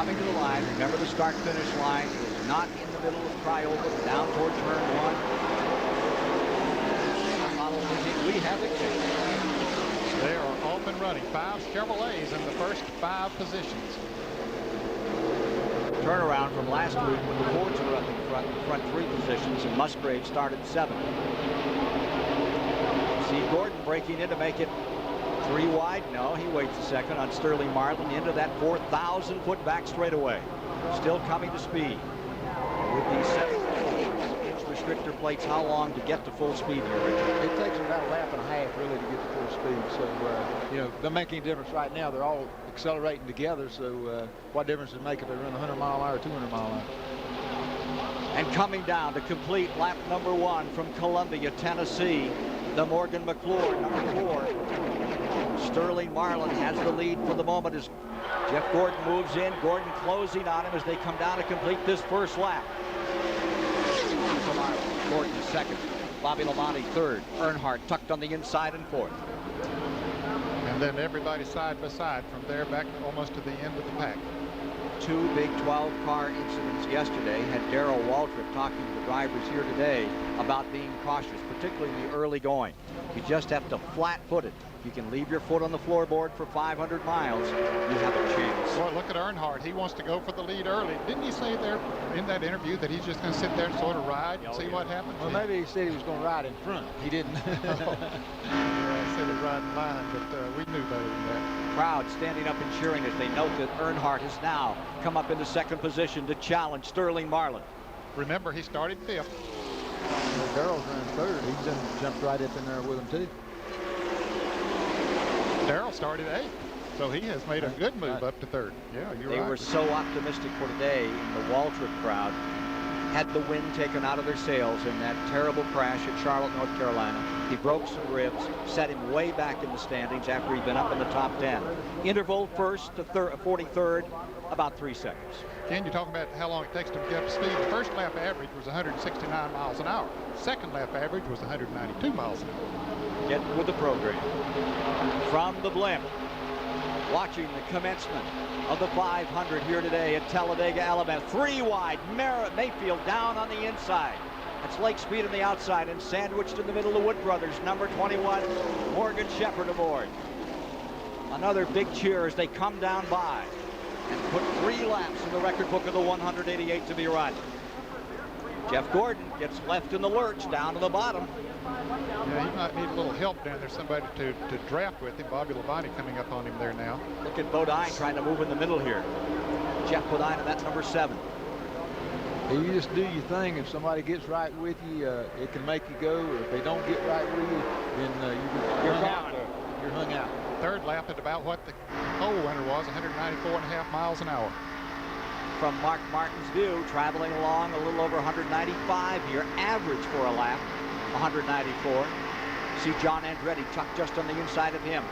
coming to the line. Remember, the start-finish line is not in the middle of Criolla, down toward turn one. We have the kick. They are off and running. 5 Chevrolets in the first 5 positions. Turnaround from last week when the Fords were up in front 3 positions and Musgrave started 7. See Gordon breaking in to make it 3 wide. No, he waits a second on Sterling Marlin into that 4,000-foot back straightaway. Still coming to speed. With these 7-inch restrictor plates, how long to get to full speed here, Richard? It takes about a lap and a half really to get to full speed. So, you know, doesn't make any difference right now. They're all accelerating together. So what difference does it make if they run 100-mile-an-hour or 200-mile-an-hour? And coming down to complete lap number 1 from Columbia, Tennessee, the Morgan McClure, number 4. Sterling Marlin has the lead for the moment as Jeff Gordon moves in. Gordon closing on him as they come down to complete this first lap. Gordon second. Bobby Labonte third. Earnhardt tucked on the inside and fourth. And then everybody side by side from there back almost to the end of the pack. 2 big 12-car incidents yesterday had Darrell Waltrip talking to the drivers here today about being cautious, particularly in the early going. You just have to flat-foot it. You can leave your foot on the floorboard for 500 miles. You have a chance. Boy, look at Earnhardt. He wants to go for the lead early. Didn't he say there in that interview that he's just going to sit there and sort of ride and see what happens? Well, maybe he said he was going to ride in front. He didn't. Yeah, he said he'd ride in line, but we knew better than that. Crowd standing up and cheering as they note that Earnhardt has now come up into second position to challenge Sterling Marlin. Remember, he started 5th. Well, Darrell's running 3rd. He jumped right up in there with him, too. Darrell started 8th, so he has made a good move up to 3rd. Yeah, you're right. They were so optimistic for today in the Waltrip crowd. Had the wind taken out of their sails in that terrible crash at Charlotte, North Carolina. He broke some ribs, set him way back in the standings after he'd been up in the top 10. Interval first to 43rd, about 3 seconds. Ken, you're talking about how long it takes to get up to speed. The first lap average was 169 miles an hour. Second lap average was 192 miles an hour. Get with the program. From the blimp, watching the commencement of the 500 here today at Talladega, Alabama. 3 wide, Mayfield down on the inside. That's Lake Speed on the outside, and sandwiched in the middle, the Wood brothers, number 21, Morgan Shepherd aboard. Another big cheer as they come down by and put 3 laps in the record book of the 188 to be run. Jeff Gordon gets left in the lurch down to the bottom. Yeah, he might need a little help down there, somebody to draft with him. Bobby Labonte coming up on him there now. Look at Bodine trying to move in the middle here. Jeff Bodine, and that's number 7. You just do your thing. If somebody gets right with you, it can make you go. Or if they don't get right with you, then you're hung out. You're hung out. 3rd lap at about what the pole winner was, 194.5 miles an hour. From Mark Martin's view, traveling along a little over 195 here, average for a lap, 194. See John Andretti tucked just on the inside of him.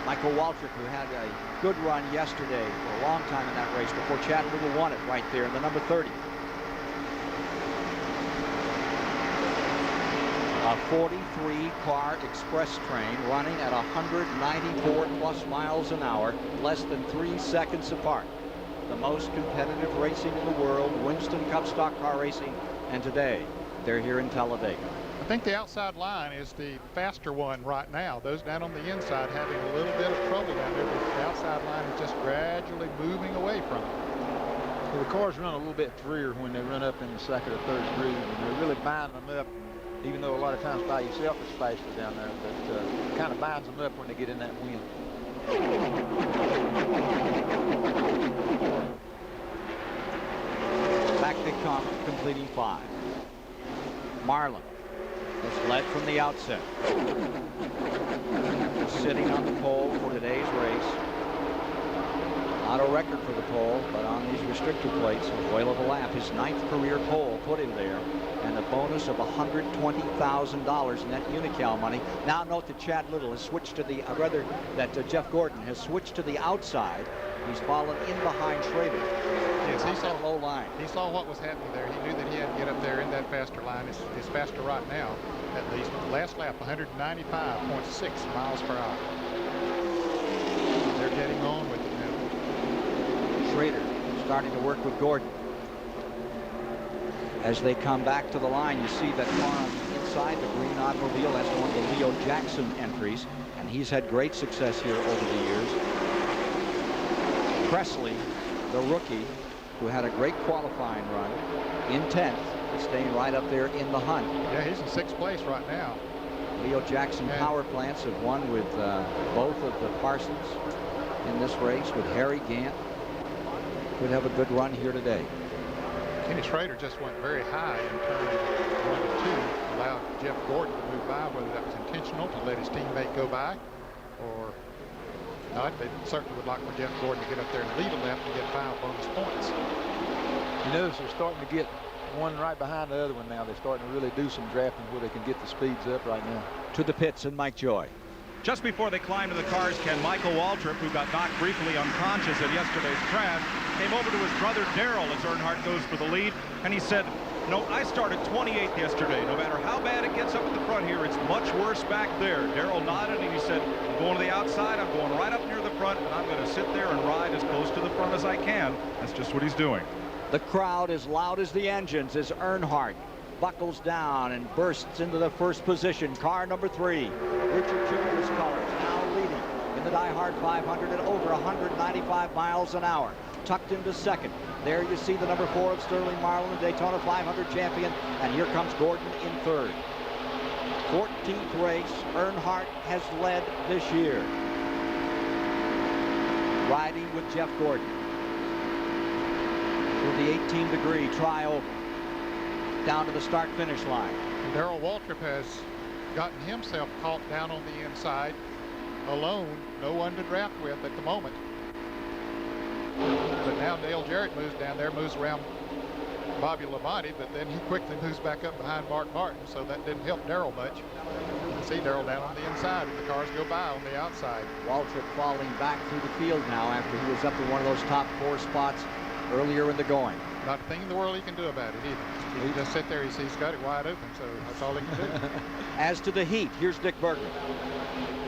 Michael Waltrip, who had a good run yesterday for a long time in that race before Chad Little won it right there in the number 30. A 43-car express train running at 194 plus miles an hour, less than 3 seconds apart. The most competitive racing in the world, Winston Cup stock car racing, and today they're here in Talladega. I think the outside line is the faster one right now. Those down on the inside having a little bit of trouble down there, but the outside line is just gradually moving away from it. Well, the cars run a little bit freer when they run up in the 2nd or 3rd groove, and they're really binding them up, even though a lot of times by yourself it's faster down there, but it kind of binds them up when they get in that wind. Back they come, completing 5. Marlin has led from the outset. Sitting on the pole for today's race. Not a record for the pole, but on these restrictor plates, a whale of a lap. His 9th career pole put him there, and a bonus of $120,000 net Unocal money. Now note that Chad Little has switched to the, Jeff Gordon has switched to the outside. He's fallen in behind Schrader. Yes, he saw low line. He saw what was happening there. He knew that he had to get up there in that faster line. It's faster right now, at least. Last lap, 195.6 miles per hour. They're getting on with it now. Schrader starting to work with Gordon. As they come back to the line, you see that car on the inside, the green automobile. That's one of the Leo Jackson entries, and he's had great success here over the years. Presley, the rookie, who had a great qualifying run in 10th, is staying right up there in the hunt. Yeah, he's in 6th place right now. Leo Jackson power plants have won with both of the Parsons in this race, with Harry Gant. Could have a good run here today. Kenny Schrader just went very high in turn 1 and 2, allowed Jeff Gordon to move by, whether that was intentional to let his teammate go by or not. They certainly would like for Jeff Gordon to get up there and lead a lap and get 5 bonus points. You notice they're starting to get one right behind the other one now. They're starting to really do some drafting where they can get the speeds up right now. To the pits and Mike Joy. Just before they climbed to the cars, Ken, Michael Waltrip, who got knocked briefly unconscious at yesterday's crash, came over to his brother Darrell as Earnhardt goes for the lead, and he said, "No, I started 28th yesterday. No matter how bad it gets up at the front here, it's much worse back there." Darrell nodded and he said, "I'm going to the outside. I'm going right up near the front, and I'm going to sit there and ride as close to the front as I can." That's just what he's doing. The crowd as loud as the engines as Earnhardt buckles down and bursts into the first position. Car number 3, Richard Childress colors, now leading in the DieHard 500 at over 195 miles an hour. Tucked into second. There you see the number 4 of Sterling Marlin, the Daytona 500 champion, and here comes Gordon in third. 14th race Earnhardt has led this year, riding with Jeff Gordon through the 18-degree trioval down to the start-finish line. Darrell Waltrip has gotten himself caught down on the inside alone, no one to draft with at the moment. But now Dale Jarrett moves down there, moves around Bobby Labonte, but then he quickly moves back up behind Mark Martin, so that didn't help Darrell much. You can see Darrell down on the inside, and the cars go by on the outside. Waltrip falling back through the field now after he was up in one of those top 4 spots earlier in the going. Not a thing in the world he can do about it either. He just sit there, he's got it wide open, so that's all he can do. As to the heat, here's Dick Bergman.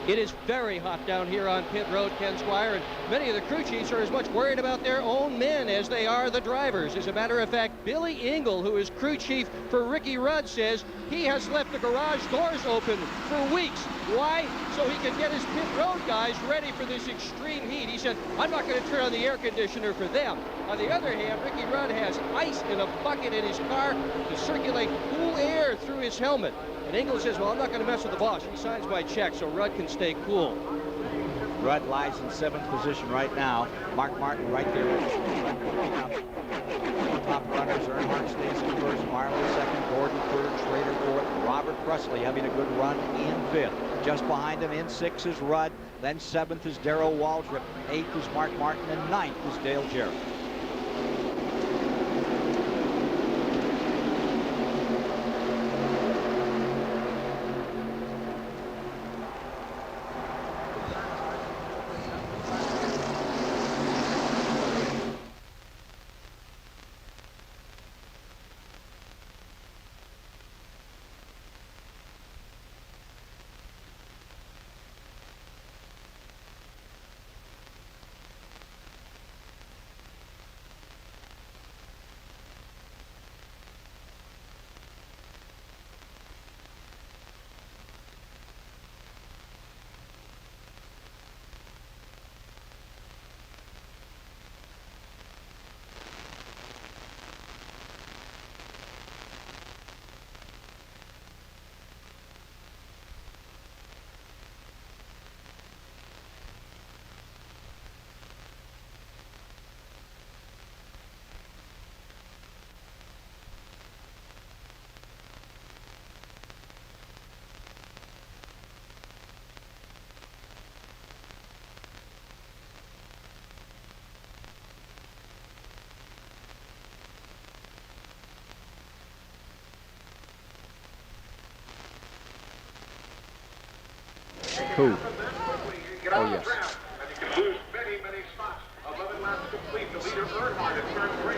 It is very hot down here on pit road, Ken Squire, and many of the crew chiefs are as much worried about their own men as they are the drivers. As a matter of fact, Billy Engel, who is crew chief for Ricky Rudd, says he has left the garage doors open for weeks. Why? So he can get his pit road guys ready for this extreme heat. He said, "I'm not going to turn on the air conditioner for them." On the other hand, Ricky Rudd has ice in a bucket in his car to circulate cool air through his helmet. And Engel says, "Well, I'm not going to mess with the boss. He signs my check so Rudd can stay cool." Rudd lies in 7th position right now. Mark Martin right there. Top runners. Earnhardt stays in first. Marlin second. Gordon third. Schrader fourth. Robert Presley having a good run in 5th. Just behind him in 6th is Rudd. Then 7th is Darrell Waltrip. 8th is Mark Martin. And 9th is Dale Jarrett. Who? Oh, yes. Lose many, many spots. 11 laps complete. The leader Earnhardt at turn 3.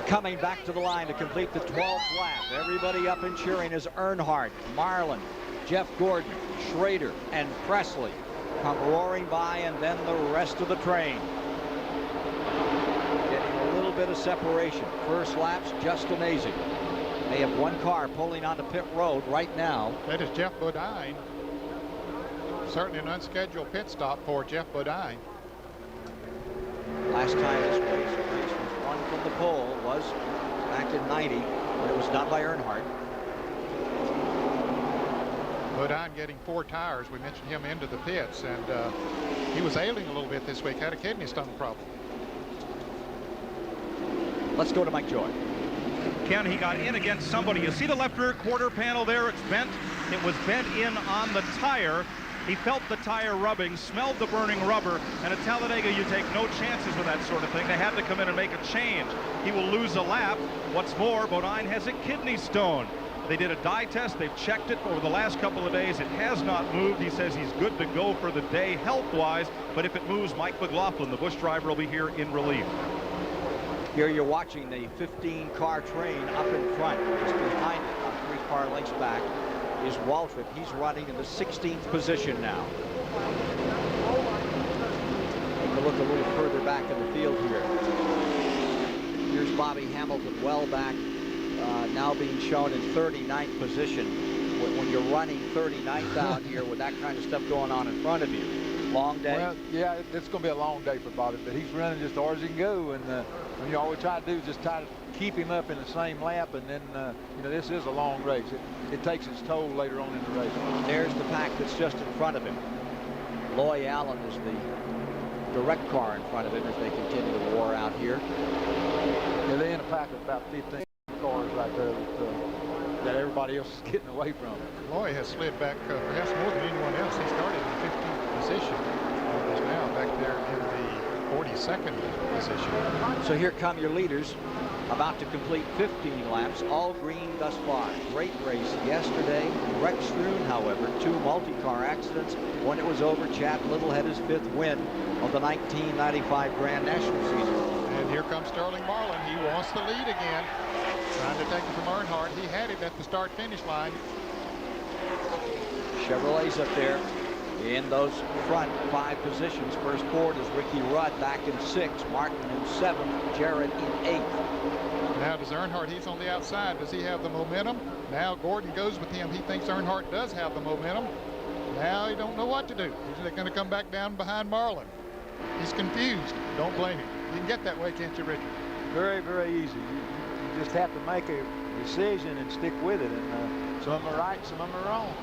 Coming back to the line to complete the 12th lap. Everybody up and cheering as Earnhardt, Marlin, Jeff Gordon, Schrader, and Presley come roaring by, and then the rest of the train. Getting a little bit of separation. First lap's just amazing. They have one car pulling onto pit road right now. That is Jeff Bodine. Certainly an unscheduled pit stop for Jeff Bodine. Last time this race was won from the pole was back in 90, when it was done by Earnhardt. Bodine getting 4 tires. We mentioned him into the pits, and he was ailing a little bit this week, had a kidney stone problem. Let's go to Mike Joy. Ken, he got in against somebody. You see the left rear quarter panel there? It's bent. It was bent in on the tire. He felt the tire rubbing, smelled the burning rubber, and at Talladega you take no chances with that sort of thing. They had to come in and make a change. He will lose a lap. What's more, Bodine has a kidney stone. They did a dye test. They've checked it over the last couple of days. It has not moved. He says he's good to go for the day health-wise, but if it moves, Mike McLaughlin, the Busch driver, will be here in relief. Here you're watching the 15-car train up in front. Just behind it, about 3 car lengths back, is Waltrip. He's running in the 16th position now. Take a look a little further back in the field here. Here's Bobby Hamilton well back, now being shown in 39th position. When you're running 39th out here with that kind of stuff going on in front of you. Long day? Well, yeah, it's going to be a long day for Bobby, but he's running just hard as he can go, and all we try to do is just try to keep him up in the same lap, and then, this is a long race. It takes its toll later on in the race. There's the pack that's just in front of him. Loy Allen is the direct car in front of him as they continue to war out here. Yeah, they're in a pack of about 15 cars right there that everybody else is getting away from. Loy has slid back perhaps more than anyone else. He started in the 15th position. He's now back there in the 42nd position. So here come your leaders, about to complete 15 laps, all green thus far. Great race yesterday. Rex Stroon, however, 2 multi-car accidents. When it was over, Chad Little had his 5th win of the 1995 Grand National season. And here comes Sterling Marlin. He wants the lead again. Trying to take it from Earnhardt. He had it at the start-finish line. Chevrolet's up there in those front 5 positions. First forward is Ricky Rudd back in 6th, Martin in 7th, Jarrett in 8th. Now does Earnhardt, he's on the outside. Does he have the momentum? Now Gordon goes with him. He thinks Earnhardt does have the momentum. Now he don't know what to do. He's going to come back down behind Marlin. He's confused. Don't blame him. You can get that way, can't you, Richard? Very, very easy. You just have to make a decision and stick with it. And some of them are right, some of them are wrong.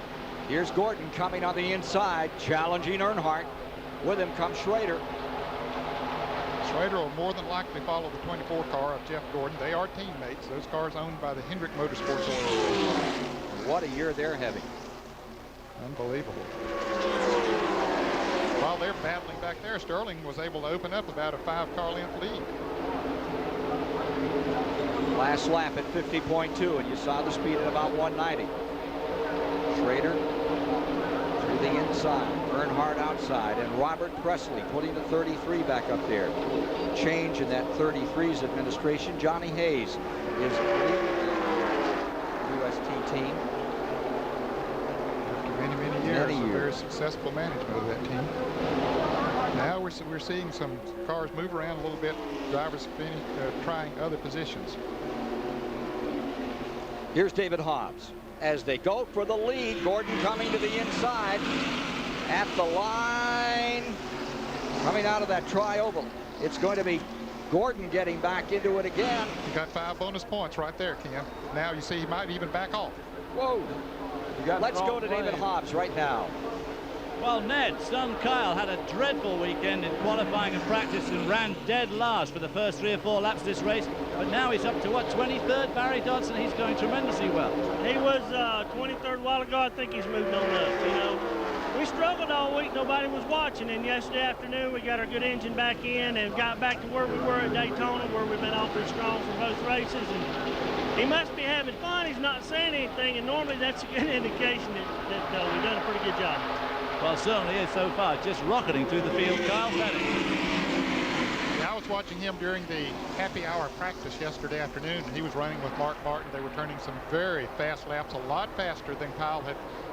Here's Gordon coming on the inside, challenging Earnhardt. With him comes Schrader. Schrader will more than likely follow the 24 car of Jeff Gordon. They are teammates. Those cars owned by the Hendrick Motorsports Organization. What a year they're having. Unbelievable. While they're battling back there, Sterling was able to open up about a 5-car length lead. Last lap at 50.2, and you saw the speed at about 190. Schrader through the inside, Earnhardt outside, and Robert Presley putting the 33 back up there. Change in that 33's administration. Johnny Hayes is leading the UST team. After many years of very successful management of that team. Now we're seeing some cars move around a little bit. Drivers trying other positions. Here's David Hobbs as they go for the lead. Gordon coming to the inside at the line, coming out of that tri-oval. It's going to be Gordon getting back into it again. You got 5 bonus points right there, Ken. Now you see he might even back off. Whoa. Let's go to David Hobbs right now. Well, Ned, son Kyle had a dreadful weekend in qualifying and practice and ran dead last for the first 3 or 4 laps of this race. But now he's up to, what, 23rd? Barry Dodson, he's going tremendously well. He was 23rd a while ago. I think he's moved on up, We struggled all week. Nobody was watching. And yesterday afternoon, we got our good engine back in and got back to where we were at Daytona, where we've been awfully strong for both races. And he must be having fun. He's not saying anything. And normally that's a good indication that we've done a pretty good job. Well, certainly is so far. Just rocketing through the field. Kyle Pettit. Yeah, I was watching him during the happy hour practice yesterday afternoon, and he was running with Mark Martin. They were turning some very fast laps, a lot faster than Kyle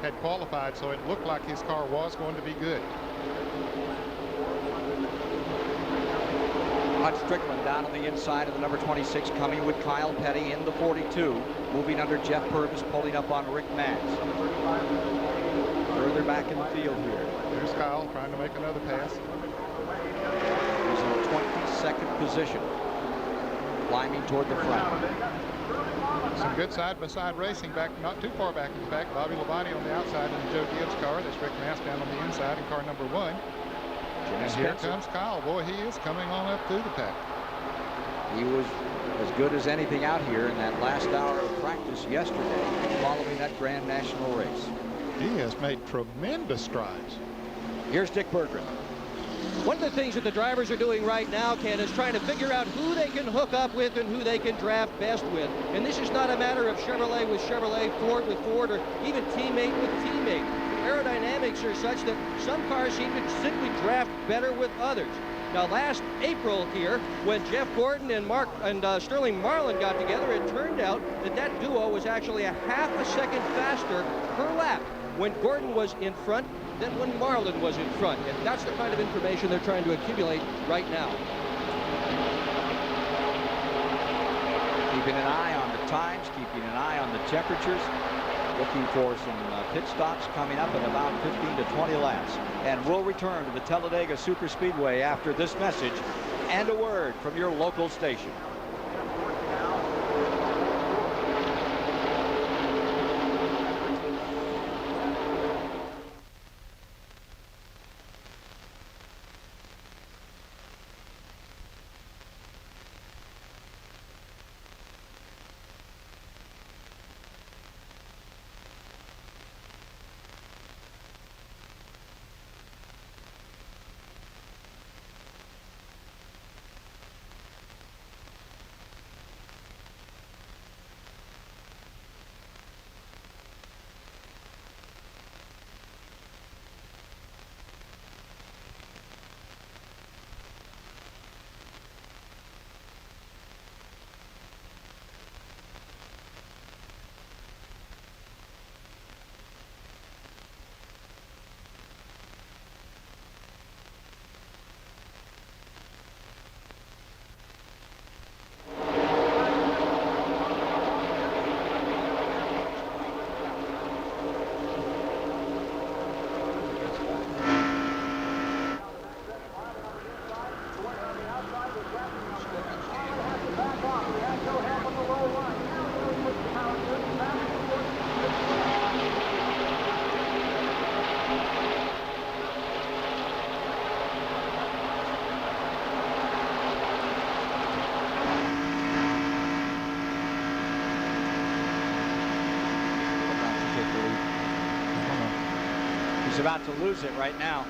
had qualified, so it looked like his car was going to be good. Hutch Strickland down on the inside of the number 26, coming with Kyle Petty in the 42. Moving under Jeff Purvis, pulling up on Rick Max. Further back in the field here. There's Kyle trying to make another pass. He's in 22nd position, climbing toward the front. Some good side-by-side racing back, not too far back in the back. Bobby Labonte on the outside in the Joe Gibbs car. That's Rick Mass down on the inside in car number 1. And here comes Kyle. Boy, he is coming on up through the pack. He was as good as anything out here in that last hour of practice yesterday following that Grand National race. He has made tremendous strides. Here's Dick Berggren. One of the things that the drivers are doing right now, Ken, is trying to figure out who they can hook up with and who they can draft best with. And this is not a matter of Chevrolet with Chevrolet, Ford with Ford, or even teammate with teammate. Aerodynamics are such that some cars seem to simply draft better with others. Now, last April here, when Jeff Gordon and Sterling Marlin got together, it turned out that that duo was actually a half a second faster per lap when Gordon was in front than when Marlin was in front. And that's the kind of information they're trying to accumulate right now. Keeping an eye on the times, keeping an eye on the temperatures, looking for some pit stops coming up in about 15 to 20 laps. And we'll return to the Talladega Superspeedway after this message and a word from your local station. He's about to lose it right now.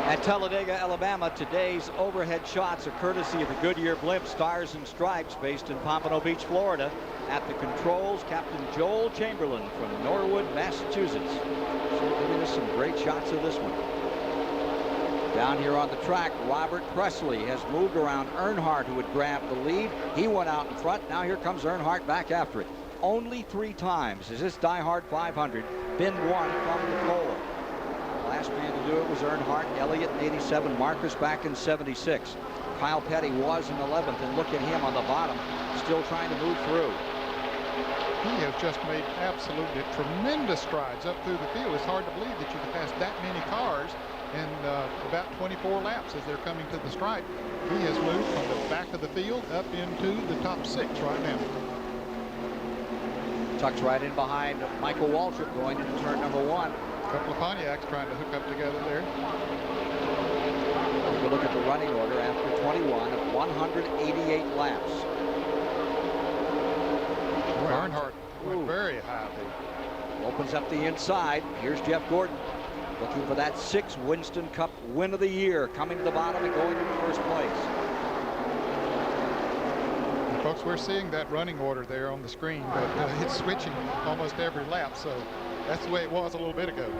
At Talladega, Alabama, today's overhead shots are courtesy of the Goodyear blimp Stars and Stripes, based in Pompano Beach, Florida. At the controls, Captain Joel Chamberlain from Norwood, Massachusetts. So giving us some great shots of this one. Down here on the track, Robert Presley has moved around Earnhardt, who had grabbed the lead. He went out in front. Now here comes Earnhardt back after it. Only 3 times has this DieHard 500 been won from the pole. Last man to do it was Earnhardt, Elliott in 87, Marcus back in 76. Kyle Petty was in 11th, and look at him on the bottom, still trying to move through. He has just made absolutely tremendous strides up through the field. It's hard to believe that you can pass that many cars in about 24 laps as they're coming to the stripe. He has moved from the back of the field up into the top 6 right now. Tucks right in behind Michael Waltrip going into turn number 1. A couple of Pontiacs trying to hook up together there. Take a look at the running order after 21 of 188 laps. Earnhardt went very high there. Opens up the inside. Here's Jeff Gordon looking for that 6th Winston Cup win of the year, coming to the bottom and going into first place. And folks, we're seeing that running order there on the screen, but it's switching almost every lap, so that's the way it was a little bit ago.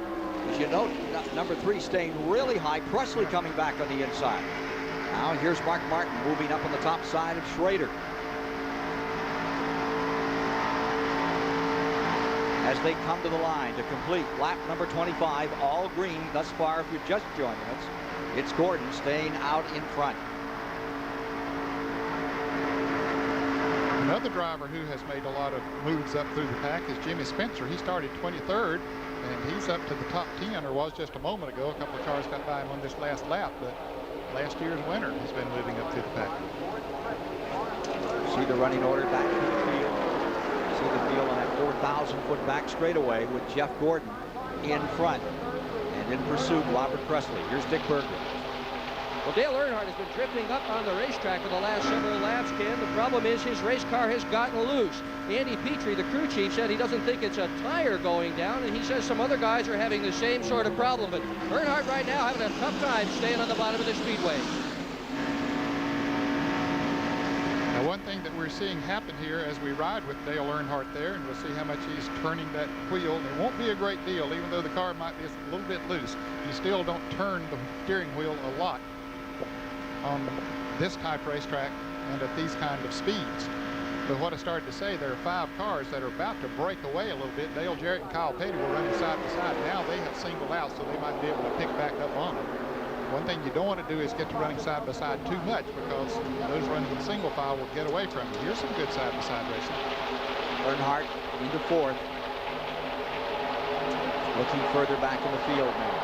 As you note, number 3 staying really high. Presley coming back on the inside. Now here's Mark Martin moving up on the top side of Schrader. As they come to the line to complete lap number 25, all green thus far. If you're just joining us, it's Gordon staying out in front. Another driver who has made a lot of moves up through the pack is Jimmy Spencer. He started 23rd, and he's up to the top 10, or was just a moment ago. A couple of cars got by him on this last lap, but last year's winner has been moving up through the pack. See the running order back to the field. See the field on that 4,000-foot back straightaway with Jeff Gordon in front. And in pursuit, Robert Presley. Here's Dick Berger. Well, Dale Earnhardt has been drifting up on the racetrack for the last several laps, Ken. The problem is his race car has gotten loose. Andy Petrie, the crew chief, said he doesn't think it's a tire going down, and he says some other guys are having the same sort of problem. But Earnhardt right now having a tough time staying on the bottom of the speedway. Now, one thing that we're seeing happen here as we ride with Dale Earnhardt there, and we'll see how much he's turning that wheel. It won't be a great deal, even though the car might be a little bit loose. You still don't turn the steering wheel a lot on this type racetrack and at these kind of speeds. But what I started to say, there are 5 cars that are about to break away a little bit. Dale Jarrett and Kyle Petty were running side by side. Now they have singled out, so they might be able to pick back up on it. One thing you don't want to do is get to running side by side too much, because those running in single file will get away from you. Here's some good side by side racing. Earnhardt into 4th. Looking further back in the field now.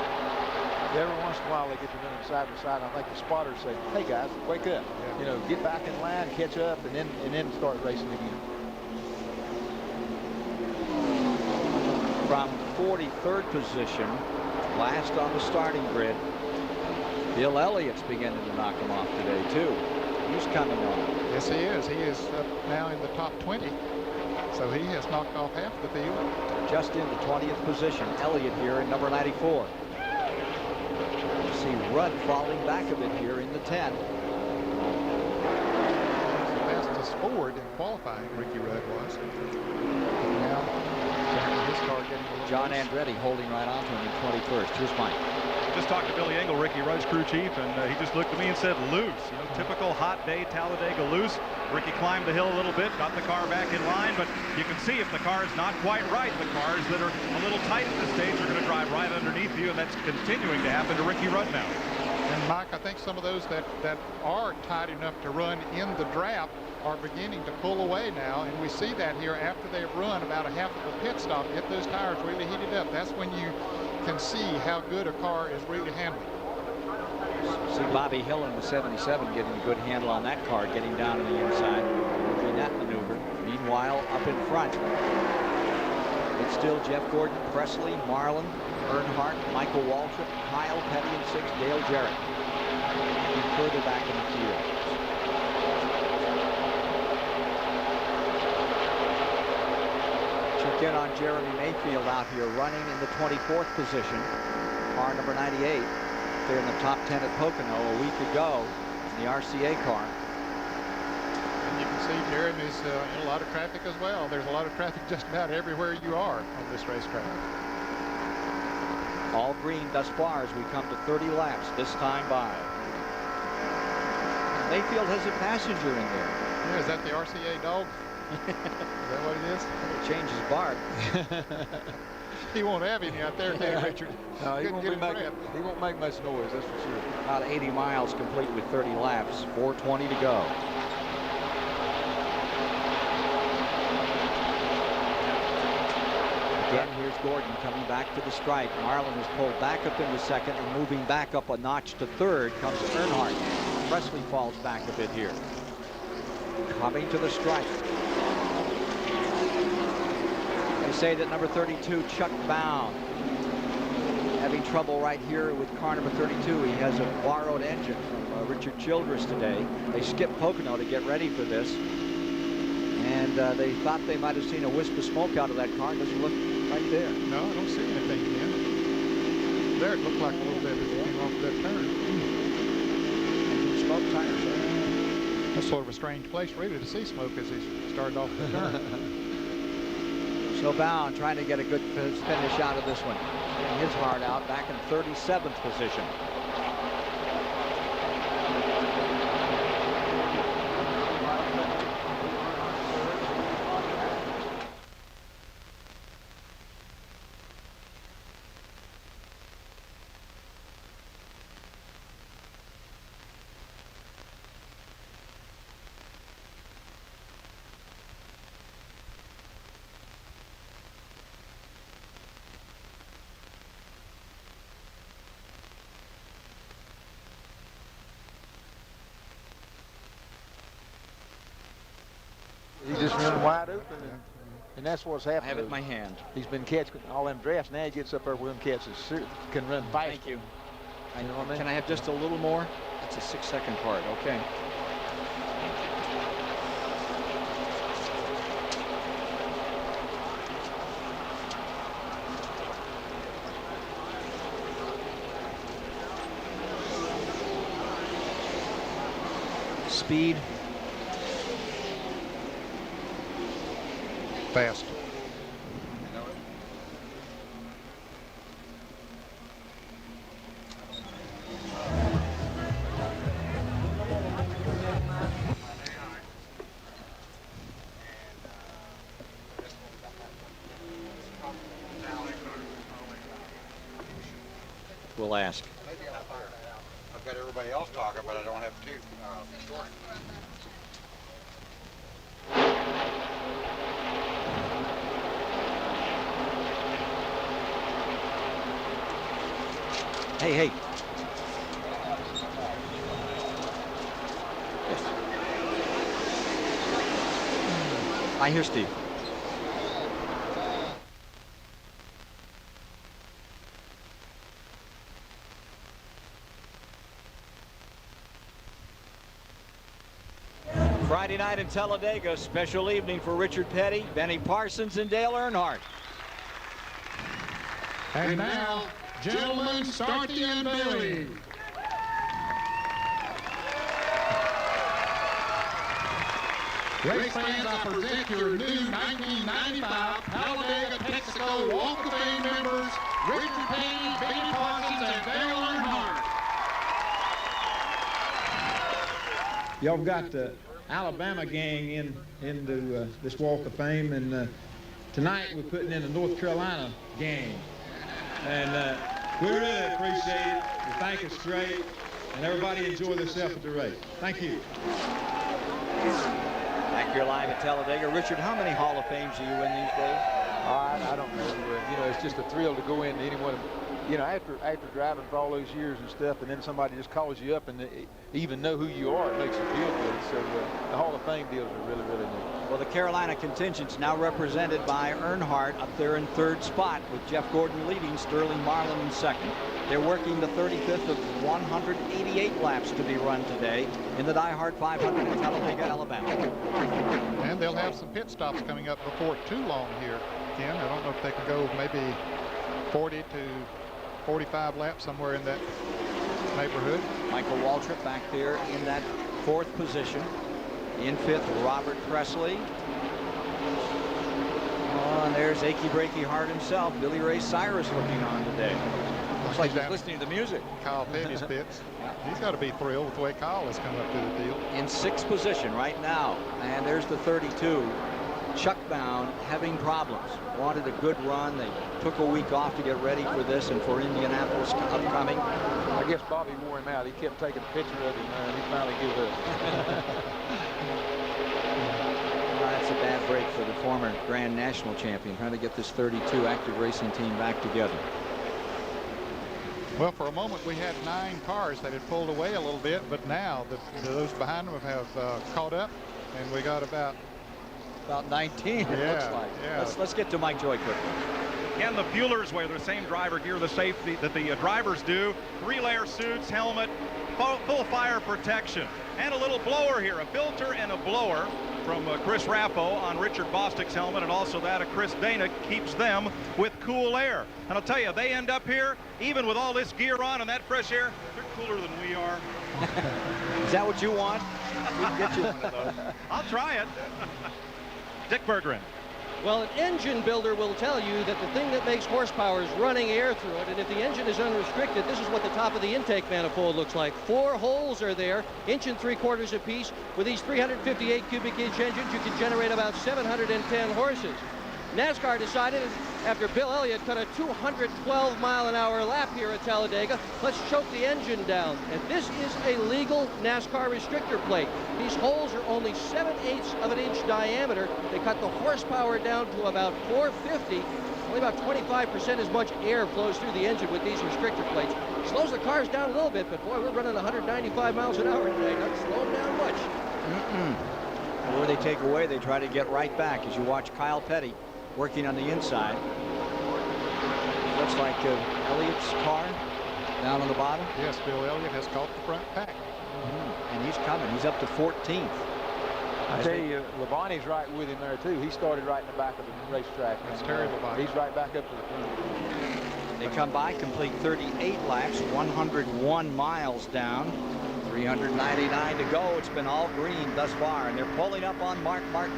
Every once in a while they get to running side by side. I think the spotters say, "Hey guys, wake up! Yeah. You know, get back in line, catch up, and then start racing again." From 43rd position, last on the starting grid, Bill Elliott's beginning to knock him off today too. He's coming on. Yes, he is. He is up now in the top 20. So he has knocked off half the field. Just into 20th position, Elliott here in number 94. See Rudd falling back a bit here in the 10. The fastest forward in qualifying, Ricky Rudd was. Now, his car getting a little John loose. Andretti holding right on to him in 21st. Here's Mike. Just talked to Billy Engel, Ricky Rudd's crew chief, and he just looked at me and said, loose. You know, typical hot day Talladega loose. Ricky climbed the hill a little bit, got the car back in line, but you can see if the car is not quite right, the cars that are a little tight at this stage are going to drive right underneath you, and that's continuing to happen to Ricky Rudd now. And Mike, I think some of those that are tight enough to run in the draft are beginning to pull away now, and we see that here after they've run about a half of a pit stop, get those tires really heated up. That's when you can see how good a car is really handling. See Bobby Hill in the 77 getting a good handle on that car, getting down to the inside, doing that maneuver. Meanwhile, up in front, it's still Jeff Gordon, Presley, Marlin, Earnhardt, Michael Waltrip, Kyle Petty in 6th, Dale Jarrett. And further back in the field. Check in on Jeremy Mayfield out here running in the 24th position. Car number 98. They're in the top 10 at Pocono a week ago in the RCA car. And you can see Jeremy's in a lot of traffic as well. There's a lot of traffic just about everywhere you are on this racetrack. All green thus far as we come to 30 laps this time by. Mayfield has a passenger in there. Yeah, is that the RCA dog? Is that what it is? He'll change his bark. He won't have any out there, can he, Richard? No, he Couldn't won't, get him he won't make much noise, that's for sure. About 80 miles complete with 30 laps, 4:20 to go. Again, here's Gordon coming back to the stripe. Marlin is pulled back up into second, and moving back up a notch to third comes Earnhardt. Presley falls back a bit here. Coming to the stripe. They say that number 32, Chuck Bound, having trouble right here with car number 32. He has a borrowed engine from Richard Childress today. They skipped Pocono to get ready for this. And they thought they might have seen a wisp of smoke out of that car. It doesn't look right there. No, I don't see anything again. There it looked like a little bit as it came off that turn. Smoke tires. That's sort of a strange place really to see smoke as he started off the turn. So Bound trying to get a good finish out of this one. Getting his heart out, back in 37th position. He just run wide open, and that's what's happened. I have it in my hand. He's been catching all them drafts. Now he gets up there with them catches, can run fast. Thank you. You know what I mean? Can I have just a little more? It's a 6-second part. Okay. Speed. Fast. We'll ask. I've got everybody else talking, but I don't have two. Hey. Yes. I hear Steve. Friday night in Talladega, special evening for Richard Petty, Benny Parsons, and Dale Earnhardt. And now, gentlemen, start the unveiling. Race fans, I present your new 1995 Talladega, Texaco Walk of Fame members, Richard Petty, Benny Parsons, and Dale Earnhardt. Y'all got the Alabama gang into this Walk of Fame, and tonight we're putting in the North Carolina gang. And we really appreciate it. We think it's great, and everybody enjoy themselves at the race. Thank you. Back here live at Talladega. Richard, how many Hall of Fames are you in these days? I don't know. You know, it's just a thrill to go into any one of them. You know, after driving for all those years and stuff, and then somebody just calls you up and they even know who you are, it makes you feel good. So the Hall of Fame deals are really, really neat. Well, the Carolina contingent's now represented by Earnhardt up there in third spot, with Jeff Gordon leading, Sterling Marlin in second. They're working the 35th of 188 laps to be run today in the DieHard 500 in Talladega, Alabama. And they'll have some pit stops coming up before too long here, Ken. I don't know if they can go maybe 40 to 45 laps, somewhere in that neighborhood. Michael Waltrip back there in that fourth position. In fifth, Robert Presley. Oh, and there's Achy Breaky Heart himself, Billy Ray Cyrus, looking on today. Looks like he's listening to the music. Kyle Petty's pits. He's got to be thrilled with the way Kyle has come up to the deal. In sixth position right now, and there's the 32. Chuck Bound having problems. Wanted a good run. They took a week off to get ready for this and for Indianapolis upcoming. I guess Bobby wore him out. He kept taking a picture of him, and he finally gave up. That's a bad break for the former Grand National champion, trying to get this 32 active racing team back together. Well, for a moment we had 9 cars that had pulled away a little bit, but now those behind them have caught up, and we got about 19. It looks like. Yeah. Let's get to Mike Joy quickly. Again, the Fuelers wear the same driver gear, the safety that the drivers do. 3-layer suits, helmet, full fire protection, and a little blower here, a filter and a blower from Chris Rappo on Richard Bostick's helmet, and also that of Chris Dana keeps them with cool air. And I'll tell you, they end up here, even with all this gear on and that fresh air, they're cooler than we are. Is that what you want? We can get you one of those. I'll try it. Dick Berggren. Well, an engine builder will tell you that the thing that makes horsepower is running air through it, and if the engine is unrestricted, this is what the top of the intake manifold looks like. 4 holes are there, 1 3/4 apiece. With these 358 cubic inch engines, you can generate about 710 horses. NASCAR decided, after Bill Elliott cut a 212-mile-an-hour lap here at Talladega, let's choke the engine down. And this is a legal NASCAR restrictor plate. These holes are only 7/8 of an inch diameter. They cut the horsepower down to about 450. Only about 25% as much air flows through the engine with these restrictor plates. Slows the cars down a little bit, but boy, we're running 195 miles an hour today. Not slowing down much. Where they take away, they try to get right back. As you watch Kyle Petty working on the inside. Looks like Elliott's car down on the bottom. Yes, Bill Elliott has caught the front pack. And he's coming. He's up to 14th. I tell you, Labonte's right with him there too. He started right in the back of the racetrack. That's Terry Labonte. He's right back up to the front. They come by, complete 38 laps, 101 miles down, 399 to go. It's been all green thus far, and they're pulling up on Mark Martin.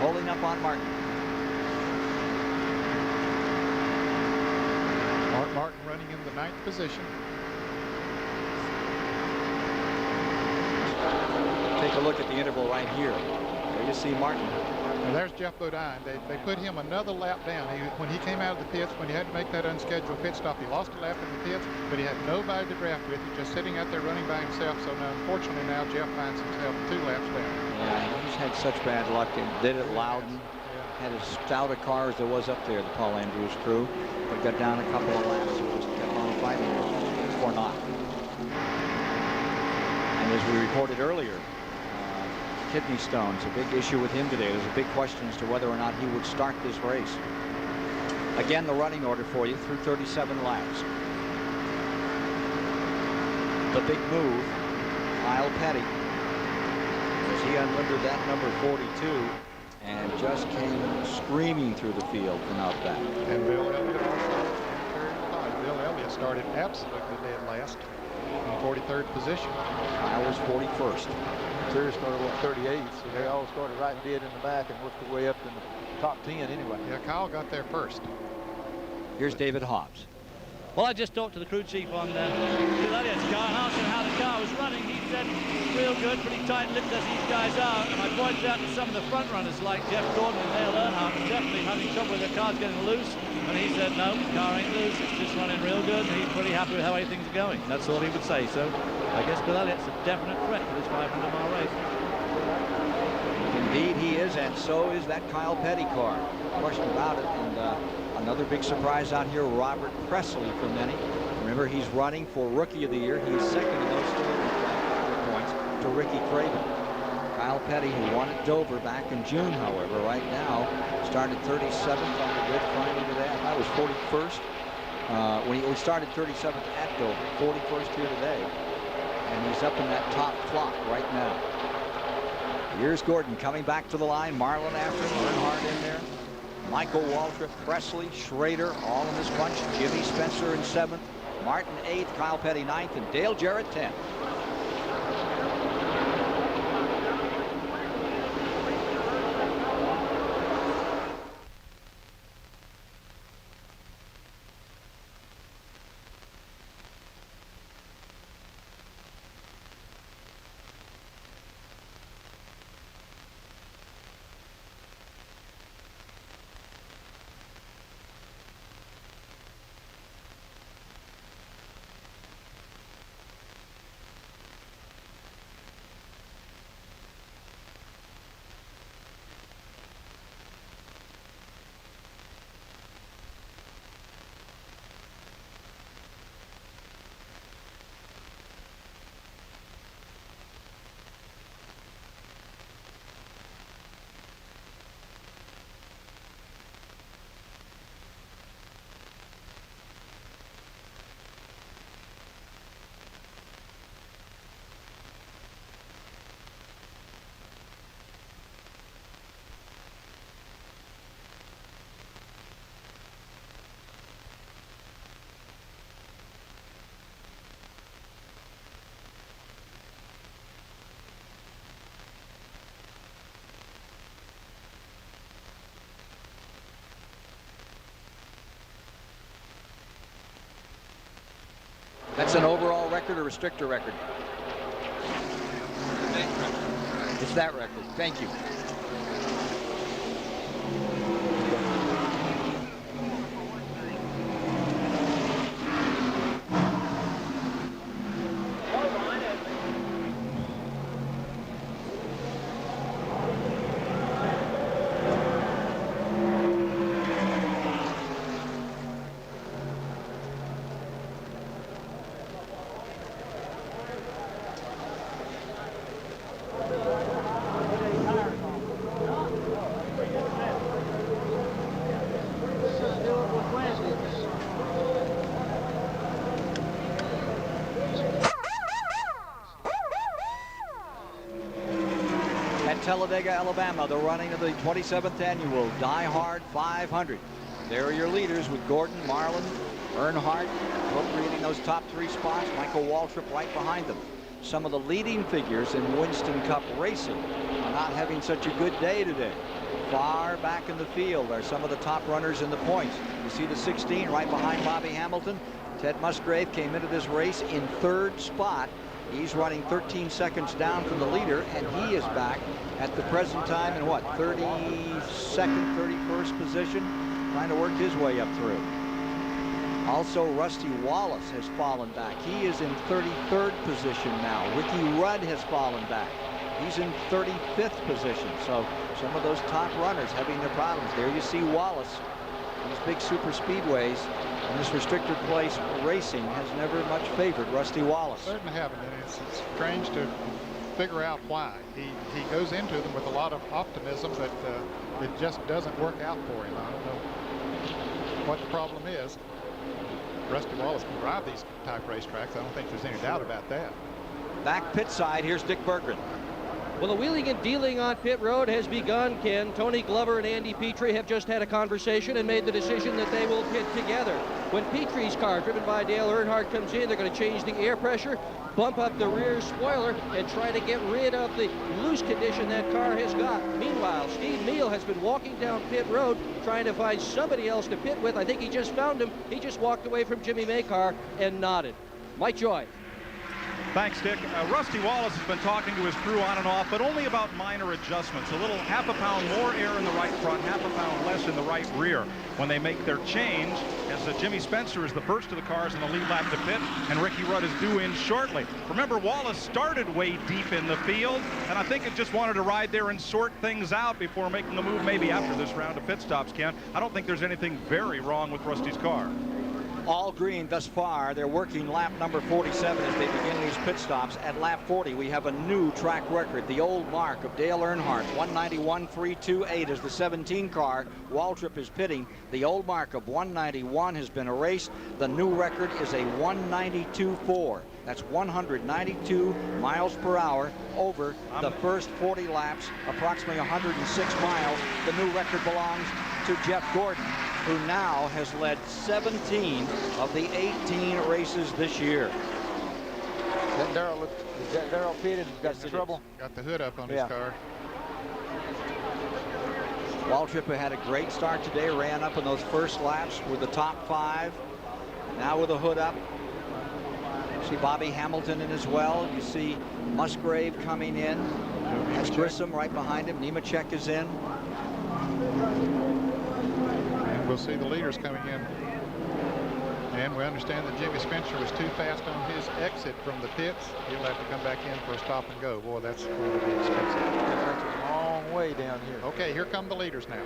Pulling up on Martin. Mark Martin running in the 9th position. Take a look at the interval right here. There you see Martin. Now there's Jeff Bodine. They put him another lap down. When he came out of the pits, when he had to make that unscheduled pit stop, he lost a lap in the pits, but he had nobody to draft with. He's just sitting out there running by himself. So now, unfortunately, now Jeff finds himself 2 laps down. Yeah, he's had such bad luck, and did it Loudon. Had as stout a car as there was up there, the Paul Andrews crew, but got down a couple of laps and just kept on fighting or not. And as we reported earlier, kidney stones, a big issue with him today. There's a big question as to whether or not he would start this race. Again, the running order for you through 37 laps. The big move, Kyle Petty, as he unlimbered that number 42 and just came screaming through the field from out back. And Bill Elliott also. Bill Elliott started absolutely dead last in 43rd position. Kyle was 41st. Terry started with 38, so they all started right dead in the back and worked their way up in the top 10 anyway. Yeah, Kyle got there first. Here's David Hobbs. Well, I just talked to the crew chief on Bill Elliott's car and asked him how the car was running. He said, real good, pretty tight-lipped as these guys are. And I pointed out that some of the front runners like Jeff Gordon and Dale Earnhardt are definitely having trouble with their cars getting loose. And he said, no, the car ain't loose. It's just running real good. And he's pretty happy with how things are going. That's all he would say. So I guess Bill Elliott's a definite threat to this 500-mile race. Indeed he is, and so is that Kyle Petty car. No question about it. And another big surprise out here, Robert Presley for many. Remember, he's running for Rookie of the Year. He is second in those points to Ricky Craven. Kyle Petty, who won at Dover back in June, however, right now started 37th on the good climb into that. That was 41st when he started 37th at Dover, 41st here today. And he's up in that top flock right now. Here's Gordon coming back to the line. Marlin after him, Earnhardt in there. Michael Waltrip, Presley, Schrader, all in this bunch. Jimmy Spencer in 7th. Martin 8th, Kyle Petty 9th, and Dale Jarrett 10th. That's an overall record or restrictor record? It's that record. Thank you. Talladega, Alabama, the running of the 27th annual DieHard 500. There are your leaders with Gordon, Marlin, Earnhardt, appropriating those top 3 spots. Michael Waltrip right behind them. Some of the leading figures in Winston Cup racing are not having such a good day today. Far back in the field are some of the top runners in the points. You see the 16 right behind Bobby Hamilton. Ted Musgrave came into this race in 3rd spot. He's running 13 seconds down from the leader, and he is back at the present time in what, 32nd, 31st position, trying to work his way up through. Also, Rusty Wallace has fallen back. He is in 33rd position now. Ricky Rudd has fallen back. He's in 35th position. So some of those top runners having their problems. There you see Wallace. These big super speedways and this restricted place racing has never much favored Rusty Wallace. Certainly haven't, and it's strange to figure out why. He goes into them with a lot of optimism, but it just doesn't work out for him. I don't know what the problem is. Rusty Wallace can drive these type racetracks. I don't think there's any doubt about that. Back pit side, here's Dick Berggren. Well, the wheeling and dealing on pit road has begun, Ken. Tony Glover and Andy Petrie have just had a conversation and made the decision that they will pit together. When Petrie's car, driven by Dale Earnhardt, comes in, they're going to change the air pressure, bump up the rear spoiler, and try to get rid of the loose condition that car has got. Meanwhile, Steve Neal has been walking down pit road trying to find somebody else to pit with. I think he just found him. He just walked away from Jimmy Maycar and nodded. Mike Joy. Thanks, Dick. Rusty Wallace has been talking to his crew on and off, but only about minor adjustments. A little half a pound more air in the right front, half a pound less in the right rear when they make their change, as Jimmy Spencer is the first of the cars in the lead lap to pit, and Ricky Rudd is due in shortly. Remember, Wallace started way deep in the field, and I think it just wanted to ride there and sort things out before making the move maybe after this round of pit stops, Ken. I don't think there's anything very wrong with Rusty's car. All green thus far. They're working lap number 47 as they begin these pit stops. At lap 40, we have a new track record. The old mark of Dale Earnhardt, 191.328 is the 17 car. Waltrip is pitting. The old mark of 191 has been erased. The new record is a 192.4. That's 192 miles per hour over the first 40 laps, approximately 106 miles. The new record belongs to Jeff Gordon, who now has led 17 of the 18 races this year. Is that Darrell pitted? Got some trouble? Got the hood up on his car. Waltrip had a great start today, ran up in those first laps with the top 5. Now with the hood up. You see Bobby Hamilton in as well. You see Musgrave coming in. That's Grissom right behind him. Nemechek is in. And we'll see the leaders coming in. And we understand that Jimmy Spencer was too fast on his exit from the pits. He'll have to come back in for a stop and go. Boy, that's going to be expensive. That's a long way down here. Okay, here come the leaders now.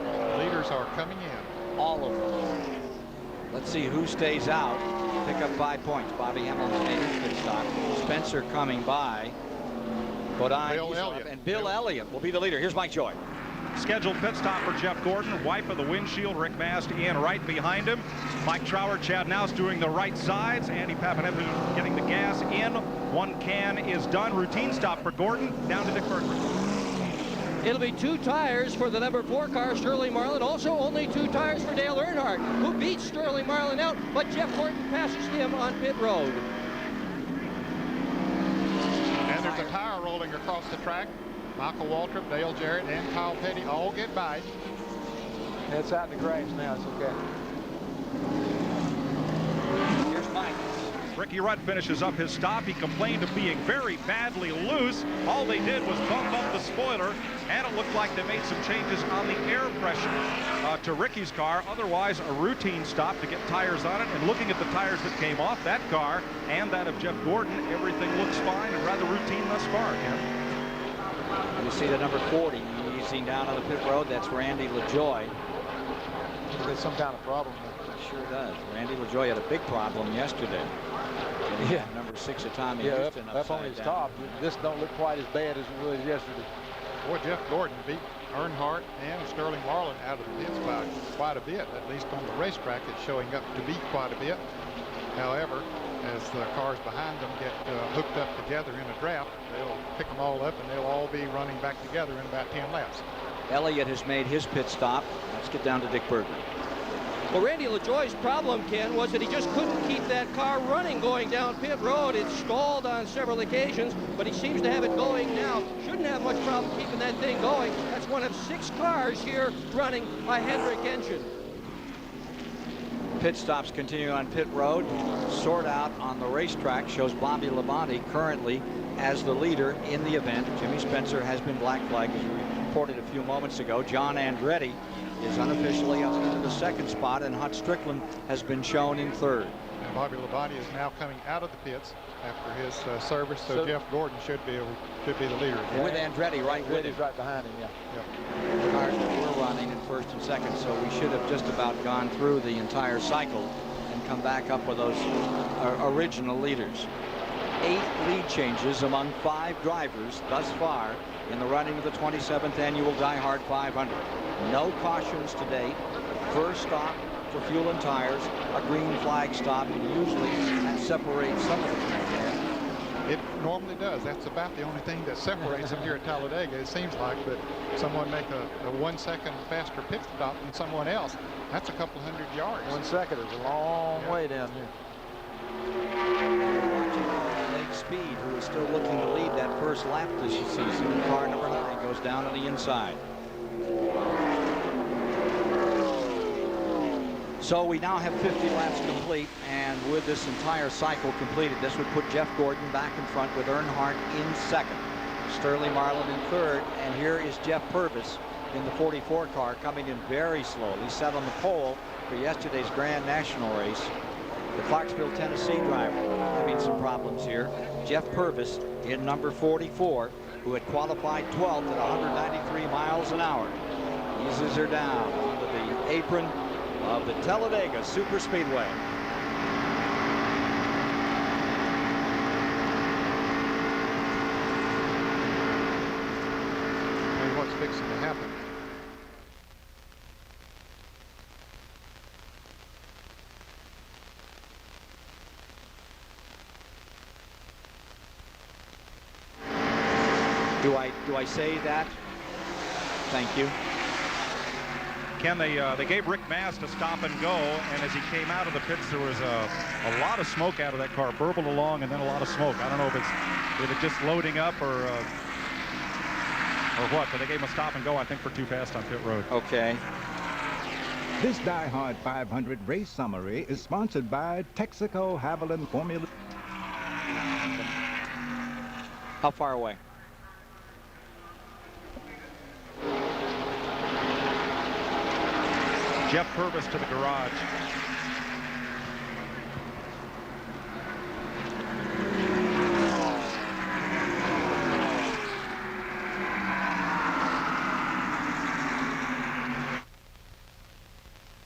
The leaders are coming in. All of them. Let's see who stays out. Pick up 5 points. Bobby Hamilton made his pit stop. Spencer coming by. Bodine, Bill Elliott. And Bill Elliott will be the leader. Here's Mike Joy. Scheduled pit stop for Jeff Gordon, wipe of the windshield, Rick Mast, Ian Wright behind him. Mike Trower, Chad Nouse doing the right sides. Andy Papanevic getting the gas in. One can is done. Routine stop for Gordon, down to Dick Berggren. It'll be 2 tires for the number 4 car, Sterling Marlin. Also only 2 tires for Dale Earnhardt, who beats Sterling Marlin out, but Jeff Gordon passes him on pit road. And there's a tire rolling across the track. Michael Waltrip, Dale Jarrett, and Kyle Petty all get by. It's out in the grass now. It's okay. Here's Mike. Ricky Rudd finishes up his stop. He complained of being very badly loose. All they did was bump up the spoiler, and it looked like they made some changes on the air pressure to Ricky's car. Otherwise, a routine stop to get tires on it. And looking at the tires that came off that car and that of Jeff Gordon, everything looks fine and rather routine thus far, Ken. You see the number 40 easing down on the pit road. That's Randy LaJoy. There's some kind of problem there. Sure does. Randy LaJoy had a big problem yesterday. Yeah. Number 6 at Tommy Yeah, Houston up on his top. This don't look quite as bad as it was yesterday. Boy, Jeff Gordon beat Earnhardt and Sterling Marlin out of the pits by quite a bit, at least on the racetrack. It's showing up to beat quite a bit. However, as the cars behind them get hooked up together in a draft, they'll pick them all up and they'll all be running back together in about 10 laps. Elliott has made his pit stop. Let's get down to Dick Berger. Well, Randy LaJoy's problem, Ken, was that he just couldn't keep that car running going down pit road. It stalled on several occasions, but he seems to have it going now. Shouldn't have much problem keeping that thing going. That's one of 6 cars here running a Hendrick engine. Pit stops continue on pit road. Sort out on the racetrack shows Bobby Labonte currently as the leader in the event. Jimmy Spencer has been black flagged, as we reported a few moments ago. John Andretti is unofficially up into the 2nd spot, and Hut Strickland has been shown in 3rd. And Bobby Labonte is now coming out of the pits after his service, so Jeff Gordon should be the leader. With Andretti right with him. Right behind him, yeah. Yep. The cars that were running in 1st and 2nd, so we should have just about gone through the entire cycle and come back up with those original leaders. 8 lead changes among 5 drivers thus far in the running of the 27th annual DieHard 500. No cautions to date. First stop for fuel and tires, a green flag stop, and usually that separates some of the cars. It normally does. That's about the only thing that separates them here at Talladega, it seems like. But someone make a 1 second faster pit stop than someone else, that's a couple hundred yards. 1 second is a long way down here. Lake Speed, who is still looking to lead that first lap this season. Car number 9 goes down on the inside. So we now have 50 laps complete, and with this entire cycle completed, this would put Jeff Gordon back in front with Earnhardt in 2nd, Sterling Marlin in 3rd, and here is Jeff Purvis in the 44 car coming in very slowly, set on the pole for yesterday's Grand National race. The Clarksville, Tennessee driver having some problems here. Jeff Purvis in number 44, who had qualified 12th at 193 miles an hour. Eases her down onto the apron of the Talladega Superspeedway. Tell you what's fixing to happen. Do I say that? Thank you. Ken, they gave Rick Mast a stop and go, and as he came out of the pits, there was a lot of smoke out of that car, burbled along, and then a lot of smoke. I don't know if it's just loading up or what, but they gave him a stop and go, I think, for too fast on pit road. Okay. This DieHard 500 race summary is sponsored by Texaco Havoline Formula. How far away? Jeff Purvis to the garage.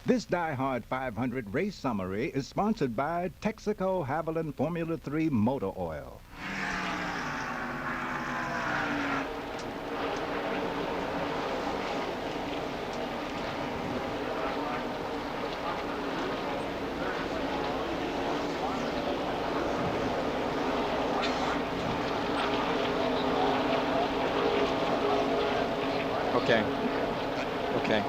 This DieHard 500 race summary is sponsored by Texaco Havoline Formula 3 Motor Oil. Okay. Okay.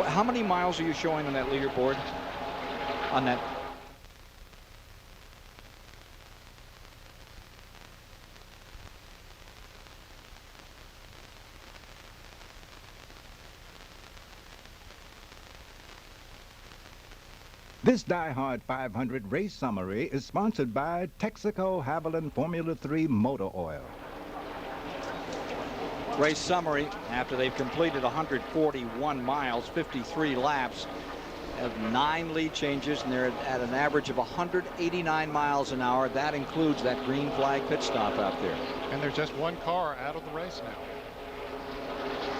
How many miles are you showing on that leaderboard? On that? This DieHard 500 race summary is sponsored by Texaco Haviland Formula 3 Motor Oil. Race summary after they've completed 141 miles, 53 laps, have 9 lead changes, and they're at an average of 189 miles an hour. That includes that green flag pit stop out there. And there's just one car out of the race now.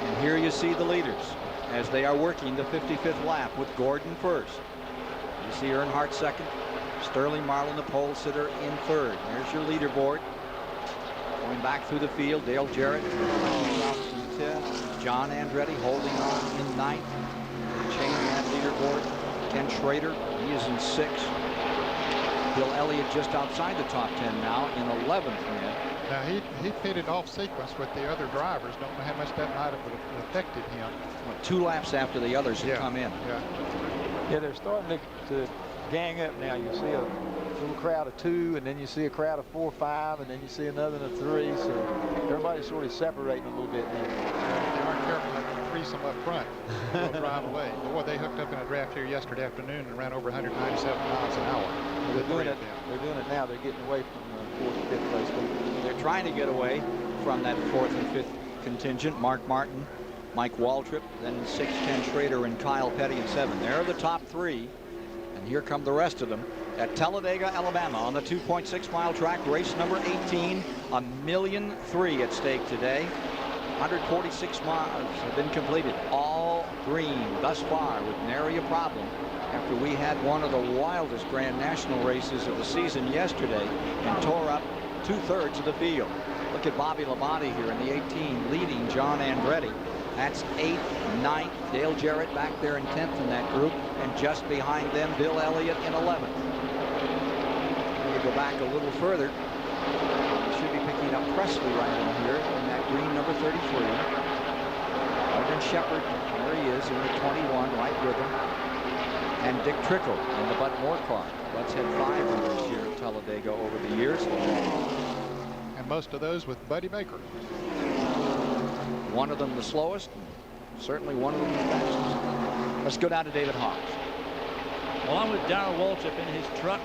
And here you see the leaders as they are working the 55th lap with Gordon first. You see Earnhardt second, Sterling Marlin, the pole sitter, in third. There's your leaderboard. Going back through the field, Dale Jarrett, John Andretti holding on in ninth. Changing that leaderboard. Ken Schrader, he is in 6th. Bill Elliott just outside the top 10 now in 11th man. Now he pitted off sequence with the other drivers. Don't know how much that might have affected him. Well, 2 laps after the others have come in. Yeah, they're starting to gang up now. You see a little crowd of 2, and then you see a crowd of 4, 5, and then you see another of 3. So everybody's sort of separating a little bit now. If they aren't careful, they can freeze them up front. They'll drive away. Boy, they hooked up in a draft here yesterday afternoon and ran over 197 miles an hour. They're doing it now. They're getting away from the 4th and 5th place. They're trying to get away from that 4th and 5th contingent. Mark Martin, Mike Waltrip, then in 6, Ken Schrader, and Kyle Petty in 7. They're the top 3. And here come the rest of them at Talladega, Alabama, on the 2.6-mile track, race number 18. $1.3 million at stake today. 146 miles have been completed, all green thus far, with nary a problem after we had one of the wildest Grand National races of the season yesterday and tore up 2/3 of the field. Look at Bobby Labonte here in the 18, leading John Andretti. That's 8th, 9th. Dale Jarrett back there in 10th in that group, and just behind them, Bill Elliott in 11th. We go back a little further. We should be picking up Presley right in here in that green number 33. Arden Shepard, there he is in the 21, right with him. And Dick Trickle in the Bud Moore car. Bud's had 5 winners here at Talladega over the years. And most of those with Buddy Baker. One of them the slowest, and certainly one of them the fastest. Let's go down to David Hawes. Well, I'm with Darrell Waltrip in his truck.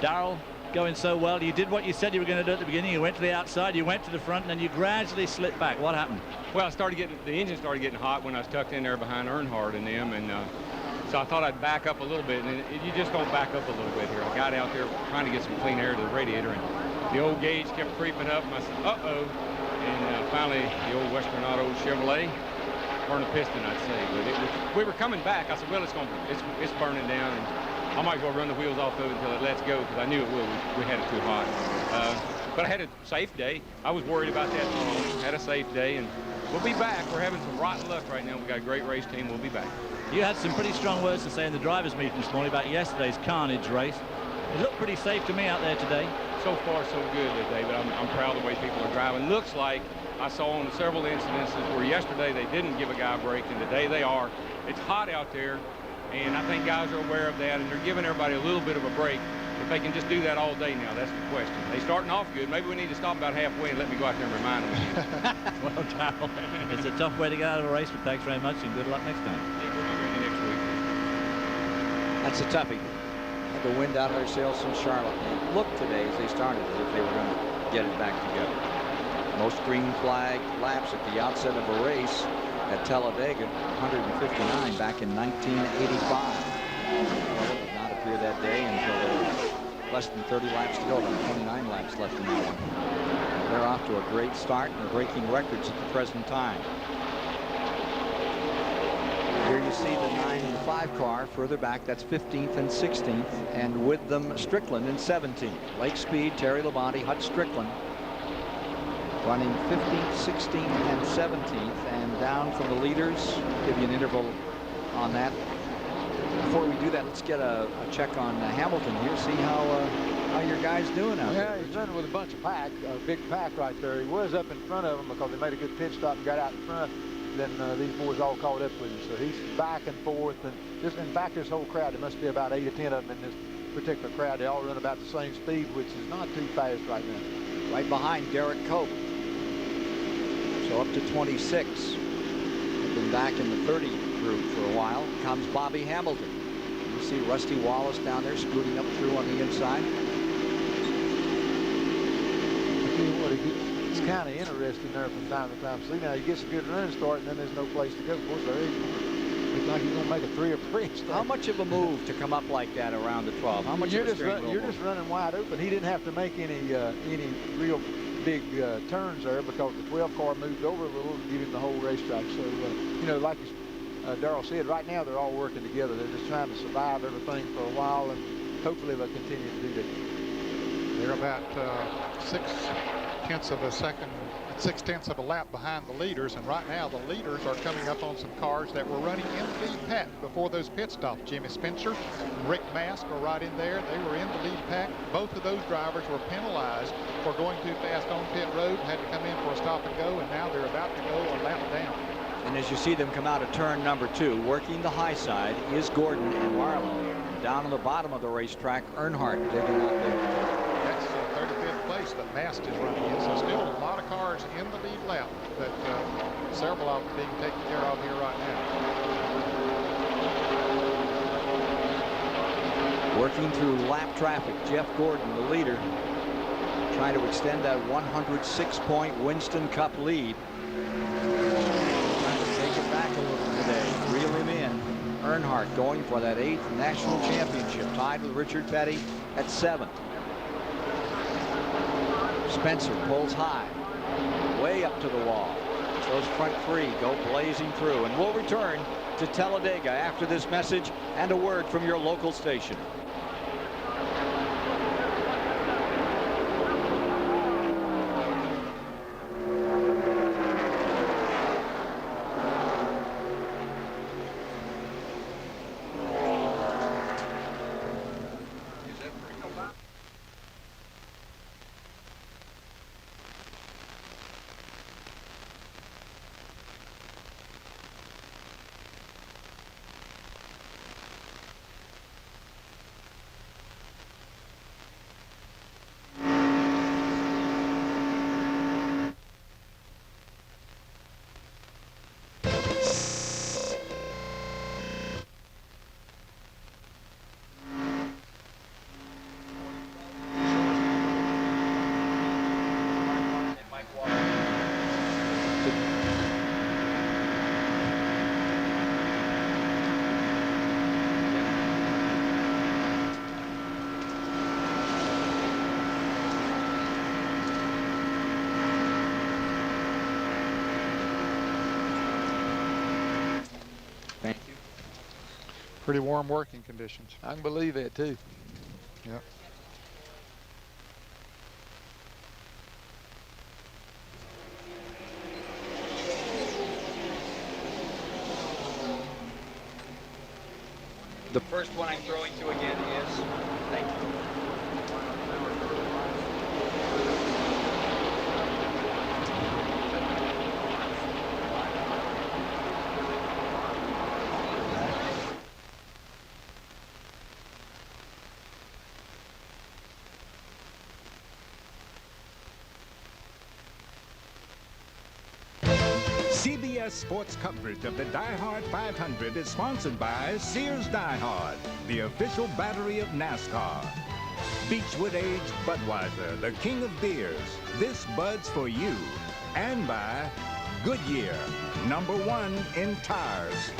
Darrell, going so well. You did what you said you were going to do at the beginning. You went to the outside, you went to the front, and then you gradually slipped back. What happened? Well, the engine started getting hot when I was tucked in there behind Earnhardt and them, and so I thought I'd back up a little bit, and you just don't back up a little bit here. I got out there trying to get some clean air to the radiator, and the old gauge kept creeping up, and I said, uh-oh. And finally, the old Western Auto Chevrolet burned a piston, I'd say. But we were coming back. I said, well, it's burning down, and I might as well run the wheels off of it until it lets go, because I knew it would. We had it too hot. But I had a safe day. I was worried about that long. Had a safe day, and we'll be back. We're having some rotten luck right now. We've got a great race team. We'll be back. You had some pretty strong words to say in the drivers' meeting this morning about yesterday's carnage race. It looked pretty safe to me out there today. So far, so good, David. I'm proud of the way people are driving. Looks like I saw on several incidences where yesterday they didn't give a guy a break, and today they are. It's hot out there, and I think guys are aware of that, and they're giving everybody a little bit of a break. If they can just do that all day now, that's the question. They're starting off good. Maybe we need to stop about halfway and let me go out there and remind them. Well, Darrell, it's a tough way to get out of a race, but thanks very much, and good luck next time. Yeah, we'll be ready next week. That's a toughie. The wind out of their sails in Charlotte. It looked today as they started as if they were going to get it back together. Most green flag laps at the outset of a race at Talladega, 159 back in 1985. Well, it did not appear that day until there was less than 30 laps to go, about 29 laps left in that one. They're off to a great start, and they're breaking records at the present time. Here you see the 9 and the 5 car further back. That's 15th and 16th, and with them Strickland in 17th. Lake Speed, Terry Labonte, Hut Strickland running 15th, 16th, and 17th, and down from the leaders. Give you an interval on that. Before we do that, let's get a check on Hamilton here. See how your guy's doing out there. Yeah, he's running with a bunch of pack, a big pack right there. He was up in front of them because they made a good pit stop and got out in front. Then these boys all caught up with him, so he's back and forth. And just in fact, this whole crowd, there must be about 8 or 10 of them in this particular crowd. They all run about the same speed, which is not too fast right now. Right behind Derek Cope. So up to 26. Been back in the 30 group for a while. Comes Bobby Hamilton. You see Rusty Wallace down there scooting up through on the inside. It's kind of interesting there from time to time. See, now he gets a good run start, and then there's no place to go. Of course, there is. Looks like he's going to make a 3 or 3 start. How much of a move to come up like that around the 12? How much you're of a just running wide open. He didn't have to make any real big turns there because the 12 car moved over a little to give him the whole racetrack. So, you know, like Darrell said, right now they're all working together. They're just trying to survive everything for a while, and hopefully they'll continue to do that. They're about 6/10 of a lap behind the leaders, and right now the leaders are coming up on some cars that were running in the lead pack before those pit stops. Jimmy Spencer and Rick Mask are right in there. They were in the lead pack. Both of those drivers were penalized for going too fast on pit road, had to come in for a stop and go, and now they're about to go a lap down. And as you see them come out of turn number 2, working the high side is Gordon and Marlowe. Down on the bottom of the racetrack, Earnhardt digging out there. That's 35th place that Mast is running in. So still a lot of cars in the lead lap, but several of them being taken care of here right now. Working through lap traffic, Jeff Gordon, the leader, trying to extend that 106-point Winston Cup lead. Trying to take it back a little today, reel him in. Earnhardt going for that 8th national championship, tied with Richard Petty at 7th. Spencer pulls high, way up to the wall. Those front 3 go blazing through, and we'll return to Talladega after this message and a word from your local station. Pretty warm working conditions. I can believe that too. Yep. The first one I'm throwing to again is, thank you. CBS Sports coverage of the DieHard 500 is sponsored by Sears DieHard, the official battery of NASCAR. Beechwood Aged Budweiser, the king of beers. This Bud's for you. And by Goodyear, #1 in tires.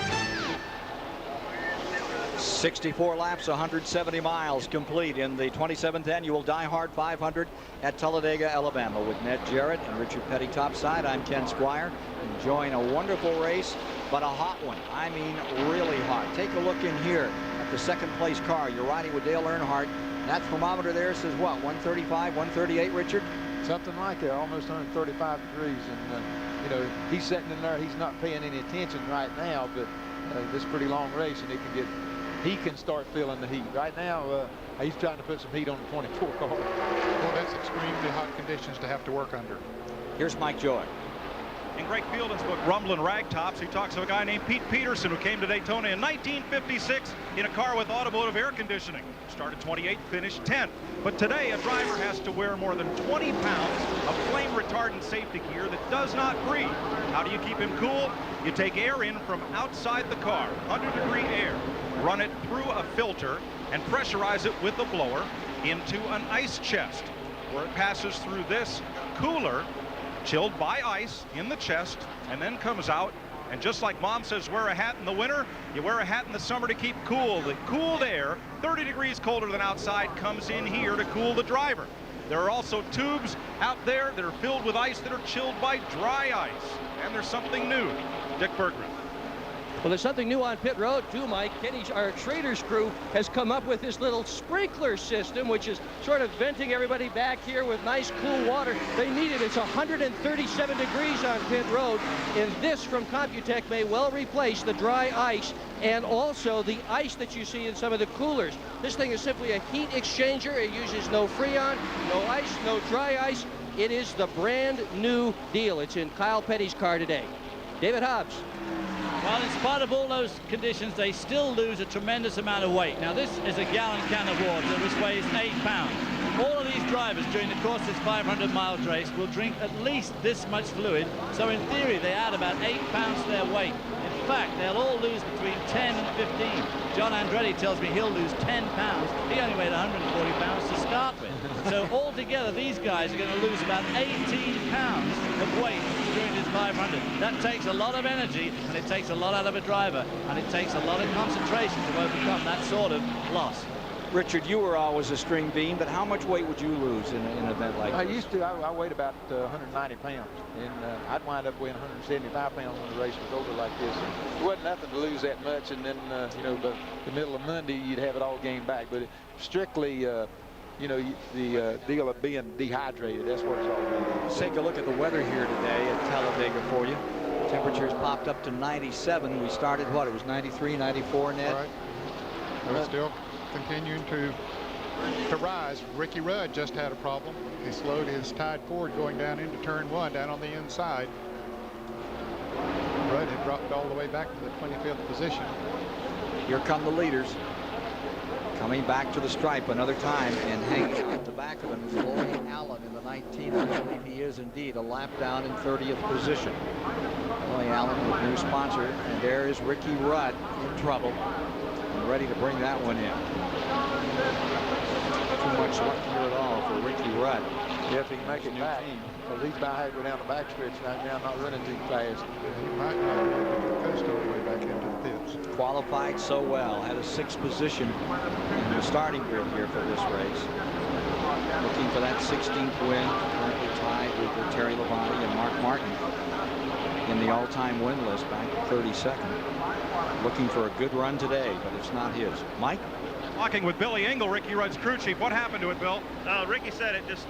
64 laps, 170 miles complete in the 27th annual DieHard 500 at Talladega, Alabama, with Ned Jarrett and Richard Petty topside. I'm Ken Squire, enjoying a wonderful race, but a hot one. I mean, really hot. Take a look in here at the second place car. You're riding with Dale Earnhardt. That thermometer there says what, 135, 138, Richard? Something like that, almost 135 degrees. And, you know, he's sitting in there. He's not paying any attention right now, but this is a pretty long race, and he can start feeling the heat. Right now, he's trying to put some heat on the 24 car. Well, that's extremely hot conditions to have to work under. Here's Mike Joy. In Greg Fielding's book, Rumblin' Ragtops, he talks of a guy named Pete Peterson who came to Daytona in 1956 in a car with automotive air conditioning. Started 28th, finished 10th. But today, a driver has to wear more than 20 pounds of flame retardant safety gear that does not breathe. How do you keep him cool? You take air in from outside the car, 100-degree air, run it through a filter, and pressurize it with a blower into an ice chest, where it passes through this cooler, chilled by ice in the chest, and then comes out. And just like Mom says, wear a hat in the winter, you wear a hat in the summer to keep cool. The cooled air, 30 degrees colder than outside, comes in here to cool the driver. There are also tubes out there that are filled with ice that are chilled by dry ice. And there's something new. Dick Bergman. Well, there's something new on pit road too, Mike. Our Schrader's crew has come up with this little sprinkler system, which is sort of venting everybody back here with nice cool water. They need it. It's 137 degrees on pit road, and this from Computech may well replace the dry ice and also the ice that you see in some of the coolers. This thing is simply a heat exchanger. It uses no Freon, no ice, no dry ice. It is the brand new deal. It's in Kyle Petty's car today. David Hobbs. Well, in spite of all those conditions, they still lose a tremendous amount of weight. Now, this is a gallon can of water, which weighs 8 pounds. All of these drivers during the course of this 500-mile race will drink at least this much fluid. So in theory, they add about 8 pounds to their weight. In fact, they'll all lose between 10 and 15. John Andretti tells me he'll lose 10 pounds. He only weighed 140 pounds to start with. So altogether, these guys are going to lose about 18 pounds of weight during this 500. That takes a lot of energy, and it takes a lot out of a driver, and it takes a lot of concentration to overcome that sort of loss. Richard, you were always a string bean, but how much weight would you lose in an event like this? I weighed about 190 pounds, and I'd wind up weighing 175 pounds when the race was over like this. And it wasn't nothing to lose that much, and then, you know, by the middle of Monday, you'd have it all gained back. But strictly, you know, the deal of being dehydrated, that's what it's all about. Let's take a look at the weather here today at Talladega for you. Temperatures popped up to 97. We started, what, it was 93, 94, Ned? Right. We're still continuing to rise. Ricky Rudd just had a problem. He slowed his Tide Ford going down into turn 1 down on the inside. Rudd had dropped all the way back to the 25th position. Here come the leaders. Coming back to the stripe another time, and hanging at the back of him is Lloyd Allen in the 19th. I believe he is indeed a lap down in 30th position. Lloyd Allen with new sponsor, and there is Ricky Rudd in trouble and ready to bring that one in. Too much luck here at all for Ricky Rudd. Yeah, if he can make it back, because he's about to go down the backstretch right now, not running too fast. He might not be able to coast all the way back into the pits. Qualified so well, had a 6th position in the starting grid here for this race. Looking for that 16th win, currently tied with Terry Labonte and Mark Martin in the all-time win list back at 32nd. Looking for a good run today, but it's not his. Mike? Talking with Billy Engel, Ricky Rudd's crew chief. What happened to it, Bill? Ricky said it just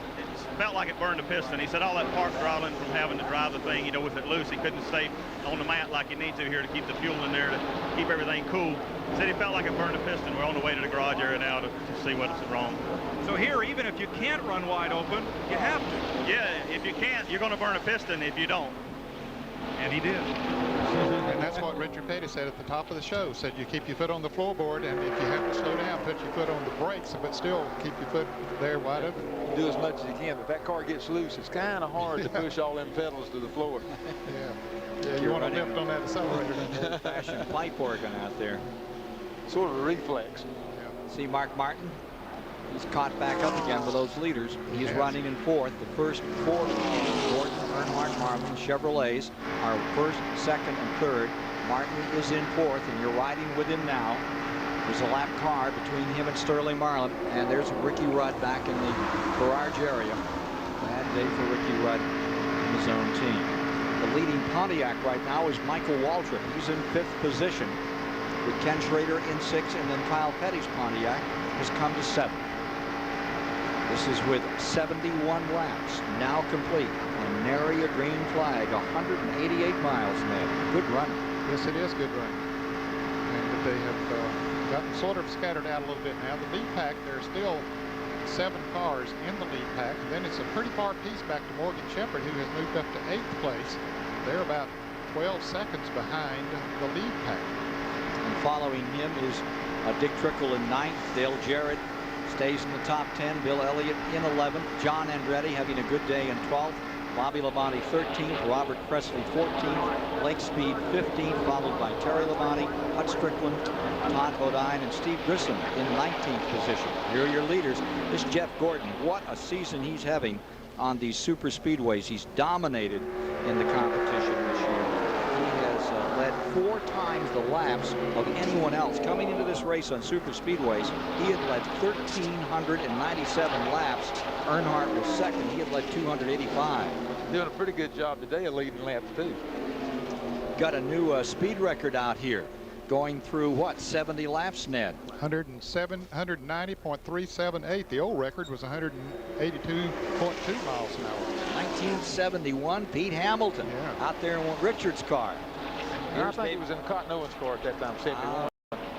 felt like it burned a piston. He said all that park throttling from having to drive the thing, you know, with it loose, he couldn't stay on the mat like he needs to here to keep the fuel in there to keep everything cool. He said he felt like it burned a piston. We're on the way to the garage area now to see what's wrong. So here, even if you can't run wide open, you have to. Yeah, if you can't, you're going to burn a piston if you don't. And he did. And that's what Richard Petty said at the top of the show. Said you keep your foot on the floorboard, and if you have to slow down, put your foot on the brakes, but still keep your foot there wide open. Do as much as you can. If that car gets loose, it's kind of hard to push all them pedals to the floor. Yeah, you want to lift on that accelerator. Old-fashioned pipe organ out there. Sort of a reflex. Yeah. See Mark Martin? He's caught back up again with those leaders. He's running in 4th. The first 4 Gordon, Earnhardt, Marlin, Chevrolets are 1st, 2nd, and 3rd. Martin is in 4th, and you're riding with him now. There's a lap car between him and Sterling Marlin, and there's Ricky Rudd back in the garage area. Bad day for Ricky Rudd and his own team. The leading Pontiac right now is Michael Waltrip. He's in 5th position with Ken Schrader in 6th, and then Kyle Petty's Pontiac has come to 7th. This is with 71 laps now complete, and nary a green flag. 188 miles, Ned. Good run. Yes, it is good run. And they have gotten sort of scattered out a little bit now. The lead pack, there are still 7 cars in the lead pack. And then it's a pretty far piece back to Morgan Shepherd, who has moved up to 8th place. they're about 12 seconds behind the lead pack. And following him is Dick Trickle in 9th. Dale Jarrett stays in the top 10. Bill Elliott in 11th. John Andretti having a good day in 12th. Bobby Labonte 13th. Robert Presley 14th. Blake Speed 15th, followed by Terry Labonte, Hut Strickland, Todd Bodine, and Steve Grissom in 19th position. Here are your leaders. This Jeff Gordon, what a season he's having on these super speedways. He's dominated in the competition this year. He has led 4 times the laps of anyone else. Coming into this race on super speedways, he had led 1,397 laps. Earnhardt was second. He had led 285. Doing a pretty good job today of leading laps too. Got a new speed record out here. Going through what, 70 laps, Ned? 190.378. The old record was 182.2 miles an hour. 1971, Pete Hamilton out there in Richard's car. I think he was in Cotton Owens' car at that time, 71.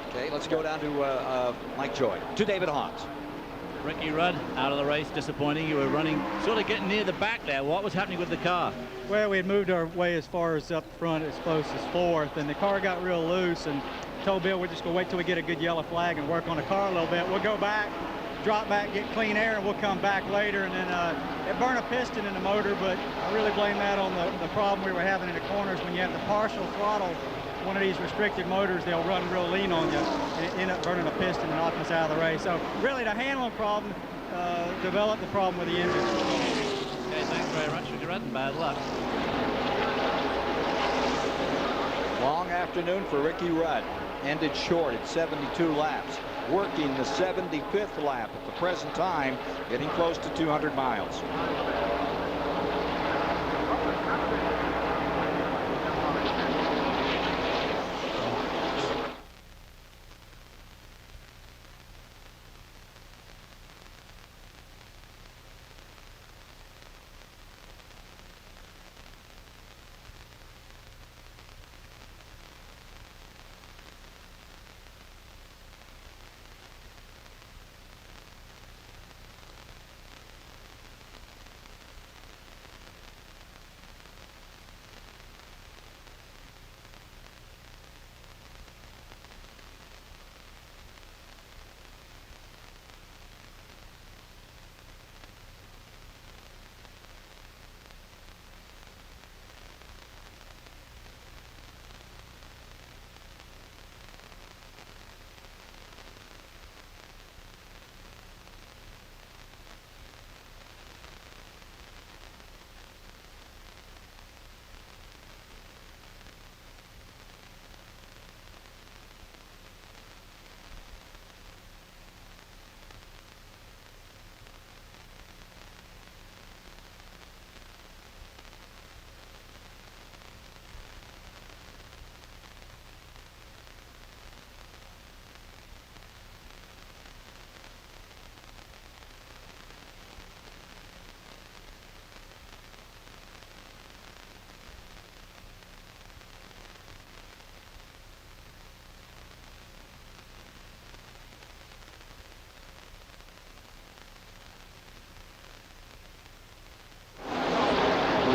Okay, let's go down to Mike Joy, to David Haas. Ricky Rudd out of the race, disappointing. You were running, sort of getting near the back there. What was happening with the car? Well, we had moved our way as far as up front as close as 4th, and the car got real loose, and told Bill we're just going to wait till we get a good yellow flag and work on the car a little bit. We'll go back, drop back, get clean air, and we'll come back later. And then it burned a piston in the motor, but I really blame that on the problem we were having in the corners. When you have the partial throttle, one of these restricted motors, they'll run real lean on you and end up burning a piston and knocking us out of the race. So really the handling problem developed the problem with the engine. Okay, thanks very much, Ricky Rudd, and bad luck. Long afternoon for Ricky Rudd. Ended short at 72 laps. Working the 75th lap at the present time, getting close to 200 miles.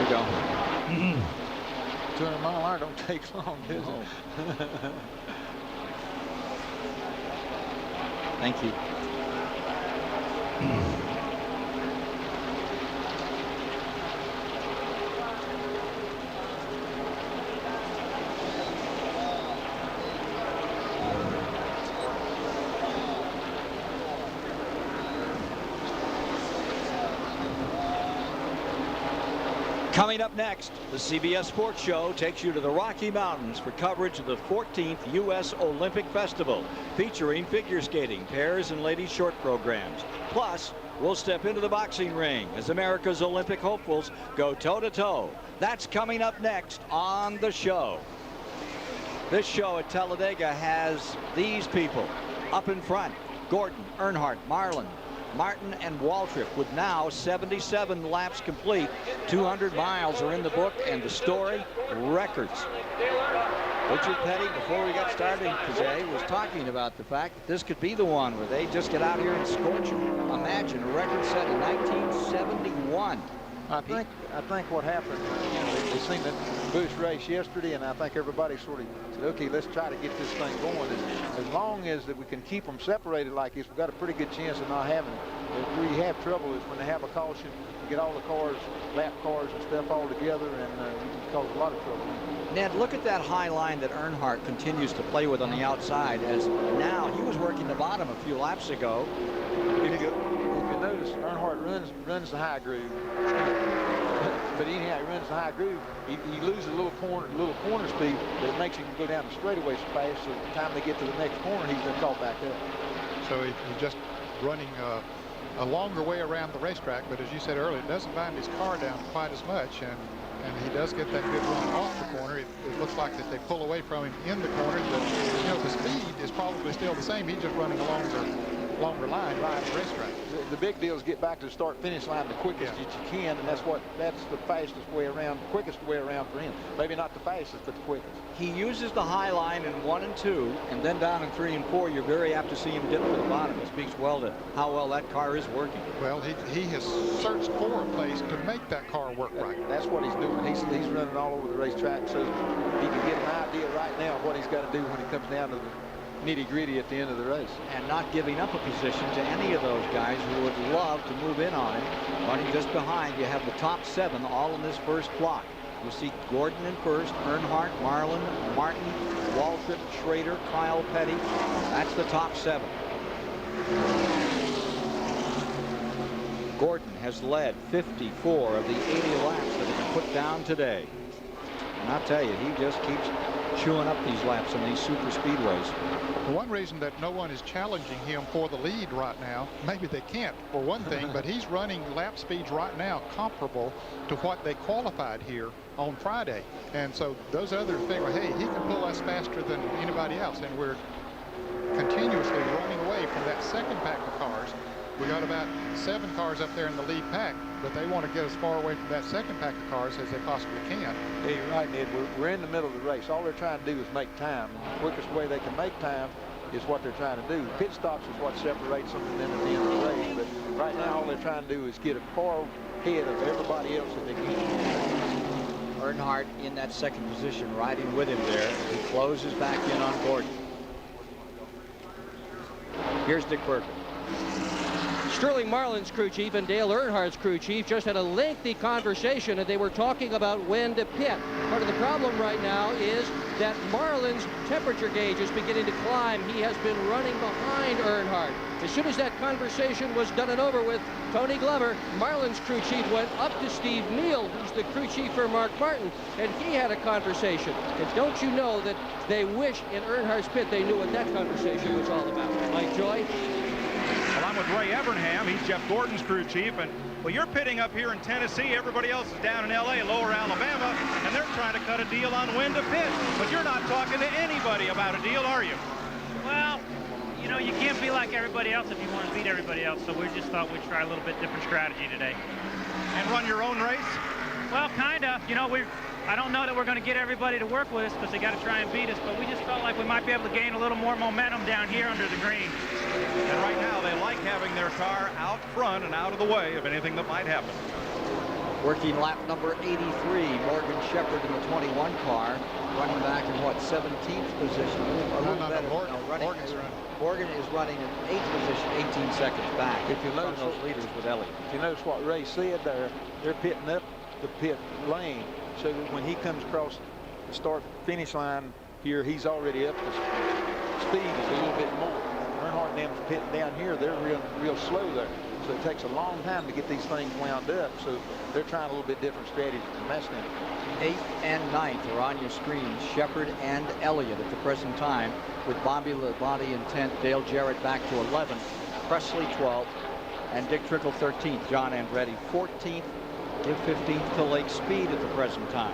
Go. 200 mile an hour don't take long, does it? Thank you. Coming up next, the CBS Sports Show takes you to the Rocky Mountains for coverage of the 14th U.S. Olympic Festival, featuring figure skating, pairs, and ladies short programs. Plus, we'll step into the boxing ring as America's Olympic hopefuls go toe-to-toe. That's coming up next on the show. This show at Talladega has these people up in front: Gordon, Earnhardt, Marlin, Martin, and Waltrip, with now 77 laps complete. 200 miles are in the book, and the story, records. Richard Petty, before we got started today, was talking about the fact that this could be the one where they just get out here and scorch them. Imagine a record set in 1971. I think what happened, they seen the Busch race yesterday, and I think everybody sort of said, okay, let's try to get this thing going. As long as that we can keep them separated like this, we've got a pretty good chance of not having it. Where you have trouble is when they have a caution, you get all the cars, lap cars and stuff all together, and you can cause a lot of trouble. Ned, look at that high line that Earnhardt continues to play with on the outside, as now he was working the bottom a few laps ago. If you notice, Earnhardt runs the high groove. But anyhow, he runs the high groove. He loses a little corner speed, but it makes him go down the straightaway so fast. So by the time they get to the next corner, he's been caught back up. So he's just running a longer way around the racetrack. But as you said earlier, it doesn't bind his car down quite as much, and he does get that good run off the corner. It looks like that they pull away from him in the corners, but you know the speed is probably still the same. He's just running a longer line right the racetrack. The big deal is get back to the start-finish line the quickest that you can, and that's the fastest way around, quickest way around for him. Maybe not the fastest, but the quickest. He uses the high line in 1 and 2, and then down in 3 and 4, you're very apt to see him dip to the bottom. It speaks well to how well that car is working. Well, he has searched for a place to make that car work right. That's what he's doing. He's running all over the racetrack, so he can get an idea right now of what he's got to do when he comes down to the nitty-gritty at the end of the race. And not giving up a position to any of those guys who would love to move in on him. Running just behind, you have the top 7 all in this first block. You see Gordon in first, Earnhardt, Marlin, Martin, Waltrip, Schrader, Kyle Petty. That's the top 7. Gordon has led 54 of the 80 laps that have been put down today. And I'll tell you, he just keeps chewing up these laps in these super speedways. One reason that no one is challenging him for the lead right now, maybe they can't for one thing, but he's running lap speeds right now comparable to what they qualified here on Friday. And so those others figure, hey, he can pull us faster than anybody else. And we're continuously running away from that second pack of cars. We got about 7 cars up there in the lead pack, but they want to get as far away from that second pack of cars as they possibly can. Yeah, you're right, Ned. We're in the middle of the race. All they're trying to do is make time. And the quickest way they can make time is what they're trying to do. Pit stops is what separates them from them at the end of the race. But right now, all they're trying to do is get a far ahead of everybody else that they can. Earnhardt in that second position, riding with him there. He closes back in on Gordon. Here's Dick Berger. Sterling Marlin's crew chief and Dale Earnhardt's crew chief just had a lengthy conversation, and they were talking about when to pit. Part of the problem right now is that Marlin's temperature gauge is beginning to climb. He has been running behind Earnhardt. As soon as that conversation was done and over with, Tony Glover, Marlin's crew chief, went up to Steve Neal, who's the crew chief for Mark Martin, and he had a conversation. And don't you know that they wish in Earnhardt's pit they knew what that conversation was all about? Mike Joy? Well, I'm with Ray Evernham. He's Jeff Gordon's crew chief. And, well, you're pitting up here in Tennessee. Everybody else is down in L.A., Lower Alabama, and they're trying to cut a deal on when to pit. But you're not talking to anybody about a deal, are you? Well, you know, you can't be like everybody else if you want to beat everybody else. So we just thought we'd try a little bit different strategy today. And run your own race? Well, kind of. You know, I don't know that we're going to get everybody to work with us because they got to try and beat us, but we just felt like we might be able to gain a little more momentum down here under the green. And right now, they like having their car out front and out of the way of anything that might happen. Working lap number 83, Morgan Shepherd in the 21 car, running back in what, 17th position? Morgan is running in 8th position, 18 seconds back. If you notice those leaders with Elliott. If you notice what Ray said there, they're pitting up the pit lane so that when he comes across the start-finish line here, he's already up to speed is a little bit more. Earnhardt and them's pitting down here, they're real slow there. So it takes a long time to get these things wound up. So they're trying a little bit different strategy from that standpoint. 8th and 9th are on your screen. Shepard and Elliott at the present time, with Bobby Labonte in 10th, Dale Jarrett back to 11th, Presley 12th, and Dick Trickle 13th. John Andretti 14th. Give 15th to Lake Speed at the present time.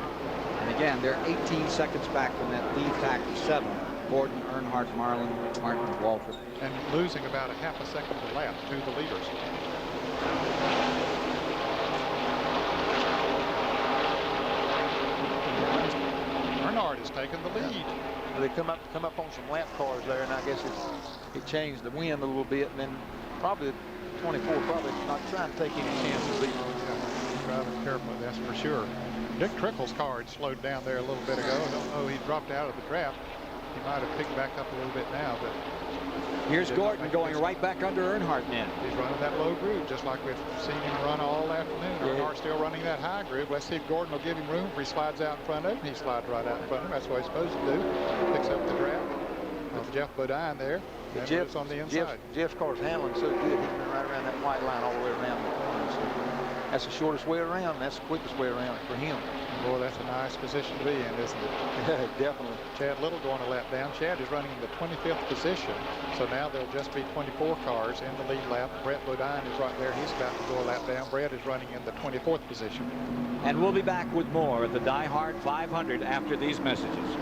And again, they're 18 seconds back from that lead pack of 7. Gordon, Earnhardt, Marlin, Martin, Waltrip. And losing about a half a second per lap to the leaders. Earnhardt has taken the lead. Well, they come up on some lap cars there, and I guess it changed the wind a little bit, and then probably 24 probably not trying to take any chances either. driving carefully, that's for sure. Dick Trickle's car had slowed down there a little bit ago. I don't know, he dropped out of the draft. He might have picked back up a little bit now, but here's Gordon going right back under Earnhardt in. He's running that low groove, just like we've seen him run all afternoon. Earnhardt still running that high groove. Let's see if Gordon will give him room. If he slides out in front of him, he slides right out in front of him. That's what he's supposed to do. Picks up the draft of Jeff Bodine there. Jeff's on the inside. Jeff's car's handling so good, he's been right around that white line all the way around the corner. So that's the shortest way around. That's the quickest way around for him. Boy, that's a nice position to be in, isn't it? Definitely. Chad Little going a lap down. Chad is running in the 25th position. So now there'll just be 24 cars in the lead lap. Brett Bodine is right there. He's about to go a lap down. Brett is running in the 24th position. And we'll be back with more of the DieHard 500 after these messages.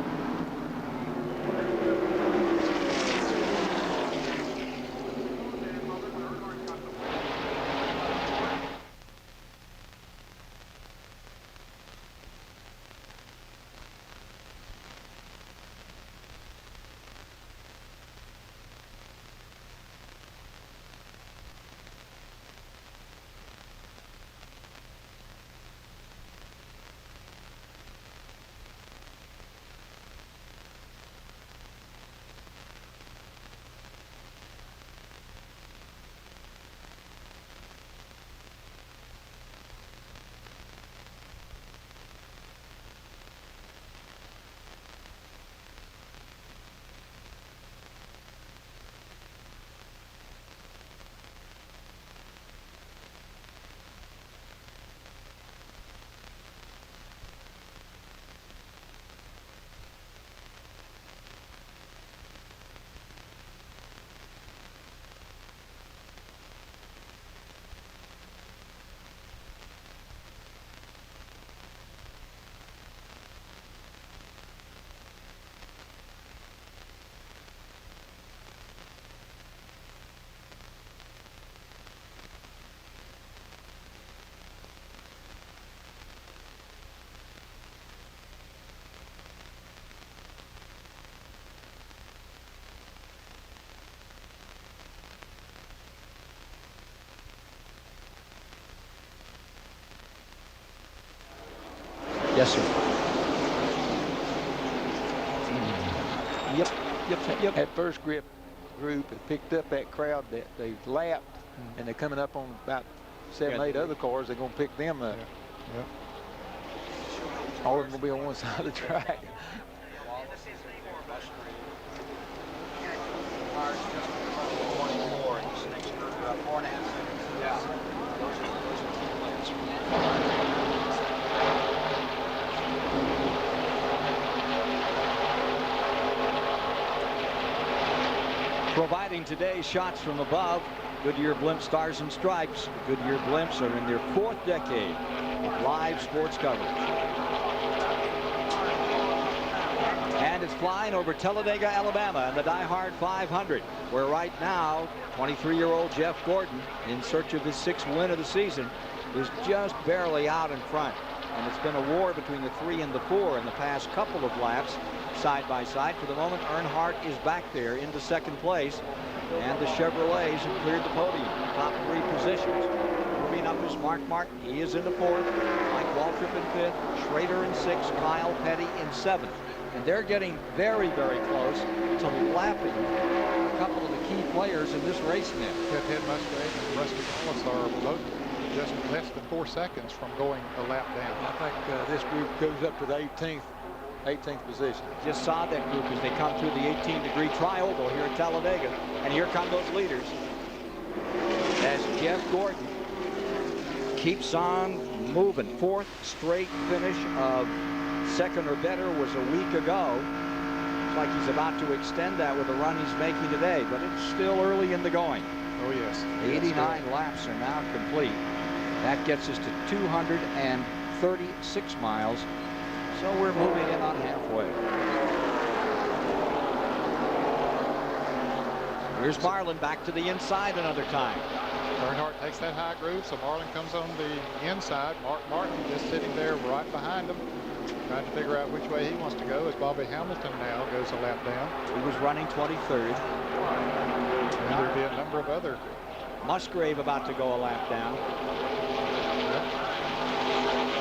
Yes, sir. Yep. That first group had picked up that crowd that they lapped, and they're coming up on about 7, 8 other cars. They're going to pick them up. Yeah. All of them will be on one side of the track. Providing today's shots from above, Goodyear Blimp Stars and Stripes. Goodyear Blimps are in their 4th decade of live sports coverage. And it's flying over Talladega, Alabama, in the DieHard 500, where right now, 23-year-old Jeff Gordon, in search of his 6th win of the season, is just barely out in front. And it's been a war between the 3 and the 4 in the past couple of laps, side by side. For the moment, Earnhardt is back there into 2nd place, and the Chevrolets have cleared the podium, top 3 positions. Moving up is Mark Martin. He is into 4th. Mike Waltrip in 5th. Schrader in 6th. Kyle Petty in 7th. And they're getting very, very close to lapping a couple of the key players in this race now. Ted Musgrave and Rusty Wallace are both just less than 4 seconds from going a lap down. I think this group goes up to the 18th position. Just saw that group as they come through the 18-degree tri-oval here at Talladega. And here come those leaders as Jeff Gordon keeps on moving. 4th straight finish of 2nd or better was a week ago. Looks like he's about to extend that with the run he's making today, but it's still early in the going. Oh, yes. 89 laps are now complete. That gets us to 236 miles. So we're moving in on halfway. Here's Marlin back to the inside another time. Earnhardt takes that high groove, so Marlin comes on the inside. Mark Martin just sitting there right behind him, trying to figure out which way he wants to go as Bobby Hamilton now goes a lap down. He was running 23rd. And there'll be a number of other. Musgrave about to go a lap down.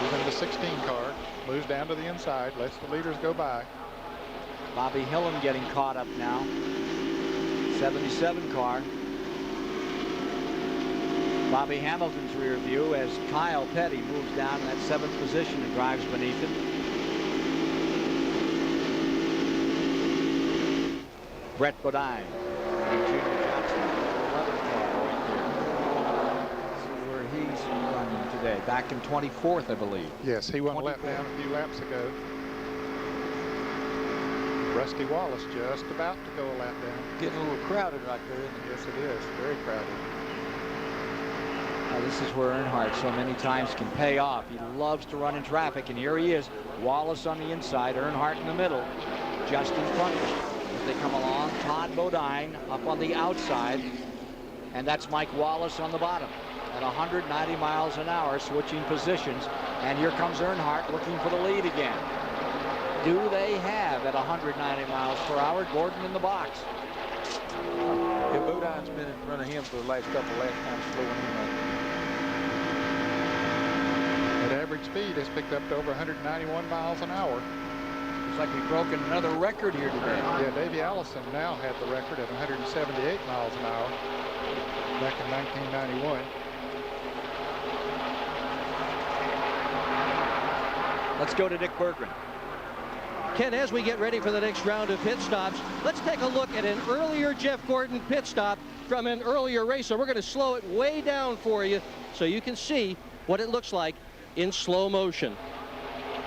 Even the 16 car moves down to the inside, lets the leaders go by. Bobby Hillen getting caught up now. 77 car. Bobby Hamilton's rear view as Kyle Petty moves down in that 7th position and drives beneath him. Brett Bodine. Junior Johnson, 11 car right there. See where he's running today. Back in 24th, I believe. Yes, he went a lap down a few laps ago. Rusty Wallace just about to go a lap down. Getting a little crowded right there, isn't it? Yes, it is. Very crowded. Now, this is where Earnhardt so many times can pay off. He loves to run in traffic, and here he is. Wallace on the inside, Earnhardt in the middle, just in front of him. As they come along, Todd Bodine up on the outside, and that's Mike Wallace on the bottom at 190 miles an hour, switching positions. And here comes Earnhardt looking for the lead again. Do they have at 190 miles per hour? Gordon in the box. Yeah, Bodine's been in front of him for the last couple of laps, kind of slowing him up. At average speed has picked up to over 191 miles an hour. Looks like we've broken another record here today. Yeah, Davey Allison now had the record at 178 miles an hour back in 1991. Let's go to Dick Berggren. Ken, as we get ready for the next round of pit stops, let's take a look at an earlier Jeff Gordon pit stop from an earlier race. So we're going to slow it way down for you so you can see what it looks like in slow motion.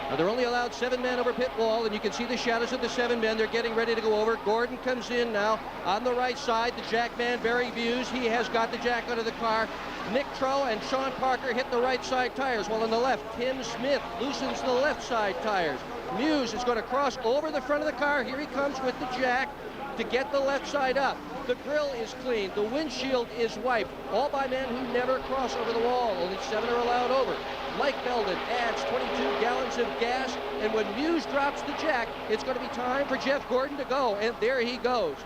Now, they're only allowed 7 men over pit wall, and you can see the shadows of the 7 men. They're getting ready to go over. Gordon comes in now on the right side. The jack man, Barry Buse, he has got the jack out of the car. Nick Trow and Sean Parker hit the right side tires, while on the left, Tim Smith loosens the left side tires. Muse is going to cross over the front of the car. Here he comes with the jack to get the left side up. The grill is clean. The windshield is wiped, all by men who never cross over the wall. Only 7 are allowed over. Mike Belden adds 22 gallons of gas, and when Muse drops the jack, it's going to be time for Jeff Gordon to go, and there he goes.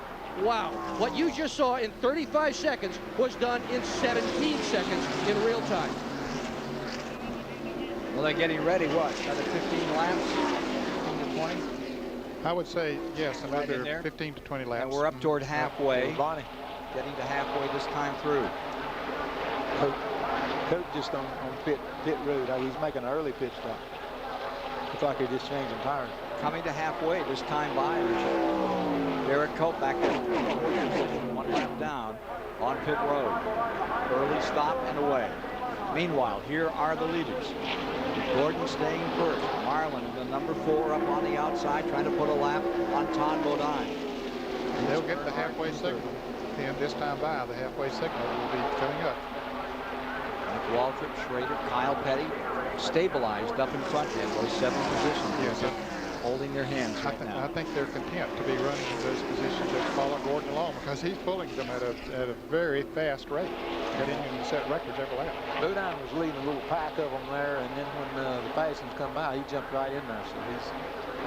Wow, what you just saw in 35 seconds was done in 17 seconds in real time. Well, they're getting ready, what, another 15 laps, 15 to 20? I would say, yes, Right in another there. 15 to 20 laps. And we're up toward halfway. Bonnie. Getting to halfway this time through. Coach just on pit road. He's making an early pit stop. Looks like they're just changing tires. Coming to halfway this time by. Derek Cope back there. 1 lap down on pit road. Early stop and away. Meanwhile, here are the leaders. Gordon staying first. Marlin, the number 4, up on the outside, trying to put a lap on Todd Bodine. And they'll get the halfway signal. And this time by, the halfway signal will be coming up. Mike Waltrip, Schrader, Kyle Petty stabilized up in front there, those 7 positions. Yes, holding their hands right now. I think they're content to be running in those positions and follow Gordon along because he's pulling them at a very fast rate, continuing to set records every lap. Bodine was leading a little pack of them there, and then when the Fashions come by, he jumped right in there. So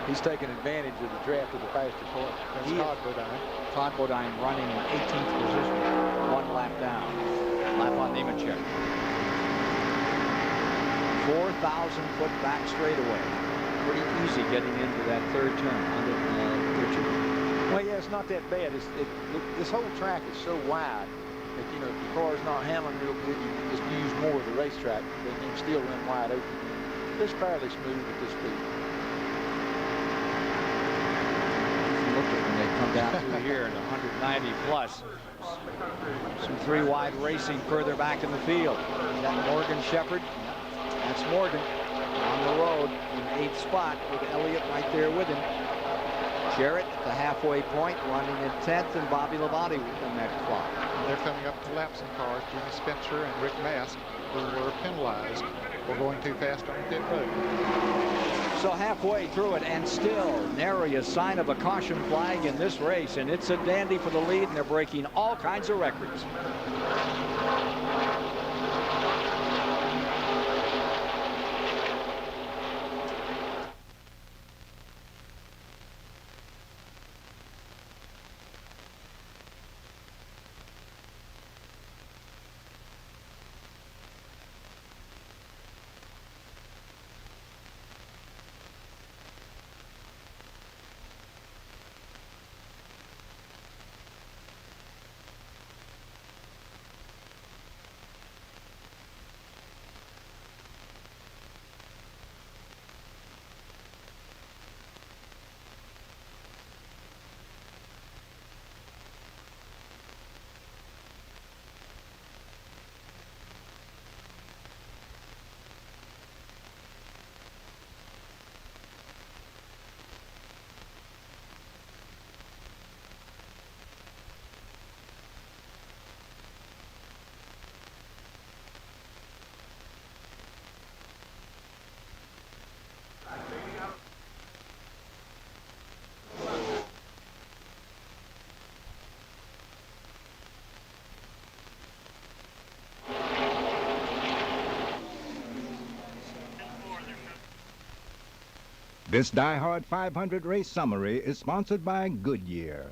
he's taking advantage of the draft of the faster car. That's Todd Bodine. Todd Bodine running in 18th position, 1 lap down. Lap on Nemechek. 4,000-foot back straightaway. Pretty easy getting into that third turn. Well, yeah, it's not that bad. This whole track is so wide that, you know, if your car's not handling real good, you can just use more of the racetrack, but you can still run wide open. It's fairly smooth at this speed. Look at when they come down through here at 190 plus. Some 3 wide racing further back in the field. Is that Morgan Shepherd? That's Morgan on the road in 8th spot with Elliott right there with him. Jarrett at the halfway point running in 10th, and Bobby Labonte with the next spot. They're coming up to lapsing cars, Jimmy Spencer and Rick Mast, who were penalized for going too fast on the pit road. So halfway through it, and still nary a sign of a caution flag in this race, and it's a dandy for the lead, and they're breaking all kinds of records. This DieHard 500 race summary is sponsored by Goodyear.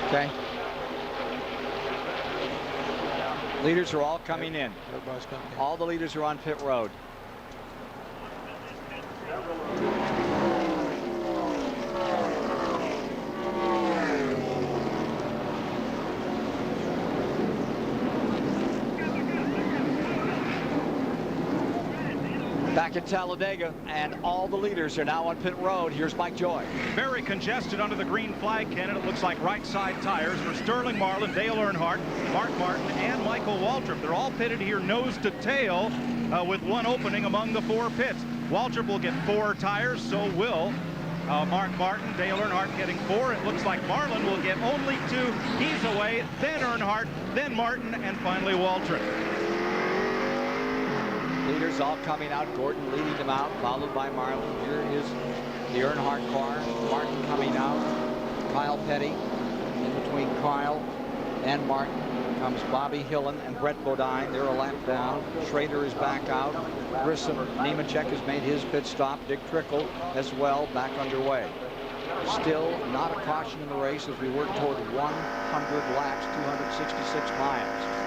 Okay. Leaders are all coming in. Everybody's coming in. All the leaders are on pit road. Back at Talladega, and all the leaders are now on pit road. Here's Mike Joy. Very congested under the green flag, Ken, and it looks like right side tires for Sterling Marlin, Dale Earnhardt, Mark Martin, and Michael Waltrip. They're all pitted here nose to tail with one opening among the 4 pits. Waltrip will get 4 tires, so will Mark Martin. Dale Earnhardt getting 4. It looks like Marlin will get only 2. He's away, then Earnhardt, then Martin, and finally Waltrip. Leaders all coming out. Gordon leading them out, followed by Marlin. Here is the Earnhardt car. Martin coming out. Kyle Petty. In between Kyle and Martin comes Bobby Hillen and Brett Bodine. They're a lap down. Schrader is back out. Grissom, Nemechek has made his pit stop. Dick Trickle as well, back underway. Still not a caution in the race as we work toward 100 laps, 266 miles.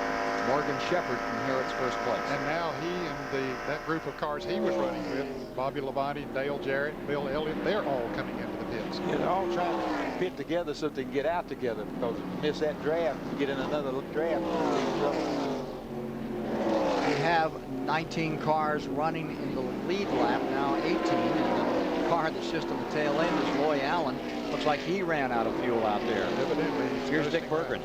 Morgan Shepherd inherits first place. And now he and that group of cars he was running with, Bobby Labonte, Dale Jarrett, Bill Elliott, they're all coming into the pits. Yeah, they're all trying to pit together so they can get out together, because if you miss that draft, you get in another draft. We have 19 cars running in the lead lap, now 18. And the car that's just on the tail end is Loy Allen. Looks like he ran out of fuel out there. Here's Dick Berggren.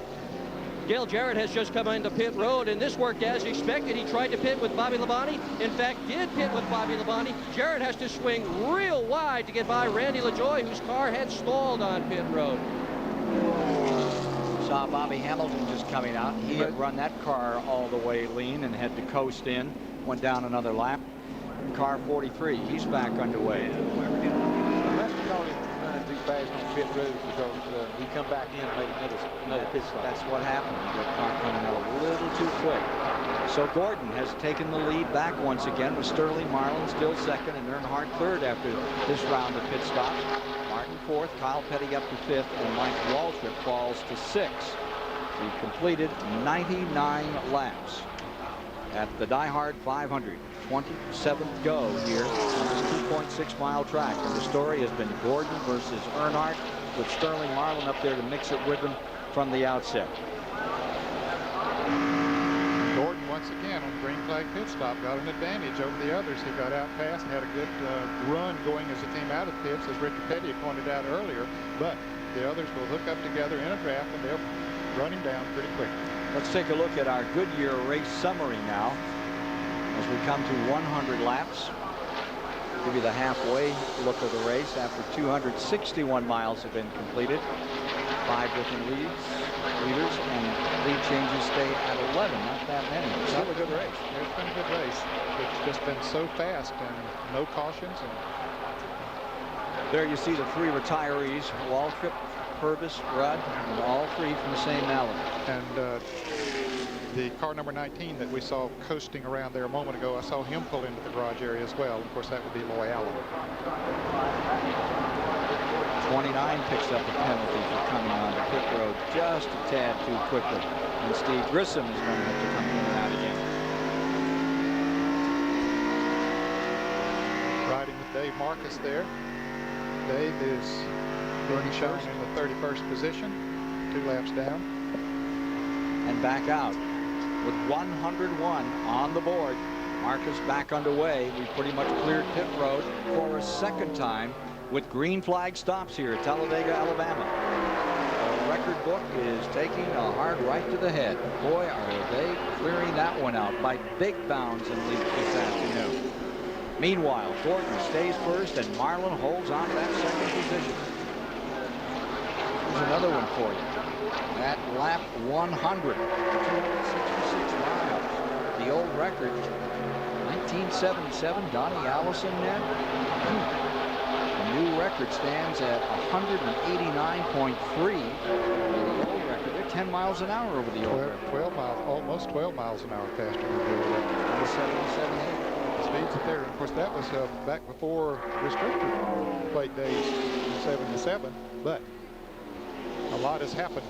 Dale Jarrett has just come into pit road, and this worked as expected. He tried to pit with Bobby Labonte. In fact, did pit with Bobby Labonte. Jarrett has to swing real wide to get by Randy LaJoie, whose car had stalled on pit road. Saw Bobby Hamilton just coming out. He had run that car all the way lean and had to coast in. Went down another lap. Car 43, he's back underway. Too fast on pit road because he come back in and made another pit stop. That's what happened. The car coming out a little too quick. So Gordon has taken the lead back once again with Sterling Marlin still second and Earnhardt third after this round of pit stops. Martin fourth, Kyle Petty up to fifth, and Mike Waltrip falls to sixth. We've completed 99 laps at the DieHard 500. 27th go here on this 2.6 mile track, and the story has been Gordon versus Earnhardt, with Sterling Marlin up there to mix it with them from the outset. Gordon once again on green flag pit stop got an advantage over the others. He got out fast and had a good run going as the team out of pits, as Ricky Petty pointed out earlier, but the others will hook up together in a draft and they'll run him down pretty quick. Let's take a look at our Goodyear race summary now as we come to 100 laps. Give you the halfway look of the race after 261 miles have been completed. 5 different leaders, and lead changes stay at 11. Not that many. Still a good race. It's been a good race. It's just been so fast and no cautions. And there you see the 3 retirees: Waltrip, Purvis, Rudd, and all 3 from the same mallet. And the car number 19 that we saw coasting around there a moment ago, I saw him pull into the garage area as well. Of course, that would be Loy Allen. 29 picks up a penalty for coming on the pit road just a tad too quickly. And Steve Grissom is going to have to come in and out again. Riding with Dave Marcus there. Dave is being shown in the 31st position, 2 laps down. And back out. With 101 on the board, Marcus back underway. We pretty much cleared pit road for a second time with green flag stops here at Talladega, Alabama. The record book is taking a hard right to the head. Boy, are they clearing that one out by big bounds in lead this afternoon. Meanwhile, Gordon stays first and Marlin holds on to that second position. Here's another one for you. At lap 100, 266 miles. The old record, 1977, Donnie Allison then. The new record stands at 189.3. The old record, they're 10 miles an hour over the old record. 12 miles, almost 12 miles an hour faster than the old record. 77. Speeds it there. Of course, that was back before restricted plate days in 77, but a lot has happened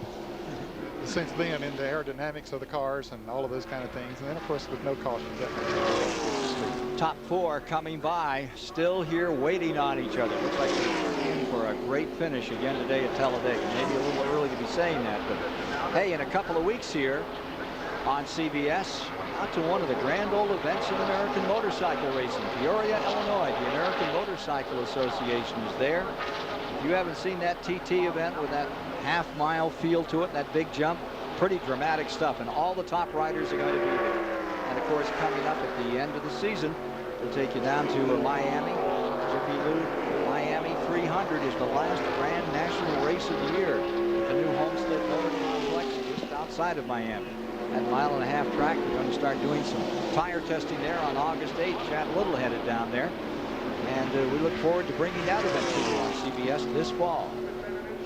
since then in the aerodynamics of the cars and all of those kind of things. And then, of course, with no caution. Top 4 coming by, still here waiting on each other. Looks like we're in for a great finish again today at Talladega. Maybe a little early to be saying that, but hey, in a couple of weeks here on CBS, out to one of the grand old events in American motorcycle racing. Peoria, Illinois. The American Motorcycle Association is there. If you haven't seen that TT event with that half-mile feel to it, that big jump, pretty dramatic stuff, and all the top riders are going to be there. And of course, coming up at the end of the season, we'll take you down to Miami. Jiffy Lube Miami 300 is the last grand national race of the year. The new Homestead Motor Complex just outside of Miami. That mile-and-a-half track, we're going to start doing some tire testing there on August 8th. Chad Little headed down there. And we look forward to bringing that event to you on CBS this fall.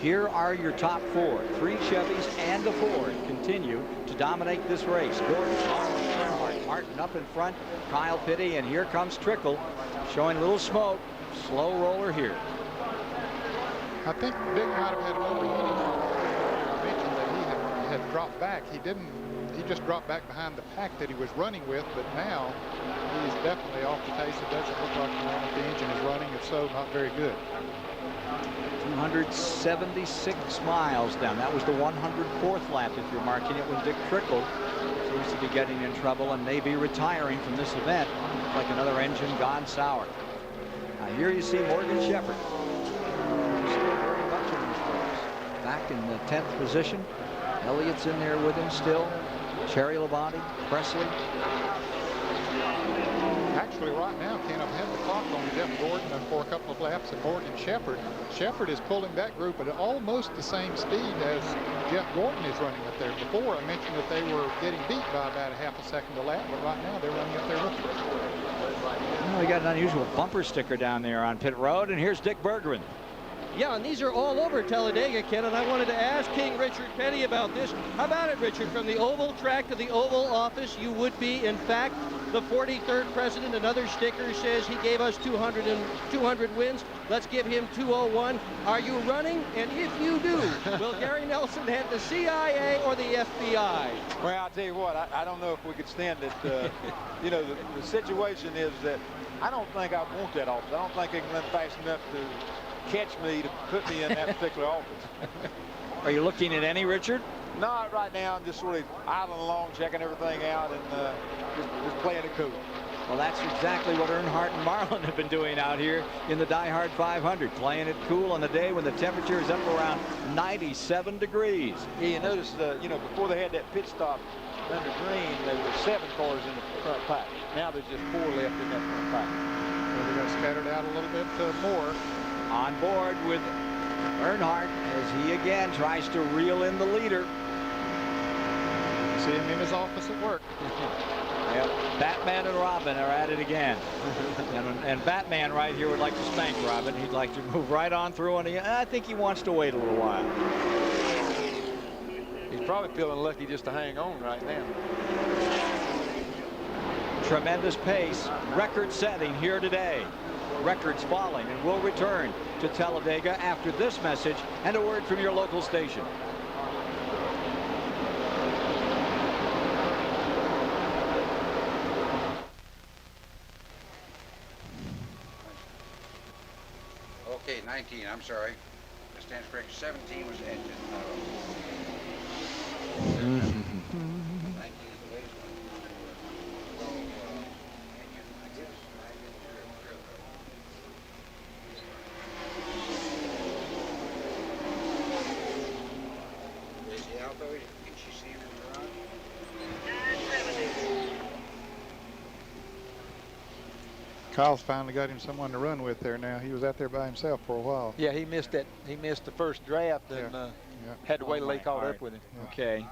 Here are your top 4. 3 Chevys and a Ford continue to dominate this race. Gordon, Earnhardt, Martin up in front, Kyle Petty, and here comes Trickle, showing a little smoke. Slow roller here. I think Vic might have had an overheating. I mentioned that he had dropped back. He didn't. He just dropped back behind the pack that he was running with, but now he's definitely off the pace. It doesn't look like the engine is running. If so, not very good. 276 miles down. That was the 104th lap if you're marking it when Dick Trickle seems to be getting in trouble and may be retiring from this event. Like another engine gone sour. Now here you see Morgan Shepherd. Still very much in this race. Back in the 10th position. Elliott's in there with him still. Cherry Labonte, Presley. Actually, right now, Ken, I've had the clock on Jeff Gordon for a couple of laps and Morgan Shepherd. Shepherd is pulling that group at almost the same speed as Jeff Gordon is running up there. Before, I mentioned that they were getting beat by about a half a second a lap, but right now they're running up there with them. Well, we got an unusual bumper sticker down there on pit road, and here's Dick Berggren. Yeah, and these are all over Talladega, Ken, and I wanted to ask King Richard Petty about this. How about it, Richard? From the Oval track to the Oval office, you would be, in fact, the 43rd president. Another sticker says he gave us 200 wins. Let's give him 201. Are you running? And if you do, will Gary Nelson head the CIA or the FBI? Well, I'll tell you what, I don't know if we could stand it. You know, the situation is that I don't think I want that office. I don't think they can run fast enough to catch me to put me in that particular office. Are you looking at any, Richard? Not right now. I'm just sort of idling along, checking everything out, and just playing it cool. Well, that's exactly what Earnhardt and Marlin have been doing out here in the DieHard 500, playing it cool on the day when the temperature is up around 97 degrees. Yeah, you notice, you know, before they had that pit stop under green, there were 7 cars in the front pack. Now there's just 4 left in that front pack. Well, they're going to scatter it out a little bit more. On board with Earnhardt as he again tries to reel in the leader. See him in his office at work. Yep. Batman and Robin are at it again. and Batman right here would like to spank Robin. He'd like to move right on through, and I think he wants to wait a little while. He's probably feeling lucky just to hang on right now. Tremendous pace, record setting here today. Records falling, and we'll return to Talladega after this message and a word from your local station. Okay, 19, I'm sorry. That stands correct. 17 was engine. 19 is the latest one. Engine, I guess. Is he out though? Can she see him in the run? Kyle's finally got him someone to run with there now. He was out there by himself for a while. Yeah, he missed that. He missed the first draft and had to wait till they caught up with him. Okay.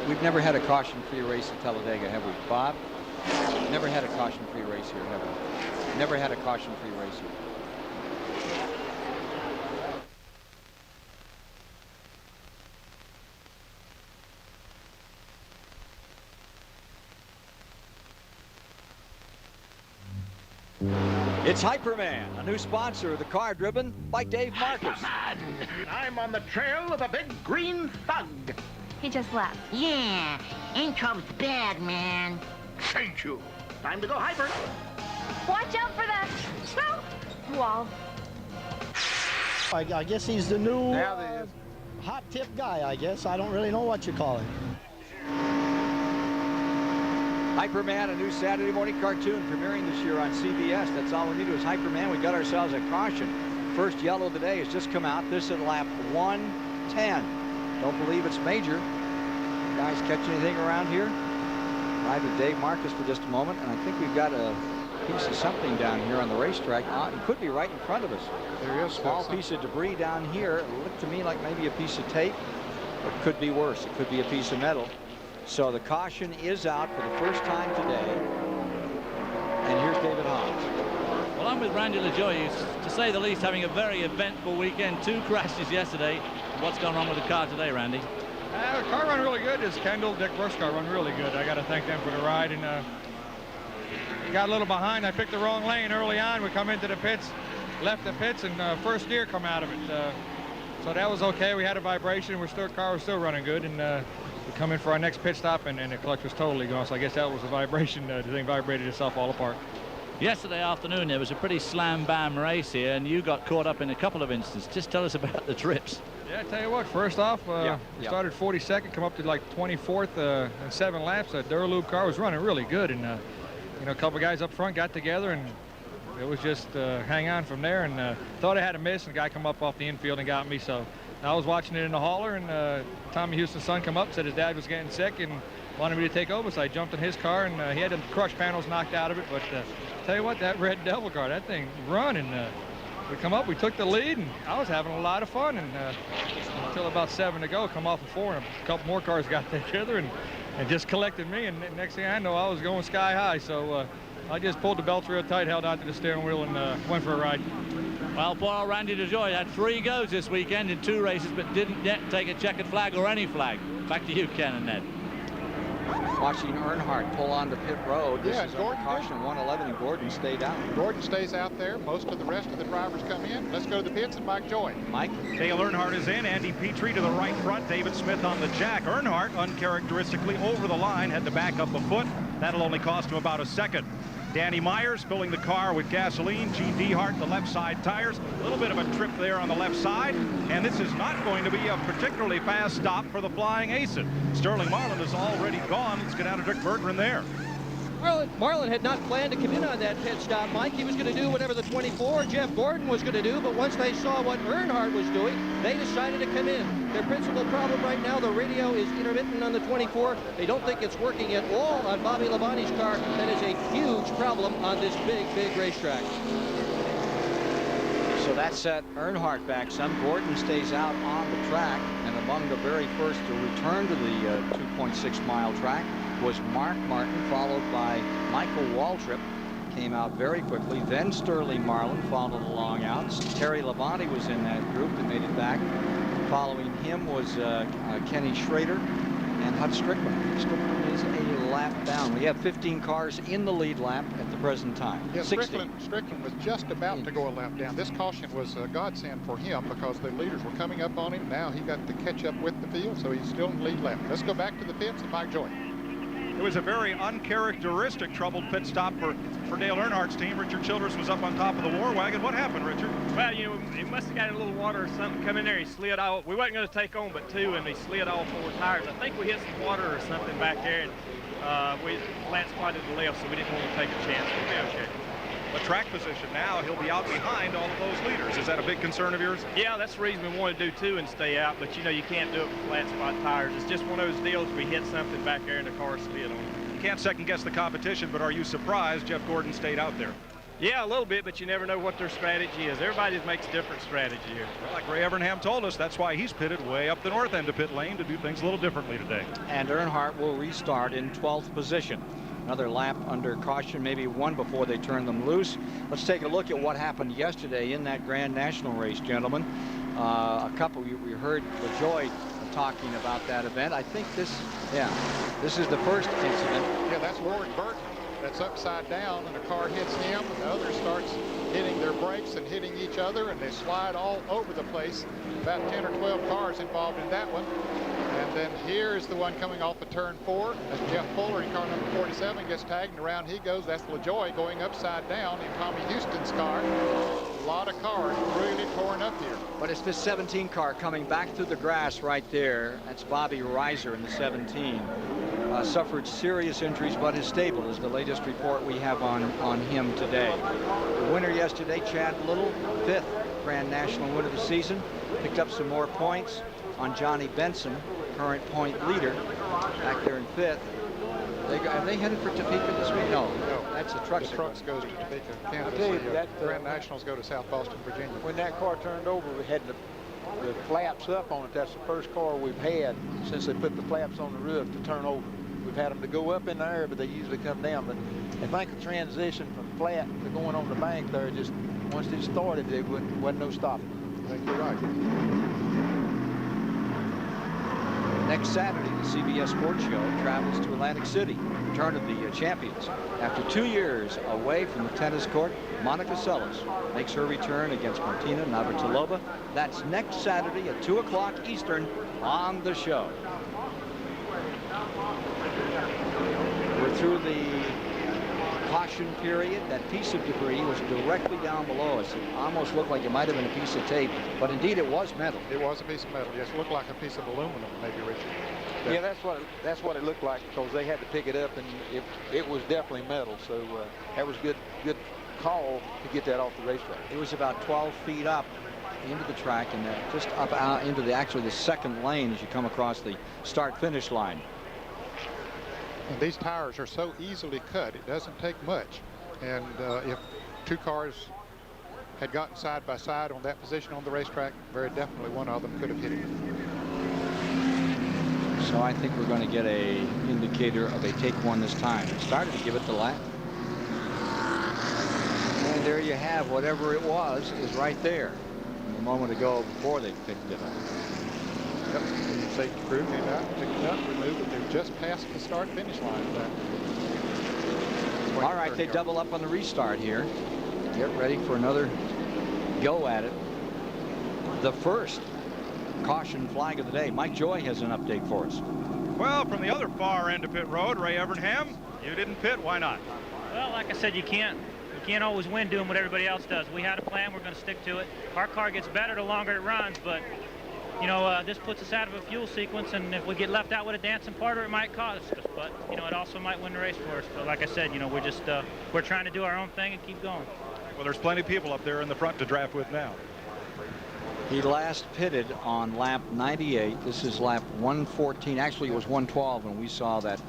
We've never had a caution-free race at Talladega, have we, Bob? Never had a caution-free race here, have we? Never had a caution-free race here. It's Hyperman, a new sponsor of the car driven by Dave Marcus. I'm on the trail of a big green thug. He just left. Yeah, income's bad, man. Thank you. Time to go hyper. Watch out for the wall. I guess he's the new hot tip guy, I guess. I don't really know what you call him. Hyperman, a new Saturday morning cartoon premiering this year on CBS. That's all we need is Hyperman. We got ourselves a caution. First yellow of the day has just come out. This at lap 110. Don't believe it's major. Guys catch anything around here? Ride with Dave Marcus for just a moment, and I think we've got a piece of something down here on the racetrack. It could be right in front of us. There is a small piece of debris down here. It looked to me like maybe a piece of tape. It could be worse. It could be a piece of metal. So the caution is out for the first time today. And here's David Hans. Well, I'm with Randy LaJoie, who's, to say the least, having a very eventful weekend. 2 crashes yesterday. What's gone wrong with the car today, Randy? The car run really good. His Kendall, Dick Bush car run really good. I got to thank them for the ride. And got a little behind. I picked the wrong lane early on. We come into the pits, left the pits, and first gear come out of it. So that was okay. We had a vibration. Car was still running good. And we come in for our next pit stop, and the clutch was totally gone. So I guess that was a vibration. The thing vibrated itself all apart. Yesterday afternoon, there was a pretty slam-bam race here, and you got caught up in a couple of instances. Just tell us about the trips. Yeah, I tell you what, first off, we started 42nd, come up to like 24th in 7 laps. The Duraloop car was running really good, and you know, a couple guys up front got together, and it was just hang on from there. And thought I had a miss, and a guy come up off the infield and got me. So I was watching it in the hauler, and Tommy Houston's son come up, said his dad was getting sick and wanted me to take over. So I jumped in his car, and he had the crush panels knocked out of it. But tell you what, that Red Devil car, that thing run, and we come up, we took the lead, and I was having a lot of fun. And until about 7 to go, come off of 4, and a couple more cars got together and just collected me. And next thing I know, I was going sky high. So I just pulled the belts real tight, held onto the steering wheel, and went for a ride. Well, poor Randy LaJoie had 3 goes this weekend in 2 races, but didn't yet take a checkered flag or any flag. Back to you, Ken and Ned. Watching Earnhardt pull onto pit road. This is Gordon caution 111, and Gordon stayed out. Gordon stays out there. Most of the rest of the drivers come in. Let's go to the pits and Mike Joy. Mike. Dale Earnhardt is in. Andy Petrie to the right front. David Smith on the jack. Earnhardt uncharacteristically over the line, had to back up a foot. That'll only cost him about a second. Danny Myers filling the car with gasoline. DieHard, the left side tires. A little bit of a trip there on the left side. And this is not going to be a particularly fast stop for the Flying Ace. Sterling Marlin is already gone. Let's get out of Dick Berggren there. Marlin had not planned to come in on that pit stop, Mike. He was going to do whatever the 24 Jeff Gordon was going to do, but once they saw what Earnhardt was doing, they decided to come in. Their principal problem right now, the radio is intermittent on the 24. They don't think it's working at all on Bobby Labonte's car. That is a huge problem on this big racetrack. So that set Earnhardt back some. Gordon stays out on the track, and among the very first to return to the 2.6-mile track was Mark Martin, followed by Michael Waltrip. Came out very quickly. Then Sterling Marlin followed along out. Terry Labonte was in that group that made it back. Following him was Kenny Schrader and Hut Strickland. Strickland is a lap down. We have 15 cars in the lead lap at the present time. Yeah, Strickland was just about to go a lap down. This caution was a godsend for him because the leaders were coming up on him. Now he got to catch up with the field, so he's still in the lead lap. Let's go back to the pits and Mike Joy. It was a very uncharacteristic troubled pit stop for Dale Earnhardt's team. Richard Childress was up on top of the war wagon. What happened, Richard? Well, you know, he must have got a little water or something come in there. He slid off. We wasn't going to take on but 2, and he slid all 4 tires. I think we hit some water or something back there, and we flat spotted to the left, so we didn't want to take a chance. We'll be okay. The track position now, he'll be out behind all of those leaders. Is that a big concern of yours? Yeah, that's the reason we want to do 2 and stay out, but you know, you can't do it with flat spot tires. It's just one of those deals we hit something back there and the car slid on. Can't second guess the competition, but are you surprised Jeff Gordon stayed out there? Yeah, a little bit, but you never know what their strategy is. Everybody makes different strategy here. Well, like Ray Evernham told us, that's why he's pitted way up the north end of pit lane to do things a little differently today. And Earnhardt will restart in 12th position. Another lap under caution, maybe one before they turn them loose. Let's take a look at what happened yesterday in that Grand National race, gentlemen. We heard LaJoy talking about that event. I think this is the first incident. Yeah, that's Warren Burton. That's upside down, and a car hits him, and the other starts hitting their brakes and hitting each other, and they slide all over the place. About 10 or 12 cars involved in that one. And then here's the one coming off of turn 4. As Jeff Fuller in car number 47 gets tagged, and around he goes. That's LaJoy going upside down in Tommy Houston's car. A lot of cars really torn up here. But it's this 17 car coming back through the grass right there. That's Bobby Reiser in the 17. Suffered serious injuries, but is stable, is the latest report we have on him today. The winner yesterday, Chad Little, 5th Grand National win of the season. Picked up some more points on Johnny Benson, current point leader, back there in 5th. Are they headed for Topeka this week? No, that's the trucks. The trucks goes to Topeka, Kansas. tell you that, Grand Nationals go to South Boston, Virginia. When that car turned over, we had the flaps up on it. That's the first car we've had since they put the flaps on the roof to turn over. We've had them to go up in the air, but they usually come down. But I think the transition from flat to going on the bank there, just once it started, there wasn't no stopping. I think you're right. Next Saturday, the CBS Sports Show travels to Atlantic City, return of the champions. After 2 years away from the tennis court, Monica Seles makes her return against Martina Navratilova. That's next Saturday at 2 o'clock Eastern on the show. We're through the caution period. That piece of debris was directly down below us. It almost looked like it might have been a piece of tape, but indeed it was metal. It was a piece of metal. Yes, it looked like a piece of aluminum, maybe, Richard. Yeah, that's what it looked like, because they had to pick it up, and it was definitely metal. So that was good call to get that off the racetrack. It was about 12 feet up into the track, and just up out into the second lane as you come across the start-finish line. And these tires are so easily cut, it doesn't take much. And if 2 cars had gotten side by side on that position on the racetrack, very definitely one of them could have hit it. So I think we're going to get a indicator of a take one this time. It started to give it the lap. And there you have whatever it was is right there. A moment ago before they picked it up. Yep. Safety crew came out, picked it up, removed it. They're just past the start-finish line. All right, they double up on the restart here. Get ready for another go at it. The first caution flag of the day. Mike Joy has an update for us. Well, from the other far end of pit road, Ray Evernham, you didn't pit. Why not? Well, like I said, you can't always win doing what everybody else does. We had a plan. We're going to stick to it. Our car gets better the longer it runs, but you know, this puts us out of a fuel sequence, and if we get left out with a dancing partner, it might cost us. But you know, it also might win the race for us. But like I said, you know, we're trying to do our own thing and keep going. Well, there's plenty of people up there in the front to draft with now. He last pitted on lap 98. This is lap 114. Actually, it was 112 when we saw that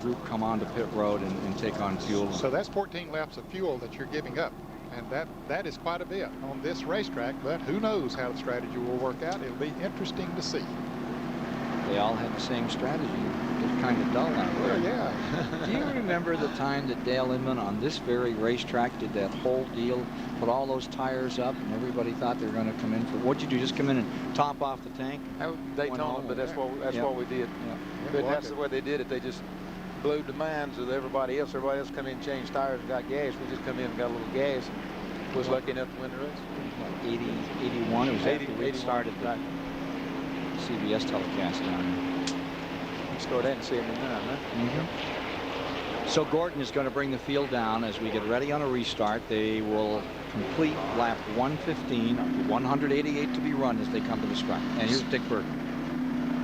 group come onto pit road and take on fuel. So that's 14 laps of fuel that you're giving up. And that is quite a bit on this racetrack, but who knows how the strategy will work out. It'll be interesting to see. They all have the same strategy. It's kind of dull out there. Well, yeah. Do you remember the time that Dale Inman on this very racetrack did that whole deal, put all those tires up, and everybody thought they were going to come in for, what'd you do, just come in and top off the tank? Daytona, but that's what we did. Yeah. But that's the way they did it. They just blew the minds of everybody else. Everybody else come in and changed tires and got gas. We just come in and got a little gas and was lucky enough to win the race. 81. It was 80, after we started the CBS telecast down there. We started in 79, huh? Mm-hmm. So Gordon is going to bring the field down as we get ready on a restart. They will complete lap 115, 188 to be run as they come to the stripe. And here's Dick Burton.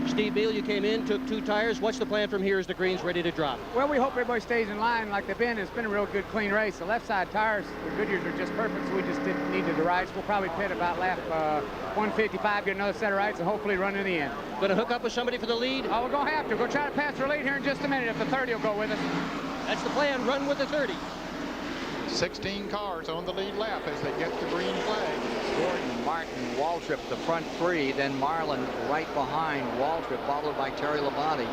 Steve Beal, you came in, took 2 tires. What's the plan from here as the green's ready to drop? Well, we hope everybody stays in line like they've been. It's been a real good, clean race. The left side tires, the Goodyears are just perfect, so we just needed the rights. We'll probably pit about lap 155, get another set of rights, and hopefully run to the end. Going to hook up with somebody for the lead? Oh, we're going to have to. We'll try to pass our lead here in just a minute if the 30 will go with us. That's the plan. Run with the 30. 16 cars on the lead lap as they get the green flag. Gordon, Martin, Waltrip, the front three, then Marlin right behind Waltrip, followed by Terry Labonte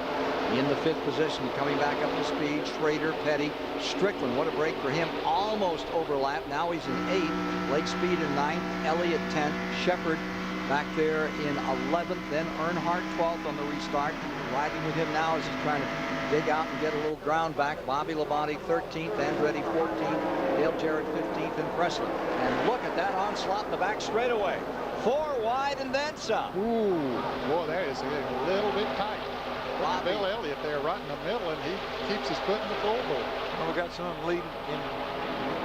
in the 5th position. Coming back up to speed, Schrader, Petty, Strickland, what a break for him, almost overlap. Now he's in 8th, Blake Speed in 9th, Elliott 10th, Shepard back there in 11th, then Earnhardt 12th on the restart. Riding with him now as he's trying to dig out and get a little ground back. Bobby Labonte 13th, Andretti 14th, Dale Jarrett 15th, and Presley. And look at that onslaught in the back straightaway. 4 wide and then some. Ooh, boy, that is a little bit tight. Bill Elliott there right in the middle, and he keeps his foot in the floorboard. Well, we got some of them leading in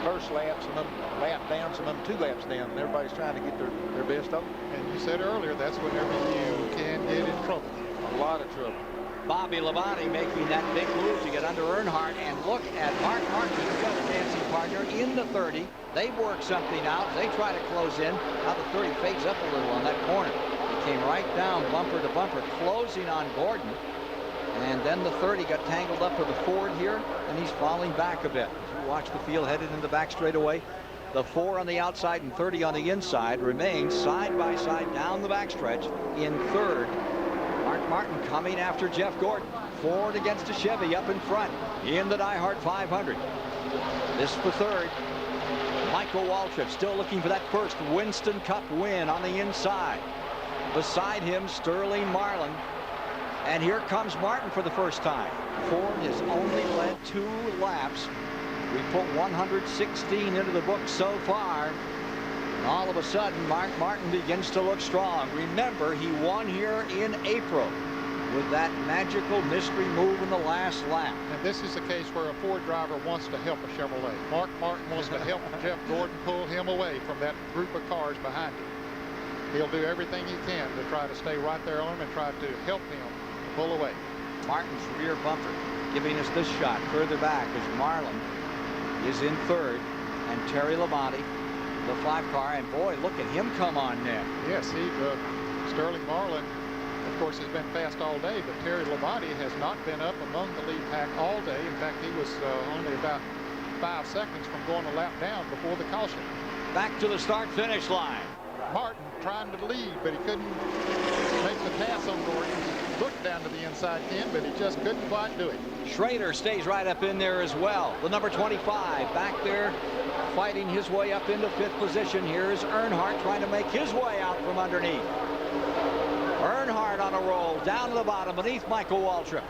first lap, some of them lap down, some of them 2 laps down, and everybody's trying to get their best up. And you said earlier, that's whenever you can get in trouble. A lot of trouble. Bobby Labonte making that big move to get under Earnhardt, and look at Mark Martin, he's got a dancing partner in the 30. They've worked something out. They try to close in. Now the 30 fades up a little on that corner. He came right down bumper to bumper, closing on Gordon. And then the 30 got tangled up with the Ford here, and he's falling back a bit. As you watch the field headed in the back straightaway, the 4 on the outside and 30 on the inside remain side by side down the backstretch in 3rd. Mark Martin coming after Jeff Gordon. Ford against a Chevy up in front in the DieHard 500. This for 3rd. Michael Waltrip still looking for that first Winston Cup win on the inside. Beside him, Sterling Marlin. And here comes Martin for the first time. Ford has only led 2 laps. We put 116 into the book so far. And all of a sudden, Mark Martin begins to look strong. Remember, he won here in April with that magical mystery move in the last lap. And this is a case where a Ford driver wants to help a Chevrolet. Mark Martin wants to help Jeff Gordon pull him away from that group of cars behind him. He'll do everything he can to try to stay right there on him and try to help him pull away. Martin's rear bumper giving us this shot further back as Marlin is in 3rd, and Terry Labonte, the 5 car, and boy, look at him come on now. Yes, Sterling Marlin, of course, has been fast all day, but Terry Labonte has not been up among the lead pack all day. In fact, he was only about 5 seconds from going a lap down before the caution. Back to the start-finish line. Martin trying to lead, but he couldn't make the pass on Gordon. He looked down to the inside 10, but he just couldn't quite do it. Schrader stays right up in there as well. The number 25 back there fighting his way up into 5th position. Here's Earnhardt trying to make his way out from underneath. Earnhardt on a roll down to the bottom beneath Michael Waltrip.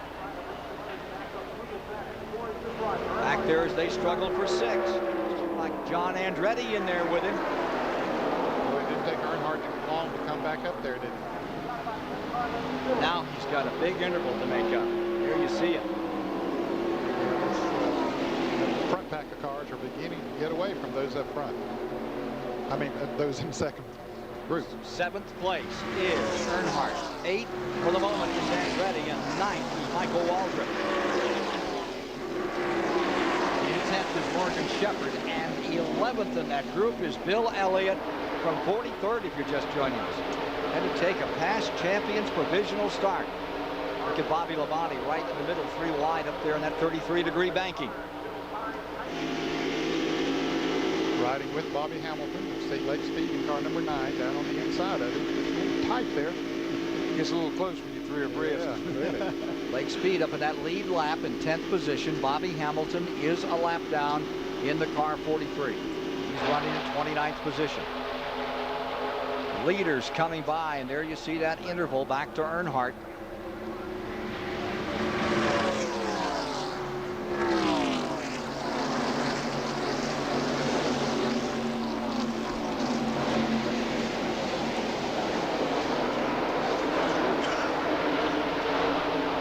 Back there as they struggle for 6th. Like John Andretti in there with him. Well, it didn't take Earnhardt long to come back up there, did it? Now he's got a big interval to make up. Here you see it. The front pack of cars are beginning to get away from those up front. I mean, those in second group. 7th place is Earnhardt. 8th for the moment is Andretti, and 9th is Michael Waltrip. In 10th is Morgan Shepard, and 11th in that group is Bill Elliott from 43rd if you're just joining us. And to take a past champions provisional start. Look at Bobby Labonte right in the middle, 3 wide up there in that 33-degree banking. Riding with Bobby Hamilton. You see Blake Speed in car number 9 down on the inside of it. It's a little tight there. Gets a little close when you're 3 abreast. Yeah, really. Blake Speed up in that lead lap in 10th position. Bobby Hamilton is a lap down in the car 43. He's running in 29th position. Leaders coming by, and there you see that interval back to Earnhardt.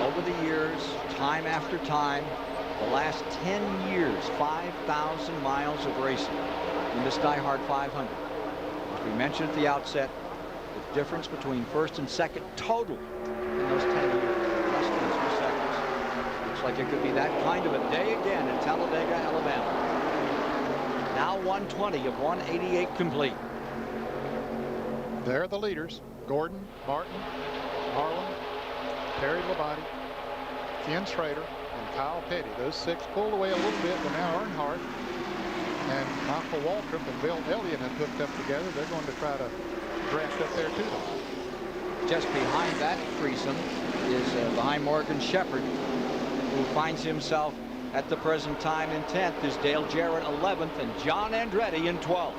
Over the years, time after time, the last 10 years, 5,000 miles of racing in this DieHard 500. As we mentioned at the outset, the difference between 1st and 2nd total in those 10 years, less than 2 seconds. Looks like it could be that kind of a day again in Talladega, Alabama. Now 120 of 188 complete. They're the leaders. Gordon, Martin, Marlin, Terry Labonte, Ken Schrader, and Kyle Petty. Those 6 pulled away a little bit, but now Earnhardt And Michael Waltrip and Bill Elliott have hooked up together. They're going to try to draft up there too. Just behind that threesome is behind Morgan Shepherd, who finds himself at the present time in 10th, is Dale Jarrett 11th and John Andretti in 12th.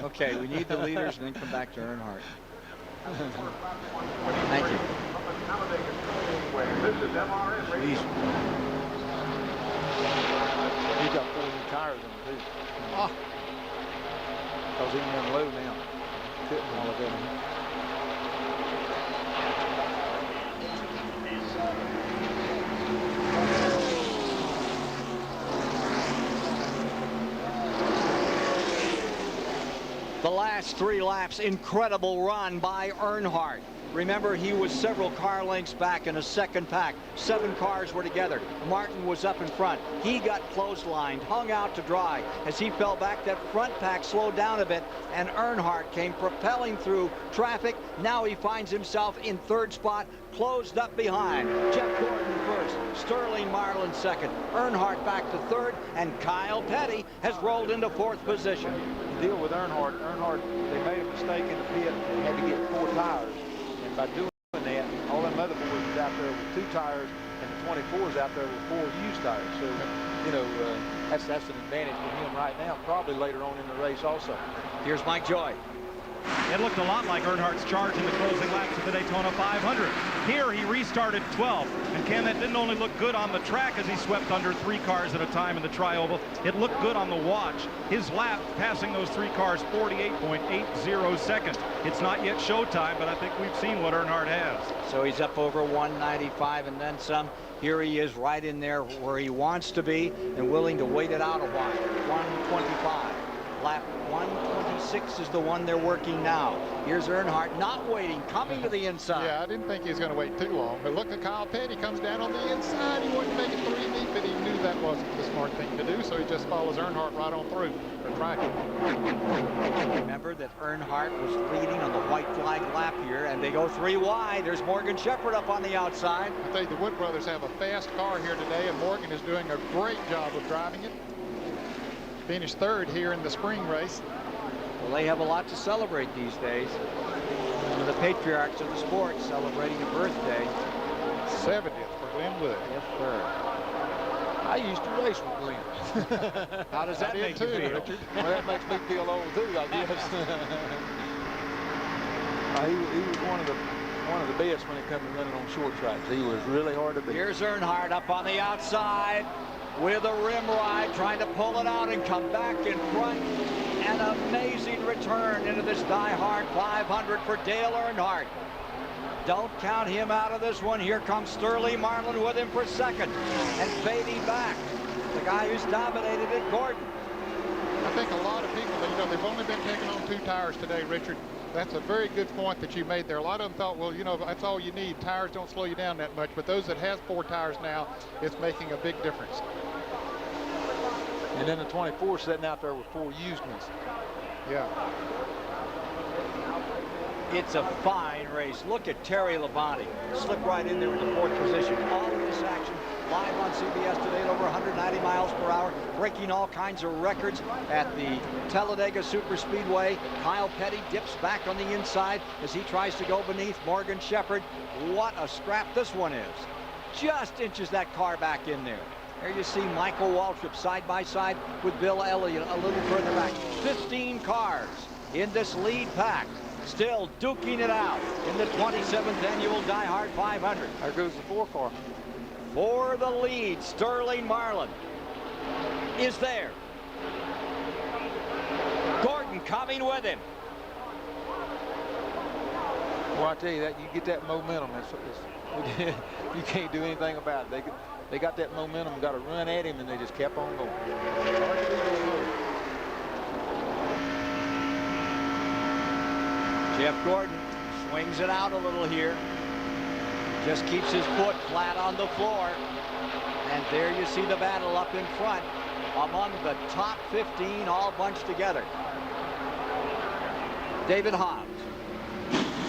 Okay, we need the leaders and then come back to Earnhardt. Thank you. He's got 4 new tires on him, too. Oh. Because he can run low now. Couldn't all of them. The last 3 laps, incredible run by Earnhardt. Remember, he was several car lengths back in a second pack. 7 cars were together. Martin was up in front. He got clotheslined, hung out to dry. As he fell back, that front pack slowed down a bit, and Earnhardt came propelling through traffic. Now he finds himself in 3rd spot, closed up behind. Jeff Gordon first, Sterling Marlin second, Earnhardt back to 3rd, and Kyle Petty has rolled into 4th position. The deal with Earnhardt, they made a mistake in the pit and had to get 4 tires. And by doing that, all them other boys was out there with 2 tires, and the 24s out there with 4 used tires. So, you know, that's an advantage for him right now, probably later on in the race also. Here's Mike Joy. It looked a lot like Earnhardt's charge in the closing laps of the Daytona 500. Here he restarted 12th, and Ken, that didn't only look good on the track as he swept under 3 cars at a time in the tri-oval, it looked good on the watch. His lap passing those 3 cars 48.80 seconds. It's not yet showtime, but I think we've seen what Earnhardt has. So he's up over 195 and then some. Here he is right in there where he wants to be and willing to wait it out a while. 125. Lap 126 is the one they're working now. Here's Earnhardt not waiting, coming to the inside. Yeah, I didn't think he was going to wait too long. But look at Kyle Petty comes down on the inside. He wanted to make it 3 deep, but he knew that wasn't the smart thing to do, so he just follows Earnhardt right on through the track. Remember that Earnhardt was leading on the white flag lap here, and they go 3 wide. There's Morgan Shepherd up on the outside. I think the Wood brothers have a fast car here today, and Morgan is doing a great job of driving it. Finished 3rd here in the spring race. Well, they have a lot to celebrate these days. One of the patriarchs of the sport celebrating a birthday. 70th for Glenn Wood. Yes, sir. I used to race with Glenn. How does that make you feel, Richard? Well, that makes me feel old too, I guess. He was one of the best when it comes to running on short tracks. He was really hard to beat. Here's Earnhardt up on the outside with a rim ride, trying to pull it out and come back in front. An amazing return into this DieHard 500 for Dale Earnhardt. Don't count him out of this one. Here comes Sterling Marlin with him for 2nd, and fading back. the guy who's dominated it, Gordon. I think a lot of people, you know, they've only been taking on 2 tires today, Richard. That's a very good point that you made there. A lot of them thought, well, you know, that's all you need. Tires don't slow you down that much. But those that has 4 tires now, it's making a big difference. And then the 24 sitting out there with 4 used ones. Yeah. It's a fine race. Look at Terry Labonte. Slip right in there in the 4th position. All of this action live on CBS today at over 190 miles per hour, breaking all kinds of records at the Talladega Superspeedway. Kyle Petty dips back on the inside as he tries to go beneath Morgan Shepherd. What a scrap this one is. Just inches that car back in there. There you see Michael Waltrip side by side with Bill Elliott a little further back. 15 cars in this lead pack, still duking it out in the 27th annual DieHard 500. There goes the 4 car. For the lead, Sterling Marlin is there. Gordon coming with him. Well, I tell you that, you get that momentum. You can't do anything about it. They got that momentum, got to run at him, and they just kept on going. Jeff Gordon swings it out a little here. Just keeps his foot flat on the floor. And there you see the battle up in front among the top 15 all bunched together. David Hobbs.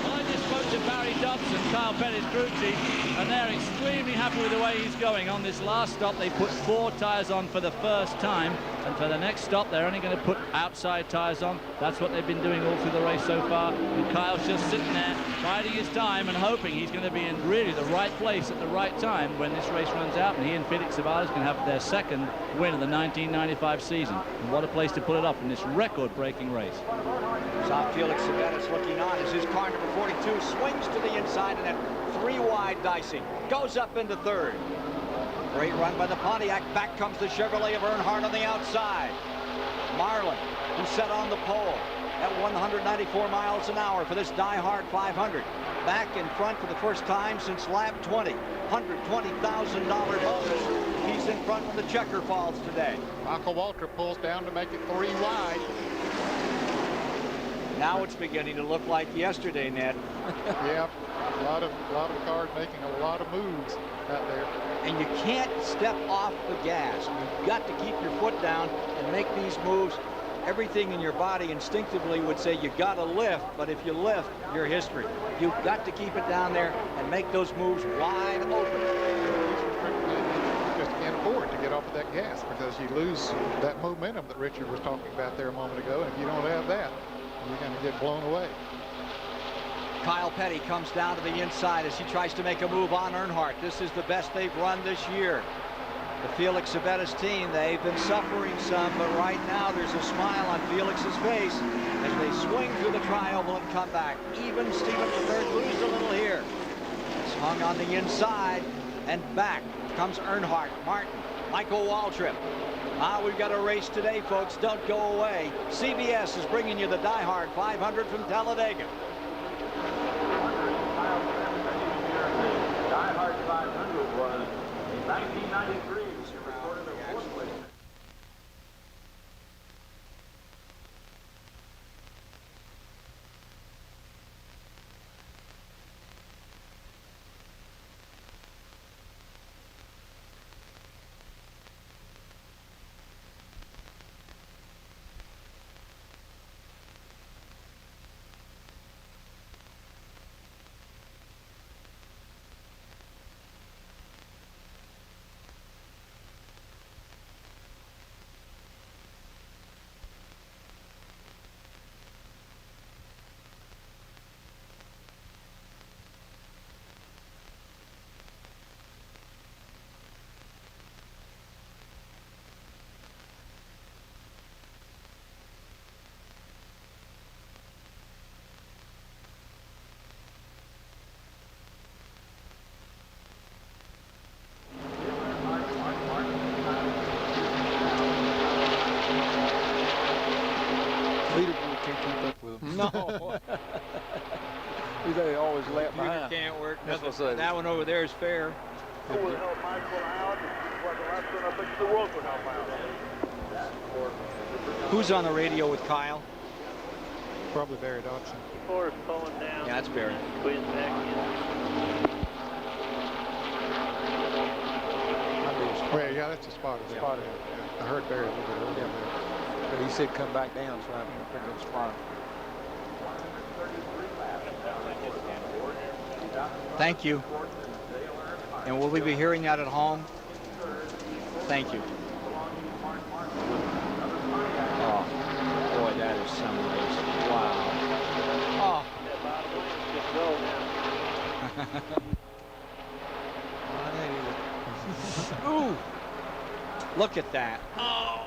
Well, I just spoke to Barry Dobson, Kyle Petty's crew chief, and they're extremely happy with the way he's going. On this last stop, they put 4 tires on for the first time, and for the next stop, they're only going to put outside tires on. That's what they've been doing all through the race so far. And Kyle's just sitting there, biding his time and hoping he's going to be in really the right place at the right time when this race runs out, and he and Felix Zavala can have their 2nd win of the 1995 season. And what a place to put it up in this record-breaking race. Saw Felix Zavala looking on as his car number 42 swings to the inside, and that 3 wide dicing goes up into 3rd. Great run by the Pontiac. Back comes the Chevrolet of Earnhardt on the outside. Marlin, who set on the pole at 194 miles an hour for this DieHard 500. Back in front for the first time since lap 20. $120,000 bonus. He's in front of the Checker Falls today. Michael Waltrip pulls down to make it 3 wide. Now it's beginning to look like yesterday, Ned. Yeah, a lot of cars making a lot of moves out there. And you can't step off the gas. You've got to keep your foot down and make these moves. Everything in your body instinctively would say you got to lift, but if you lift, you're history. You've got to keep it down there and make those moves wide open. You just can't afford to get off of that gas because you lose that momentum that Richard was talking about there a moment ago. And if you don't have that, you're going to get blown away. Kyle Petty comes down to the inside as he tries to make a move on Earnhardt. This is the best they've run this year. The Felix Zavetta's team, they've been suffering some, but right now there's a smile on Felix's face as they swing through the tri-oval and come back. Even Stephen III loses a little here. It's hung on the inside, and back comes Earnhardt, Martin, Michael Waltrip. We've got a race today, folks. Don't go away. CBS is bringing you the DieHard 500 from Talladega. DieHard 500 was 1993. Recorded a 4th place. No. They always lap behind. Can't work. That one over there is fair. will help Michael out. Was the last one I think the world will help out. Who's on the radio with Kyle? Probably Barry Dodson. Before it's pulling down. Yeah, that's Barry. Squeeze back in. Well, yeah, that's a spot. Yeah. I heard Barry a little bit earlier. Yeah, but he said come back down, so I'm picking a spot. Thank you. And will we be hearing that at home? Thank you. Oh, boy, that is some race. Wow. Oh. Ooh. Look at that. Oh.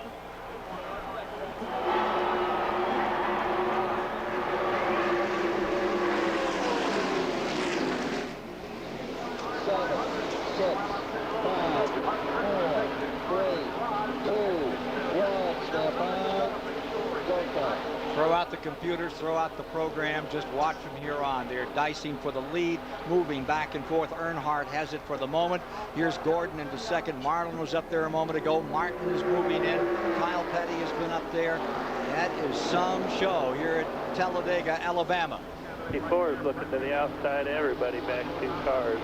Throw out the computers, throw out the program, just watch from here on. They're dicing for the lead, moving back and forth. Earnhardt has it for the moment. Here's Gordon into second. Marlin was up there a moment ago. Martin is moving in. Kyle Petty has been up there. That is some show here at Talladega, Alabama. Before is looking to the outside, everybody back 2 cars.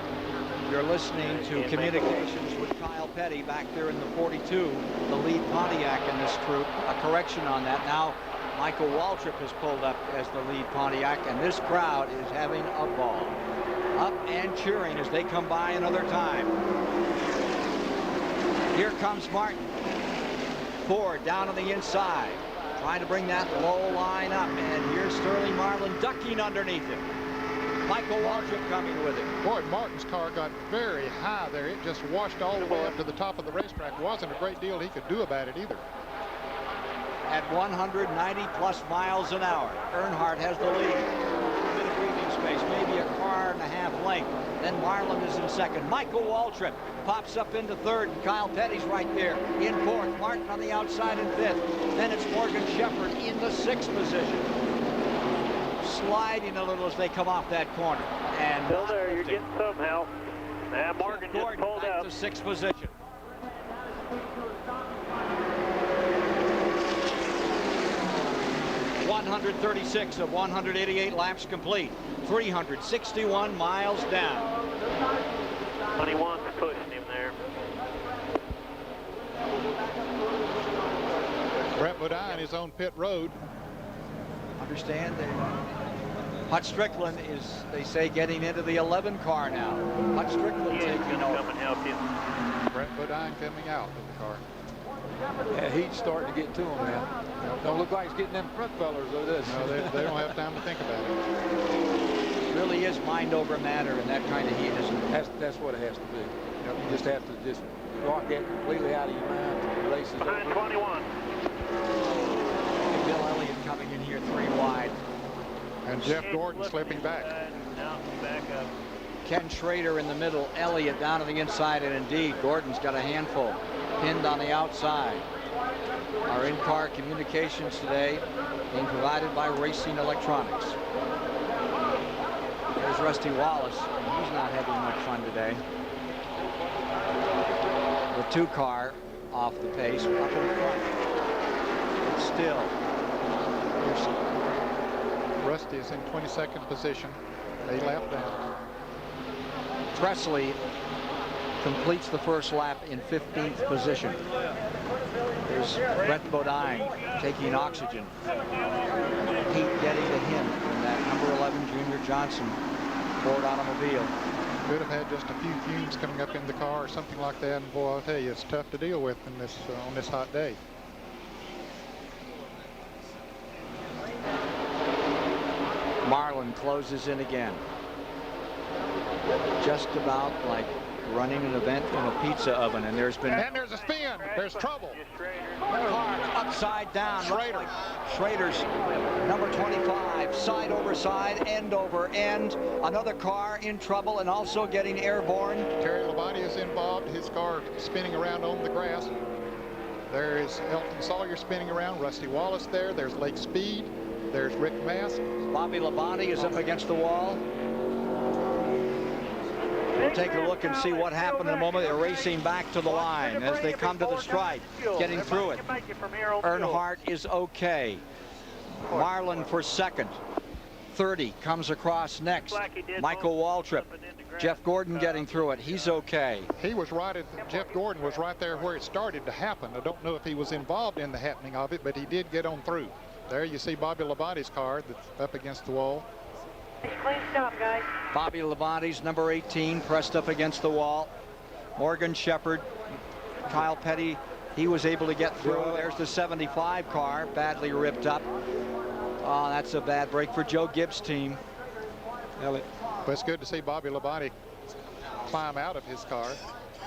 You're listening to Communications with Kyle Petty back there in the 42, the lead Pontiac in this troop. A correction on that. Now Michael Waltrip has pulled up as the lead Pontiac, and this crowd is having a ball. Up and cheering as they come by another time. Here comes Martin. Ford down on the inside, trying to bring that low line up, and here's Sterling Marlin ducking underneath him. Michael Waltrip coming with it. Boy, Martin's car got very high there. It just washed all the way up to the top of the racetrack. Wasn't a great deal he could do about it either. At 190 plus miles an hour, Earnhardt has the lead. A bit of breathing space, maybe a car and a half length. Then Marlin is in second. Michael Waltrip pops up into third, and Kyle Petty's right there in fourth. Martin on the outside in fifth. Then it's Morgan Shepherd in the sixth position, sliding a little as they come off that corner. And still there, you're getting some help. And Morgan just pulled out to sixth position. .136 of 188 laps complete. 361 miles down. 21's pushing him there. Brett Bodine is on pit road. Understand that Hut Strickland is, they say, getting into the 11 car now. Hut Strickland taking over. Come and help him. Brett Bodine coming out of the car. Yeah, heat's starting to get to him now. Don't look like he's getting them front fellers, though, does No, they don't have time to think about it. It really is mind over matter in that kind of heat, isn't it? That's what it has to be. You just have to just block that completely out of your mind. The race is behind over. 21. And Bill Elliott coming in here 3 wide. And Jeff Gordon slipping back. Now back up. Ken Schrader in the middle, Elliott down to the inside, and indeed Gordon's got a handful pinned on the outside. Our in-car communications today being provided by Racing Electronics. There's Rusty Wallace, and he's not having much fun today. The 2 car off the pace, up in front. But still, Rusty is in 22nd position, 8 lap down. Presley completes the first lap in 15th position. There's Brett Bodine taking oxygen. Heat getting to him in that number 11 Junior Johnson Ford automobile. Could have had just a few fumes coming up in the car or something like that, and boy, I'll tell you, it's tough to deal with in this on this hot day. Marlin closes in again. Just about like running an event in a pizza oven, and there's been... And there's a spin. There's trouble. Car upside down. Schrader. Schrader's number 25, side over side, end over end. Another car in trouble and also getting airborne. Terry Labonte is involved. His car spinning around on the grass. There is Elton Sawyer spinning around. Rusty Wallace there. There's Lake Speed. There's Rick Mask. Bobby Labonte is up against the wall. Big take a look and see what happened in a moment. They're racing back to the line as they come to the stripe, getting through it. Earnhardt is okay. Marlin for second. 30 comes across next. Michael Waltrip. Jeff Gordon getting through it. He's okay. He was right at, Jeff Gordon was right there where it started to happen. I don't know if he was involved in the happening of it, but he did get on through. There you see Bobby Labonte's car that's up against the wall. Clean stop, guys. Bobby Labonte's number 18 pressed up against the wall. Morgan Shepherd, Kyle Petty, he was able to get through. There's the 75 car, badly ripped up. Oh, that's a bad break for Joe Gibbs' team. But it's good to see Bobby Labonte climb out of his car.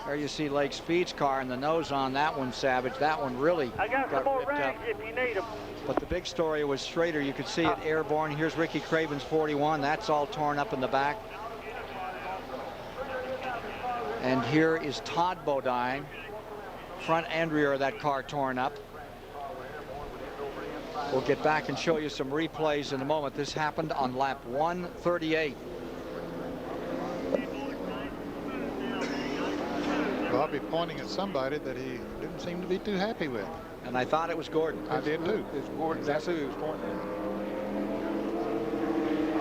There you see Lake Speed's car, and the nose on that one, Savage. That one really I got some more rags up. if you need them. But the big story was Schrader. You could see it airborne. Here's Ricky Craven's 41. That's all torn up in the back. And here is Todd Bodine. Front and rear of that car torn up. We'll get back and show you some replays in a moment. This happened on lap 138. Bobby pointing at somebody that he didn't seem to be too happy with. And I thought it was Gordon. I did too. It's Gordon. That's who he was pointing at.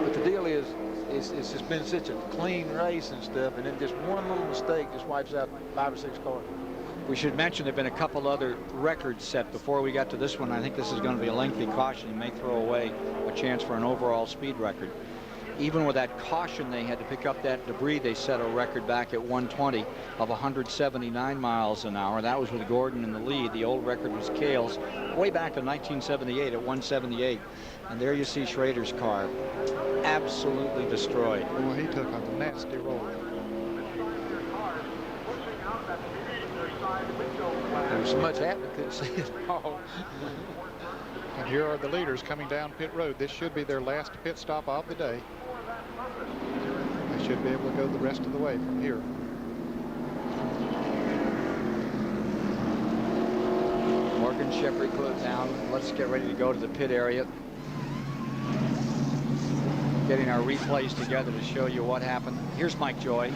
But the deal is, it's just been such a clean race and stuff, and then just one little mistake just wipes out 5 or 6 cars. We should mention there have been a couple other records set before we got to this one. I think this is going to be a lengthy caution. You may throw away a chance for an overall speed record. Even with that caution, they had to pick up that debris. They set a record back at 120 of 179 miles an hour. That was with Gordon in the lead. The old record was Cale's way back in 1978 at 178. And there you see Schrader's car absolutely destroyed. Well, he took a nasty roll. There was so much happening, couldn't see it all. And here are the leaders coming down pit road. This should be their last pit stop of the day. They should be able to go the rest of the way from here. Morgan Shepherd put down. Let's get ready to go to the pit area. Getting our replays together to show you what happened. Here's Mike Joy.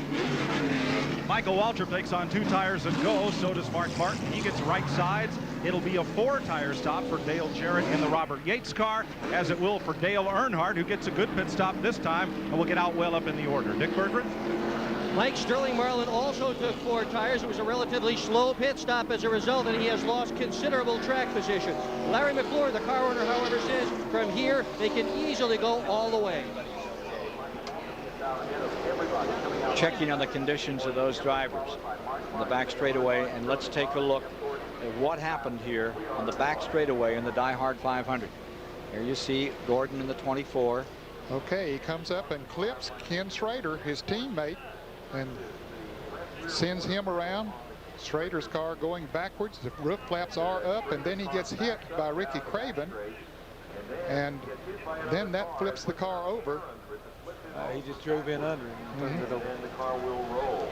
Michael Waltrip takes on 2 tires and go. So does Mark Martin. He gets right sides. It'll be a 4-tire stop for Dale Jarrett in the Robert Yates car, as it will for Dale Earnhardt, who gets a good pit stop this time and will get out well up in the order. Dick Berggren. Mike Sterling Marlin also took 4 tires. It was a relatively slow pit stop as a result, and he has lost considerable track position. Larry McClure, the car owner, however, says from here they can easily go all the way. Checking on the conditions of those drivers on the back straightaway, and let's take a look at what happened here on the back straightaway in the DieHard 500. Here you see Gordon in the 24. Okay, he comes up and clips Ken Schrader, his teammate, and sends him around. Schrader's car going backwards. The roof flaps are up, and then he gets hit by Ricky Craven, and then that flips the car over. He just drove in under him. And the car will roll.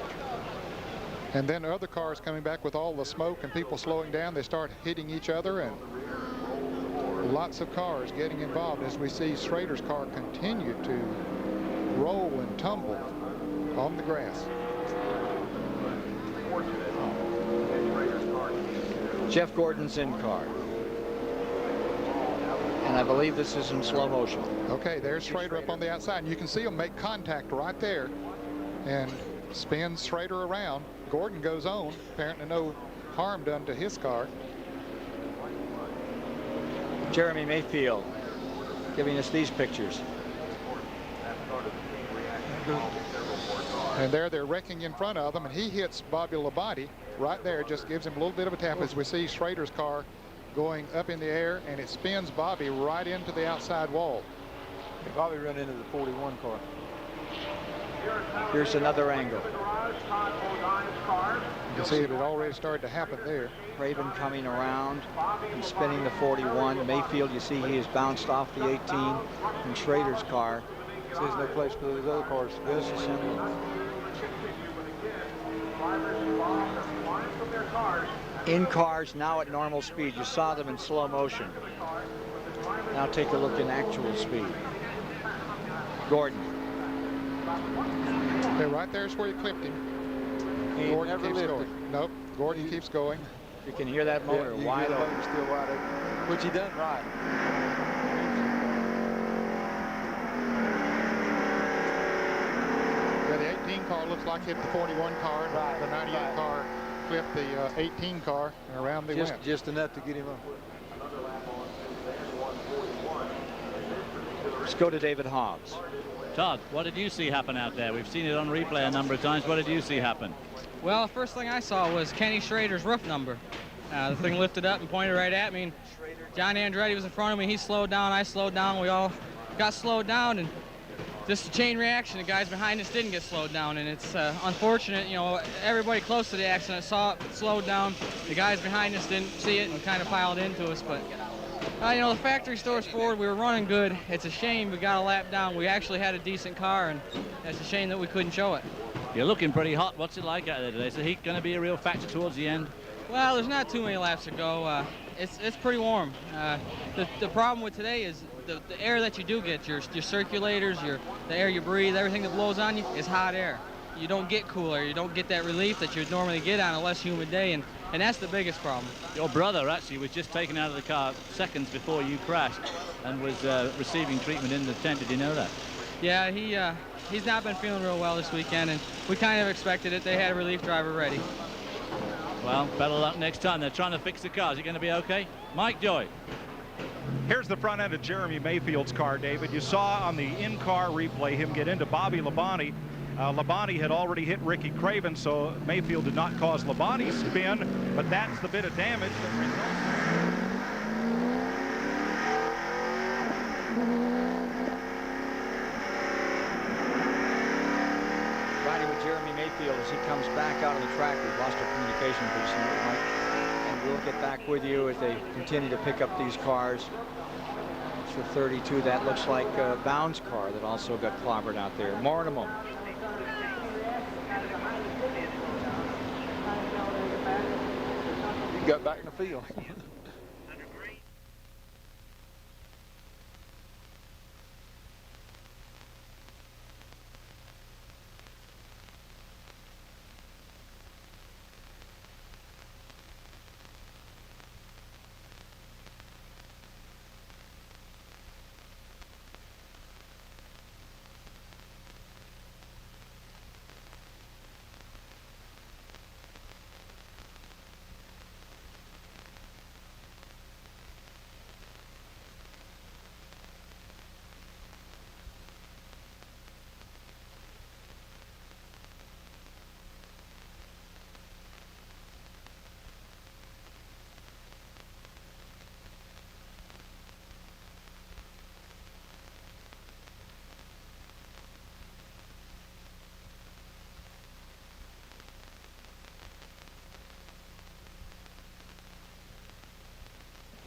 And then other cars coming back with all the smoke and people slowing down. They start hitting each other, and lots of cars getting involved as we see Schrader's car continue to roll and tumble on the grass. Jeff Gordon's in car. And I believe this is in slow motion. Okay, there's Schrader up on the outside. And you can see him make contact right there and spins Schrader around. Gordon goes on. Apparently no harm done to his car. Jeremy Mayfield giving us these pictures. And there they're wrecking in front of them, and he hits Bobby Labonte right there, just gives him a little bit of a tap as we see Schrader's car going up in the air, and it spins Bobby right into the outside wall. Bobby ran into the 41 car. Here's another angle. You can see it had already started to happen there. Craven coming around and spinning the 41. Mayfield, you see he has bounced off the 18 in Schrader's car. So there's no place for those other cars to go. In cars now at normal speed. You saw them in slow motion. Now take a look in actual speed. Gordon Okay, right there's where he clipped him. He Gordon never keeps lifted. going. Nope, Gordon keeps going. You can hear that motor Yeah, wide the open. motor's still wide open, which he done right. Yeah, the 18 car looks like hit the 41 car, and the 98 car clipped the 18 car, and around they went. Just enough to get him up. Let's go to David Hobbs. Todd, what did you see happen out there? We've seen it on replay a number of times. What did you see happen? Well, the first thing I saw was Kenny Schrader's roof number. The thing lifted up and pointed right at me. And John Andretti was in front of me. He slowed down. I slowed down. We all got slowed down. And just a chain reaction. The guys behind us didn't get slowed down. And it's unfortunate. You know, everybody close to the accident saw it, slowed down. The guys behind us didn't see it and kind of piled into us. But you know, the factory store's forward. We were running good. It's a shame we got a lap down. We actually had a decent car, and it's a shame that we couldn't show it. You're looking pretty hot. What's it like out there today? Is the heat going to be a real factor towards the end? Well, there's not too many laps to go. It's pretty warm. The problem with today is the air that you do get, your circulators, the air you breathe, everything that blows on you is hot air. You don't get cooler. You don't get that relief that you'd normally get on a less humid day, and that's the biggest problem. Your brother actually was just taken out of the car seconds before you crashed and was receiving treatment in the tent. Did you know that? Yeah, he's not been feeling real well this weekend, and we kind of expected it. They had a relief driver ready. Well, better luck next time. They're trying to fix the car. Is it going to be okay? Mike Joy. Here's the front end of Jeremy Mayfield's car, David. You saw on the in-car replay him get into Bobby Labonte. Labonte had already hit Ricky Craven, so Mayfield did not cause Labonte's spin, but that's the bit of damage that results. Riding with Jeremy Mayfield as he comes back out of the track. We've lost our communication for just a minute, Mike. And we'll get back with you as they continue to pick up these cars. It's for 32. That looks like Bound's car that also got clobbered out there. More in a moment. He got back in the field.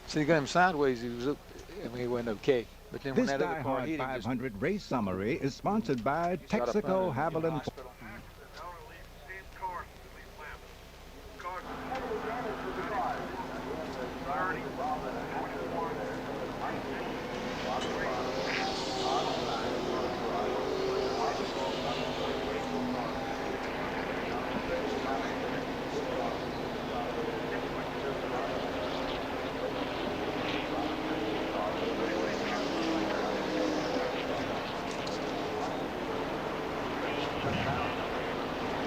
So you got him sideways. He was up. I mean, he went okay. But then when This that other car DieHard hit him, 500 race summary is sponsored by Shot up Texaco under. Haviland.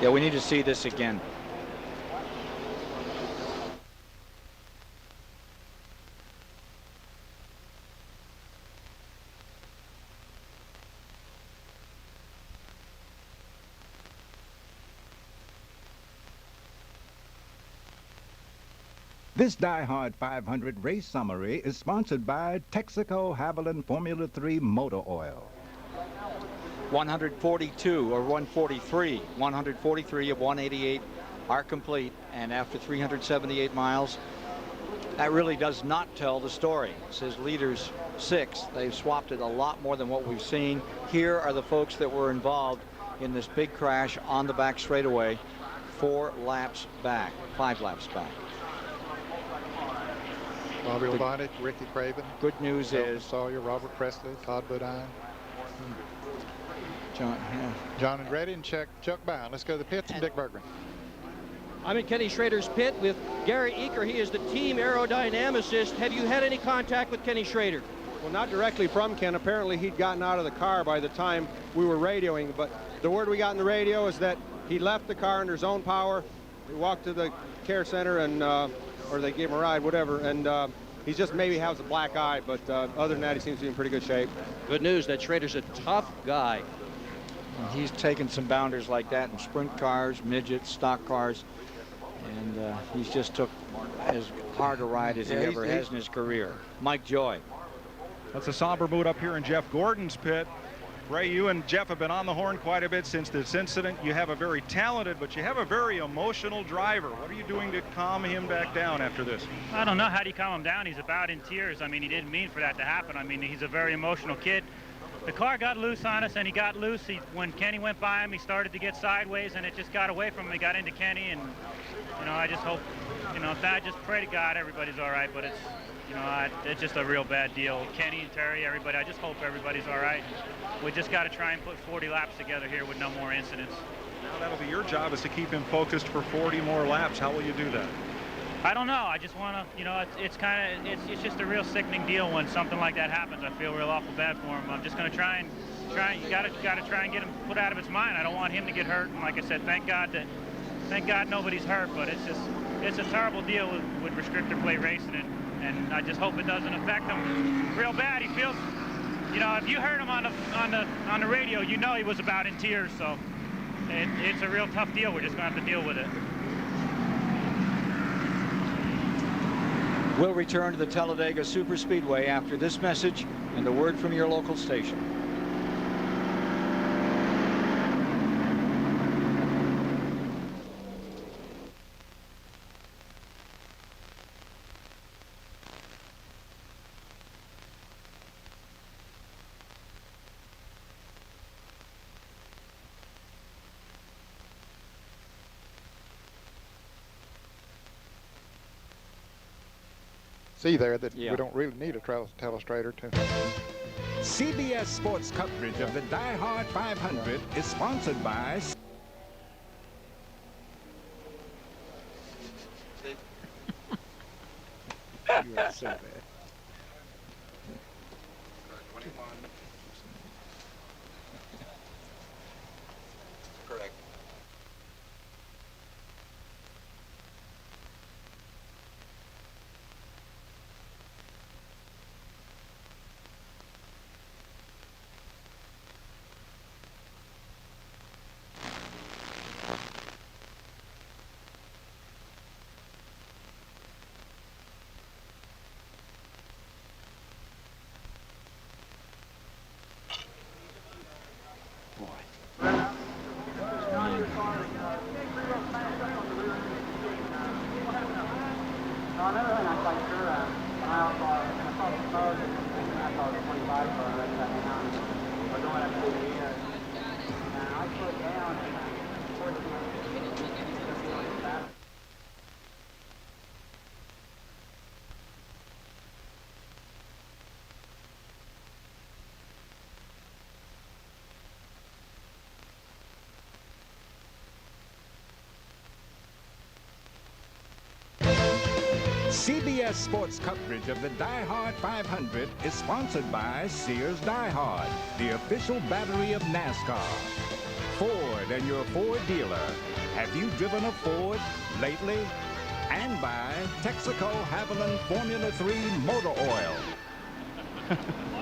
Yeah, we need to see this again. This DieHard 500 race summary is sponsored by Texaco Haviland Formula 3 Motor Oil. 142 or 143. 143 of 188 are complete, and after 378 miles, that really does not tell the story. It says leaders 6. They've swapped it a lot more than what we've seen. Here are the folks that were involved in this big crash on the back straightaway 4 laps back, 5 laps back. Bobby Labonte, Ricky Craven. Good news Elton is Sawyer, Robert Presley, Todd Bodine. John, yeah. John Andretti and Chuck Bound. Let's go to the pits and Dick Berggren. I'm in Kenny Schrader's pit with Gary Eaker. He is the team aerodynamicist. Have you had any contact with Kenny Schrader? Well, not directly from Ken. Apparently, he'd gotten out of the car by the time we were radioing. But the word we got in the radio is that he left the car under his own power. He walked to the care center, and or they gave him a ride, whatever. And he just maybe has a black eye. But other than that, he seems to be in pretty good shape. Good news that Schrader's a tough guy. He's taken some bounders like that in sprint cars, midgets, stock cars. And he's just took as hard a ride as he ever has in his career. Mike Joy. That's a somber mood up here in Jeff Gordon's pit. Ray, you and Jeff have been on the horn quite a bit since this incident. You have a very talented, but you have a very emotional driver. What are you doing to calm him back down after this? I don't know. How do you calm him down? He's about in tears. I mean, he didn't mean for that to happen. I mean, he's a very emotional kid. The car got loose on us, and he got loose. When Kenny went by him, he started to get sideways, and it just got away from him. He got into Kenny, and, you know, I just hope, you know, I just pray to God everybody's all right, but it's, you know, it's just a real bad deal. Kenny and Terry, everybody, I just hope everybody's all right. We just got to try and put 40 laps together here with no more incidents. Now that'll be your job, is to keep him focused for 40 more laps. How will you do that? I don't know. I just want to, you know, it's just a real sickening deal when something like that happens. I feel real awful bad for him. I'm just going to try and you got to try and get him put out of his mind. I don't want him to get hurt. And like I said, thank God nobody's hurt. But it's a terrible deal with restrictor plate racing, and I just hope it doesn't affect him real bad. He feels, you know, if you heard him on the radio, you know he was about in tears. So it's a real tough deal. We're just going to have to deal with it. We'll return to the Talladega Superspeedway after this message and a word from your local station. See there that we don't really need a telestrator to. CBS Sports coverage of the DieHard 500 is sponsored by... You are so bad. 21. Correct. CBS Sports coverage of the DieHard 500 is sponsored by Sears DieHard, the official battery of NASCAR. Ford and your Ford dealer. Have you driven a Ford lately? And by Texaco Haviland Formula 3 motor oil.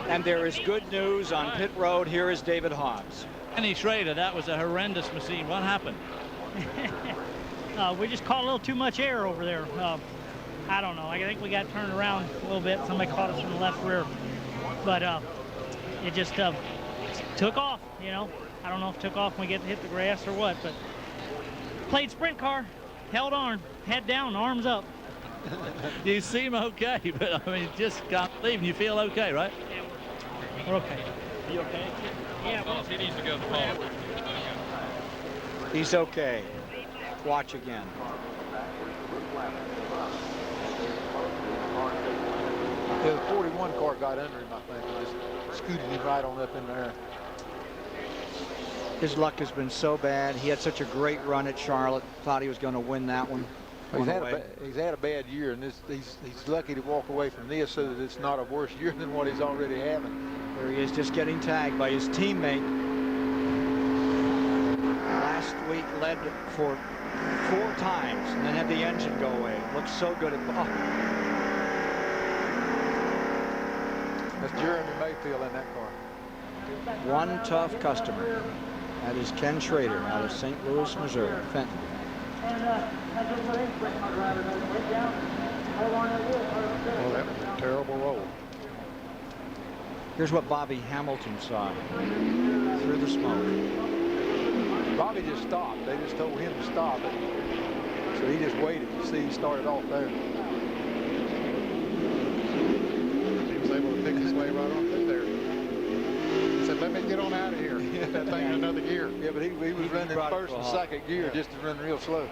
And there is good news on pit road. Here is David Hobbs. Kenny Schrader, that was a horrendous machine. What happened? We just caught a little too much air over there. I don't know. I think we got turned around a little bit. Somebody caught us from the left rear. But it just took off, you know. I don't know if it took off when we hit the grass or what, but played sprint car, held on, head down, arms up. You seem okay, but I mean, just can't leave. You feel okay, right? Yeah, we're okay. You okay? Yeah. Well, he needs to go to the ball. He's okay. Watch again. Yeah, the 41 car got under him, I think, and just scooted him right on up in there. His luck has been so bad. He had such a great run at Charlotte. Thought he was going to win that one. He's had a bad year, and he's lucky to walk away from this so that it's not a worse year than what he's already having. There he is, just getting tagged by his teammate. Last week led for 4 times and then had the engine go away. Looks so good at. Oh. That's Jeremy Mayfield in that car. One tough customer. That is Ken Schrader out of St. Louis, Missouri, Fenton. Well, that was a terrible roll. Here's what Bobby Hamilton saw through the smoke. Bobby just stopped. They just told him to stop it. So he just waited. You see, he started off there. He was able to pick his way right on through there. He said, let me get on out of here. Get that thing in another gear. Yeah, but he was running first and second gear just to run real slow.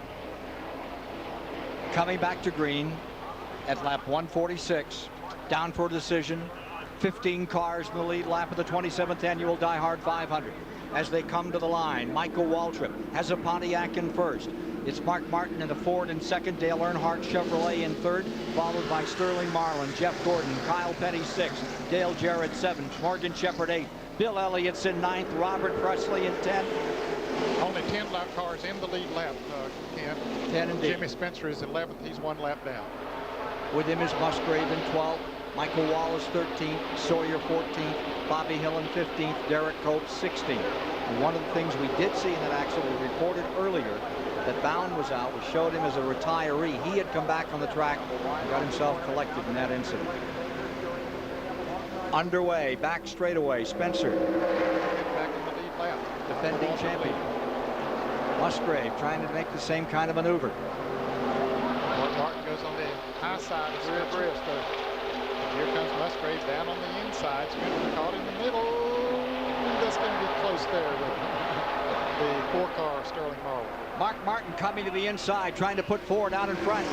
Coming back to green at lap 146. Down for a decision. 15 cars in the lead lap of the 27th annual DieHard 500. As they come to the line, Michael Waltrip has a Pontiac in first. It's Mark Martin in the Ford in second, Dale Earnhardt Chevrolet in third, followed by Sterling Marlin, Jeff Gordon, Kyle Petty sixth, Dale Jarrett seventh, Morgan Shepherd eighth, Bill Elliott's in ninth, Robert Presley in 10th. Only 10 lap cars in the lead lap, Ken. 10 indeed. Jimmy Spencer is 11th. He's 1 lap down. With him is Musgrave in 12th, Michael Wallace 13th, Sawyer 14th, Bobby Hill in 15th, Derek Cope 16th. And one of the things we did see in that accident, we reported earlier that Bound was out. We showed him as a retiree. He had come back on the track and got himself collected in that incident. Underway, back straightaway, Spencer. Back in the lead lap. Defending champion. Musgrave trying to make the same kind of maneuver. Martin goes on the high side of Spencer. Here comes Musgrave down on the inside. Spencer caught in the middle. That's going to be close there with the 4-car Sterling Marlin. Mark Martin coming to the inside, trying to put Ford out in front.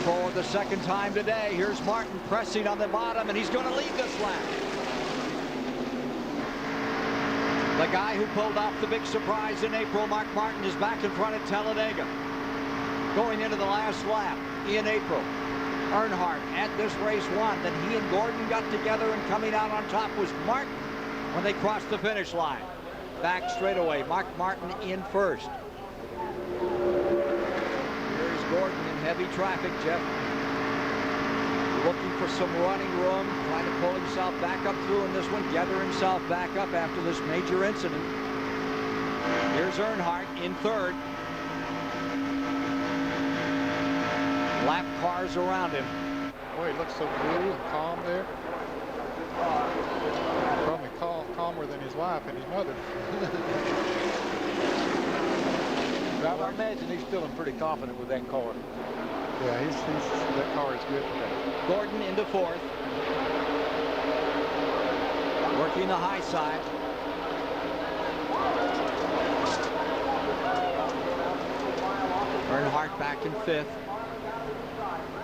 For the second time today, here's Martin pressing on the bottom, and he's going to lead this lap. The guy who pulled off the big surprise in April, Mark Martin, is back in front at Talladega. Going into the last lap in April. Earnhardt at this race won. Then he and Gordon got together, and coming out on top was Martin when they crossed the finish line. Back straightaway, Mark Martin in first. Here's Gordon in heavy traffic, Jeff. Looking for some running room, trying to pull himself back up through in this one, gather himself back up after this major incident. Here's Earnhardt in third. Lap cars around him. Boy, he looks so cool and calm there. Probably calmer than his wife and his mother. I imagine he's feeling pretty confident with that car. Yeah, that car is good today. Gordon into fourth. Working the high side. Earnhardt back in fifth.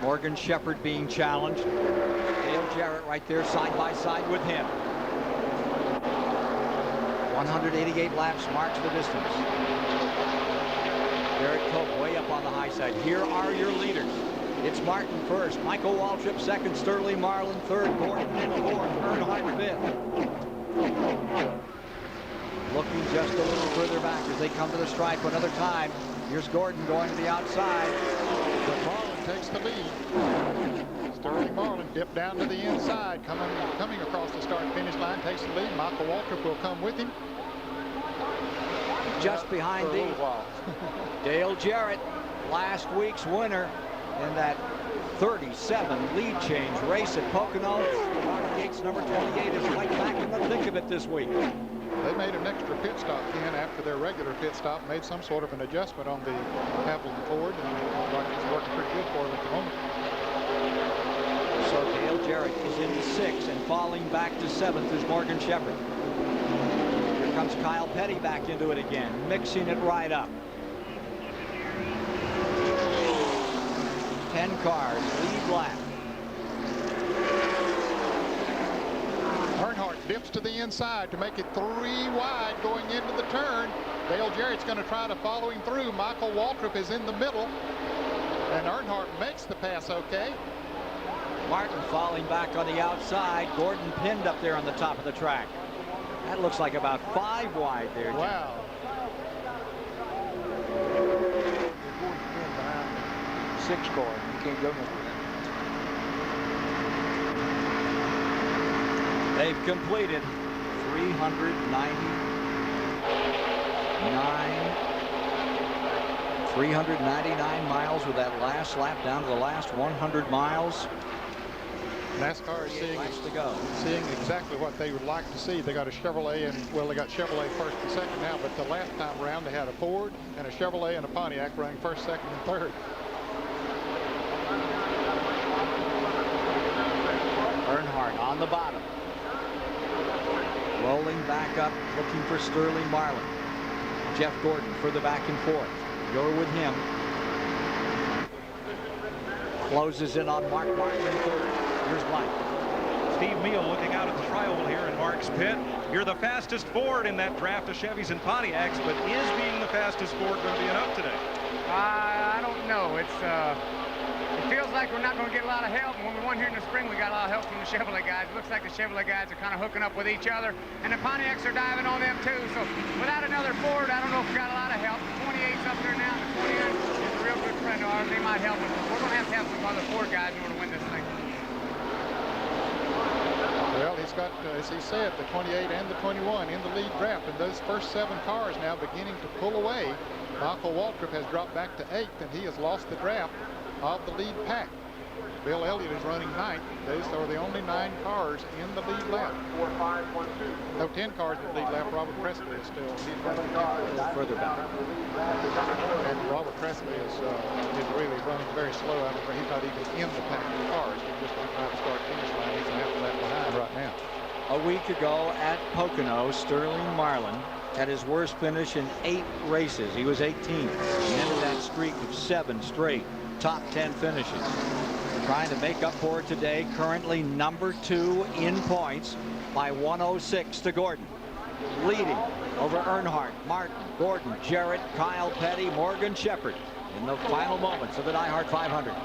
Morgan Shepherd being challenged. Dale Jarrett right there side by side with him. 188 laps marks the distance. Derek Cope way up on the high side. Here are your leaders. It's Martin first, Michael Waltrip second, Sterling Marlin third, Gordon in fourth, Earnhardt fifth. Looking just a little further back as they come to the stripe another time. Here's Gordon going to the outside. Marlin takes the lead. Sterling Marlin dipped down to the inside, coming across the start-finish line, takes the lead. Michael Waltrip will come with him. Just behind Dale Jarrett, last week's winner in that 37 lead change race at Pocono. Gates number 28 is right back in the thick of it this week. They made an extra pit stop then after their regular pit stop, made some sort of an adjustment on the Hamilton Ford, and it's working pretty good for them at the moment. So Dale Jarrett is into sixth, and falling back to seventh is Morgan Shepherd. Here comes Kyle Petty back into it again, mixing it right up. 10 cars, lead lap. Earnhardt dips to the inside to make it 3 wide going into the turn. Dale Jarrett's going to try to follow him through. Michael Waltrip is in the middle, and Earnhardt makes the pass okay. Martin falling back on the outside. Gordon pinned up there on the top of the track. That looks like about 5 wide there, Jim. Wow. Gordon's pinned behind the 6 car. You can't go nowhere. They've completed 399 miles with that last lap down to the last 100 miles. NASCAR is seeing exactly what they would like to see. They got a Chevrolet, and well, they got Chevrolet first and second now, but the last time around they had a Ford and a Chevrolet and a Pontiac running first, second, and third. Earnhardt on the bottom. Rolling back up, looking for Sterling Marlin. Jeff Gordon further back and forth. You're with him. Closes in on Mark Martin in third. Here's Mike. Steve Meal looking out at the tri-oval here in Mark's pit. You're the fastest Ford in that draft of Chevys and Pontiacs, but is being the fastest Ford going to be enough today? I don't know. It feels like we're not going to get a lot of help. When we won here in the spring, we got a lot of help from the Chevrolet guys. It looks like the Chevrolet guys are kind of hooking up with each other, and the Pontiacs are diving on them too. So without another Ford, I don't know if we got a lot of help. The 28's up there now. The 29 is a real good friend of ours. They might help us. We're going to have some other Ford guys in order to win this thing. Well, he's got, as he said, the 28 and the 21 in the lead draft, and those first 7 cars now beginning to pull away. Michael Waltrip has dropped back to 8th, and he has lost the draft of the lead pack. Bill Elliott is running 9th. Those are the only 9 cars in the lead lap. No, 10 cars in the lead lap. Robert Presley is still. He's running 10 further back. And Robert Presley is really running very slow. I mean, he's not even in the pack of cars. He's just went by the start-finish line. He's half a lap behind right now. A week ago at Pocono, Sterling Marlin had his worst finish in 8 races. He was 18th. He ended that streak of 7 straight top 10 finishes. Trying to make up for it today. Currently number 2 in points by 106 to Gordon. Leading over Earnhardt, Martin, Gordon, Jarrett, Kyle Petty, Morgan Shepherd in the final moments of the DieHard 500.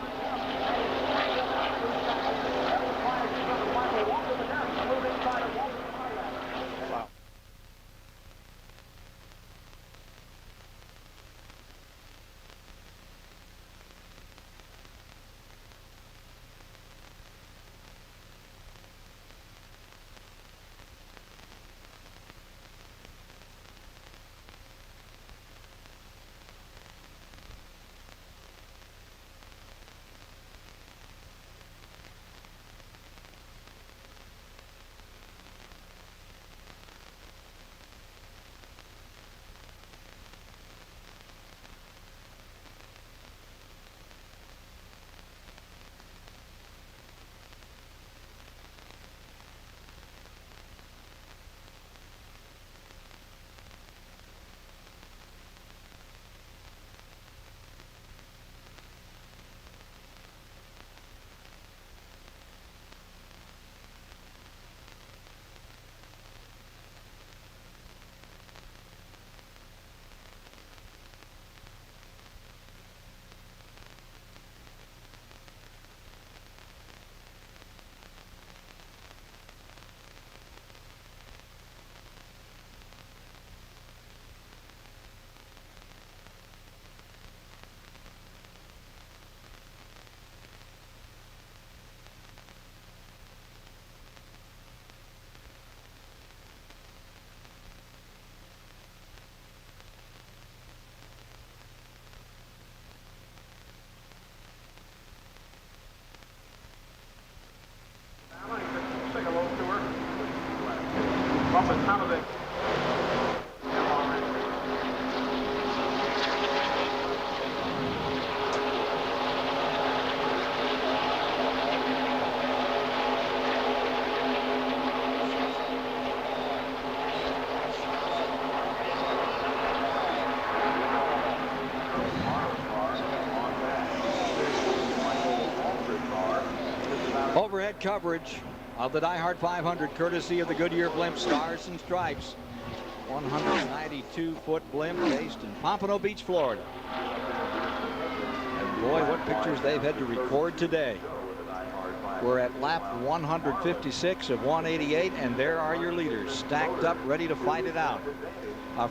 Overhead coverage of the DieHard 500, courtesy of the Goodyear blimp Stars and Stripes. 192-foot blimp based in Pompano Beach, Florida. And boy, what pictures they've had to record today. We're at lap 156 of 188, and there are your leaders stacked up, ready to fight it out.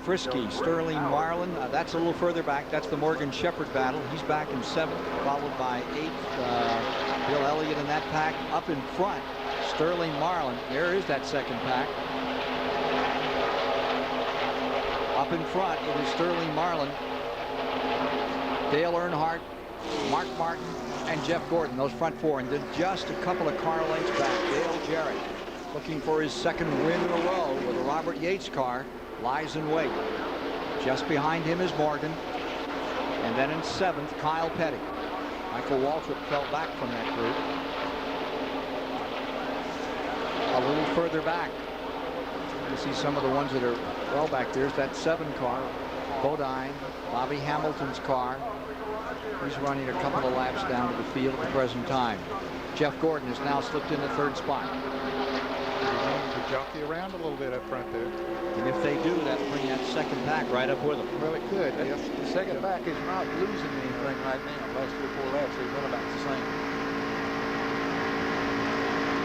Frisky, Sterling Marlin, that's a little further back. That's the Morgan Shepherd battle. He's back in 7th, followed by 8th. Bill Elliott in that pack. Up in front, Sterling Marlin. There is that second pack. Up in front, it is Sterling Marlin, Dale Earnhardt, Mark Martin, and Jeff Gordon, those front four. And then just a couple of car lengths back, Dale Jarrett, looking for his second win in a row with a Robert Yates car. Lies in wait. Just behind him is Morgan. And then in 7th, Kyle Petty. Michael Waltrip fell back from that group. A little further back, you see some of the ones that are well back. There's that 7 car, Bodine, Bobby Hamilton's car. He's running a couple of laps down to the field at the present time. Jeff Gordon has now slipped in the 3rd spot. To jockey around a little bit up front there. And if they do, that'll bring that second pack right up with them. Well, it could, yes. The second pack is not losing anything right now. Last 3 or 4 laps, they run about the same.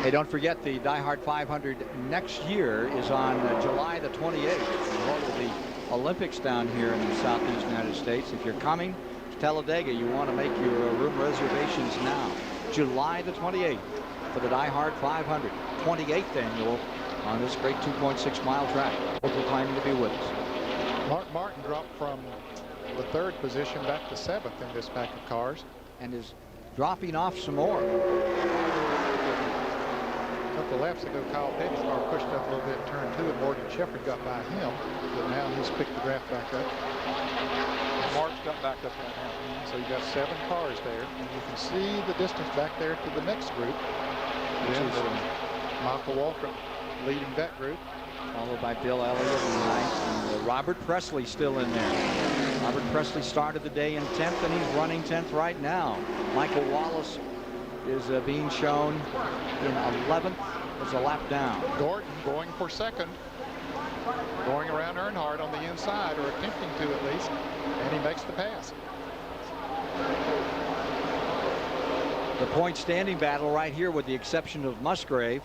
Hey, don't forget the DieHard 500 next year is on July the 28th. All of the Olympics down here in the southeast United States. If you're coming to Talladega, you want to make your room reservations now. July the 28th for the DieHard 500, 28th annual on this great 2.6-mile track. Hope you're planning to be with us. Mark Martin dropped from the 3rd position back to 7th in this pack of cars. And is dropping off some more. A couple of laps ago, Kyle Petty's car pushed up a little bit in turn 2, and Morgan Shepherd got by him, but now he's picked the draft back up. Mark's got back up right now. So you got 7 cars there, and you can see the distance back there to the next group, which is Michael Waltrip leading that group. Followed by Bill Elliott and Robert Presley still in there. Robert Presley started the day in 10th, and he's running 10th right now. Michael Wallace is being shown in 11th as a lap down. Gordon going for 2nd, going around Earnhardt on the inside, or attempting to at least, and he makes the pass. The point standing battle right here, with the exception of Musgrave,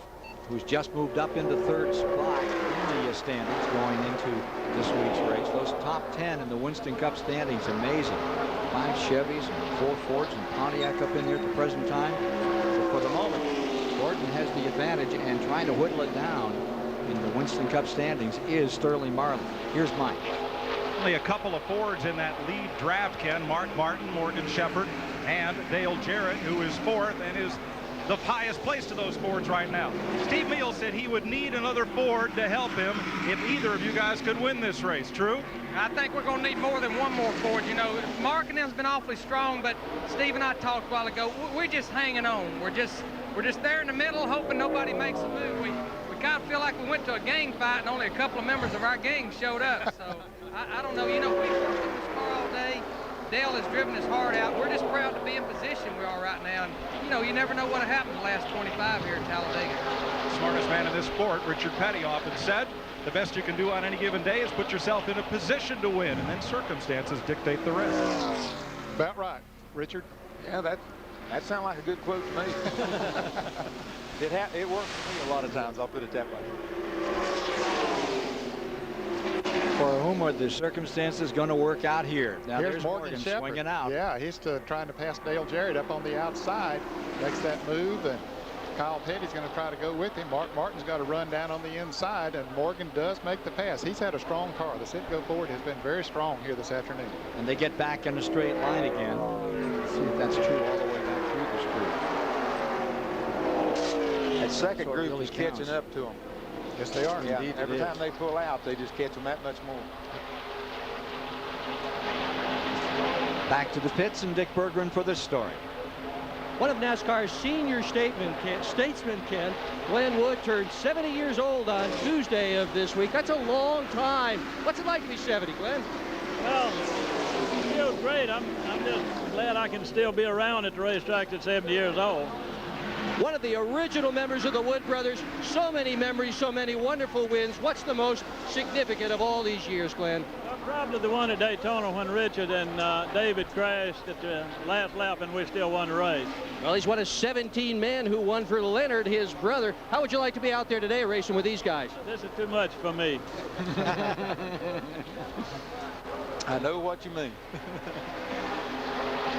who's just moved up into 3rd spot in the standings going into this week's race. Those top 10 in the Winston Cup standings, amazing. 5 Chevys and 4 Fords and Pontiac up in here at the present time. So for the moment, Gordon has the advantage, and trying to whittle it down in the Winston Cup standings is Sterling Marlin. Here's Mike. Only a couple of Fords in that lead draft, Ken. Mark Martin, Morgan Shepherd, and Dale Jarrett, who is 4th and is the highest place to those Fords right now. Steve Meal said he would need another Ford to help him if either of you guys could win this race. True? I think we're going to need more than one more Ford. You know, Mark and them's been awfully strong, but Steve and I talked a while ago. We're just hanging on. We're just there in the middle, hoping nobody makes a move. We kind of feel like we went to a gang fight and only a couple of members of our gang showed up. So I don't know. You know, we worked on this car all day. Dale has driven his heart out. We're just proud to be in position we are right now. And, you know, you never know what happened the last 25 here at Talladega. Smartest man in this sport, Richard Petty, often said, the best you can do on any given day is put yourself in a position to win, and then circumstances dictate the rest. About right, Richard. Yeah, that sounds like a good quote to me. It works for me a lot of times, I'll put it that way. For whom are the circumstances going to work out here? Now Here's there's Morgan Shepherd swinging out. Yeah, he's trying to pass Dale Jarrett up on the outside. Makes that move, and Kyle Petty's going to try to go with him. Mark Martin's got to run down on the inside, and Morgan does make the pass. He's had a strong car. The Citgo Ford has been very strong here this afternoon. And they get back in a straight line again. Let's see if that's true all the way back through this group. That second group really is catching up to them. Yes, they are. Yeah, indeed, every time they pull out, they just catch them that much more. Back to the pits and Dick Berggren for this story. One of NASCAR's senior statesmen, Ken, Glenn Wood, turned 70 years old on Tuesday of this week. That's a long time. What's it like to be 70, Glenn? Well, it feels great. I'm just glad I can still be around at the racetrack at 70 years old. One of the original members of the Wood Brothers. So many memories, so many wonderful wins. What's the most significant of all these years, Glenn? Well, probably the one at Daytona when Richard and David crashed at the last lap and we still won the race. Well, he's one of 17 men who won for Leonard, his brother. How would you like to be out there today racing with these guys? This is too much for me. I know what you mean.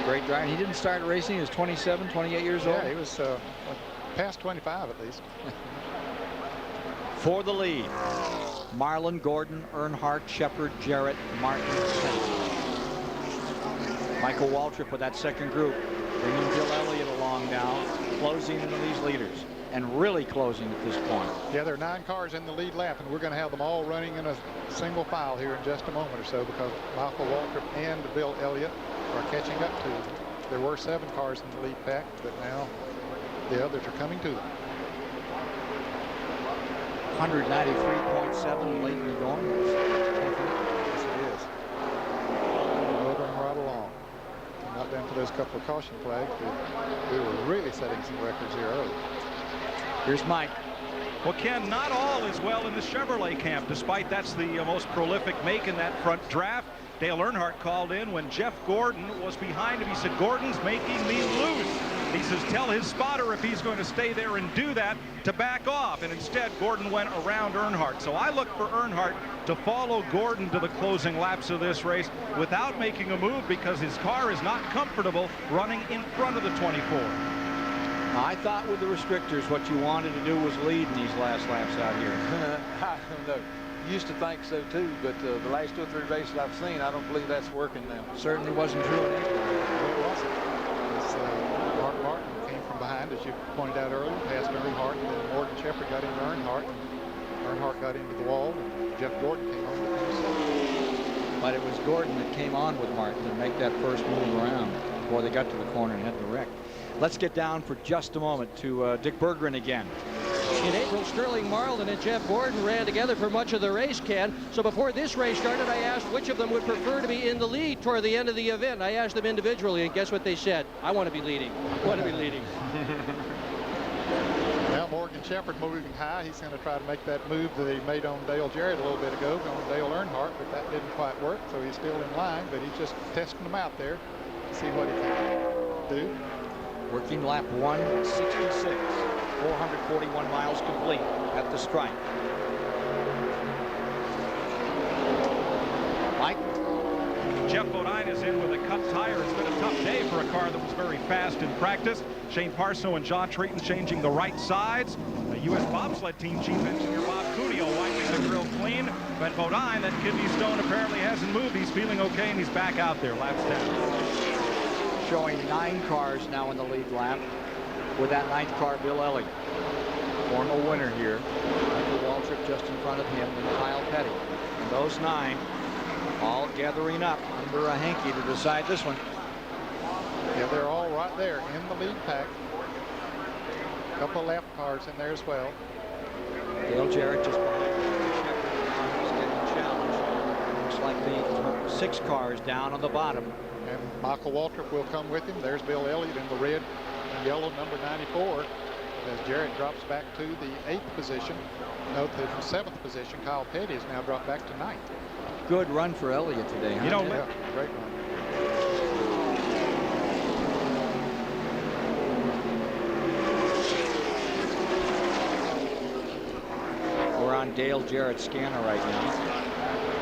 Great driver. He didn't start racing. He was 27, 28 years old. Yeah, he was past 25 at least. For the lead, Marlin, Gordon, Earnhardt, Shepard, Jarrett, Martin, Saint. Michael Waltrip with that second group, bringing Bill Elliott along now, closing into these leaders, and really closing at this point. Yeah, there are 9 cars in the lead lap, and we're going to have them all running in a single file here in just a moment or so, because Michael Waltrip and Bill Elliott are catching up to them. There were 7 cars in the lead pack, but now the others are coming to them. 193.7 late in the going. Yes, it is. Moving right along. Not down to those couple of caution flags, but we were really setting some records here early. Here's Mike. Well, Ken, not all is well in the Chevrolet camp, despite that's the most prolific make in that front draft. Dale Earnhardt called in when Jeff Gordon was behind him. He said, "Gordon's making me loose." He says, "Tell his spotter if he's going to stay there and do that to back off." And instead, Gordon went around Earnhardt. So I look for Earnhardt to follow Gordon to the closing laps of this race without making a move, because his car is not comfortable running in front of the 24. I thought with the restrictors, what you wanted to do was lead in these last laps out here. I don't know. Used to think so too, but the last 2 or 3 races I've seen, I don't believe that's working now. Certainly wasn't true in April. It wasn't. Mark Martin came from behind, as you pointed out earlier, past Earnhardt, and then Morgan Shepherd got into Earnhardt, and Earnhardt got into the wall, and Jeff Gordon came on to finish. But it was Gordon that came on with Martin to make that first move around before they got to the corner and had the wreck. Let's get down for just a moment to Dick Berggren again. In April, Sterling Marlin and Jeff Gordon ran together for much of the race, Ken. So before this race started, I asked which of them would prefer to be in the lead toward the end of the event. I asked them individually, and guess what they said? I want to be leading. I want to be leading. Now Morgan Shepherd moving high. He's going to try to make that move that he made on Dale Jarrett a little bit ago, on Dale Earnhardt, but that didn't quite work, so he's still in line, but he's just testing them out there to see what he can do. Working lap 166, 441 miles complete at the stripe. Mike? Jeff Bodine is in with a cut tire. It's been a tough day for a car that was very fast in practice. Shane Parso and John Treaton changing the right sides. The U.S. bobsled team chief engineer Bob Cuddio wiping the grill clean. But Bodine, that kidney stone apparently hasn't moved. He's feeling okay, and he's back out there. Laps down. Showing 9 cars now in the lead lap. With that 9th car, Bill Elliott. Former winner here. Michael Waltrip just in front of him, and Kyle Petty. And those 9 all gathering up under a hanky to decide this one. Yeah, they're all right there in the lead pack. A couple of lap cars in there as well. Dale Jarrett just behind Shepard. He's getting challenged. Looks like the 6 cars down on the bottom. And Michael Waltrip will come with him. There's Bill Elliott in the red and yellow number 94. As Jarrett drops back to the 8th position. Note that in 7th position, Kyle Petty has now dropped back to 9th. Good run for Elliott today, huh? You know, yeah, great run. We're on Dale Jarrett's scanner right now.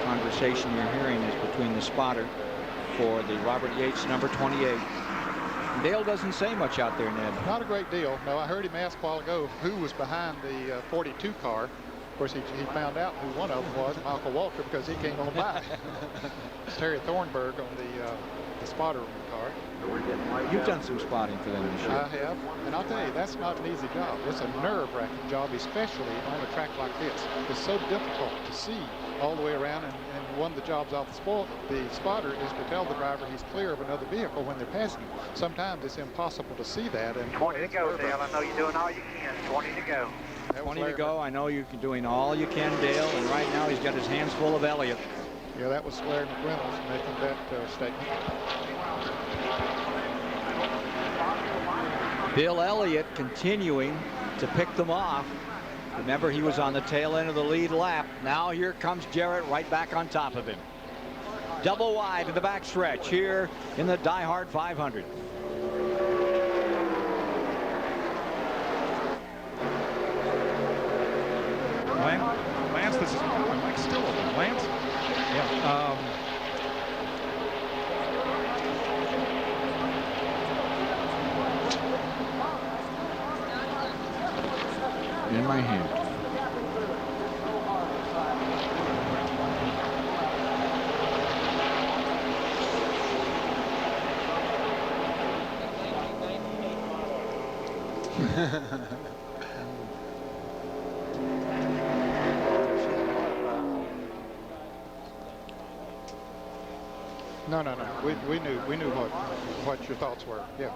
The conversation you're hearing is between the spotter for the Robert Yates number 28. Dale doesn't say much out there, Ned. Not a great deal. No, I heard him ask a while ago who was behind the 42 car. Of course, he found out who one of them was, Michael Waltrip, because he came on by. Terry Thornburg on the spotter car. You've done some spotting for them this year. I have, and I'll tell you, that's not an easy job. It's a nerve-wracking job, especially on a track like this. It's so difficult to see all the way around, and one of the jobs off the spotter is to tell the driver he's clear of another vehicle when they're passing him. Sometimes it's impossible to see that. And 20 to go, Dale. I know you're doing all you can. 20 to go. 20 to go. I know you're doing all you can, Dale, and right now he's got his hands full of Elliott. Yeah, that was Larry McReynolds making that statement. Bill Elliott continuing to pick them off. Remember, he was on the tail end of the lead lap. Now here comes Jarrett right back on top of him. Double wide in the backstretch here in the DieHard 500. Lance, this is my mic's still open. Lance? Yeah. In my hand. No. We knew what your thoughts were. Yeah.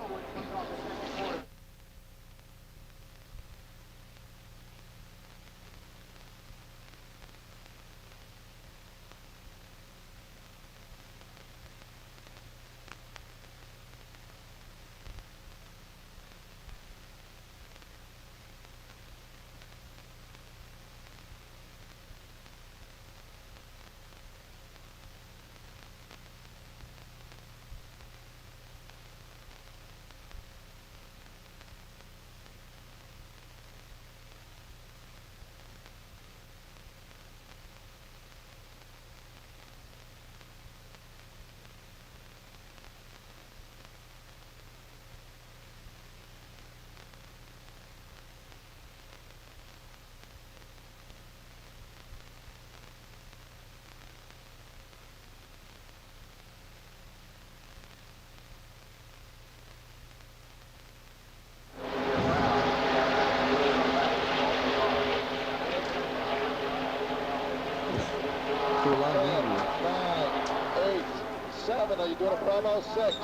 Are you doing a promo? 6,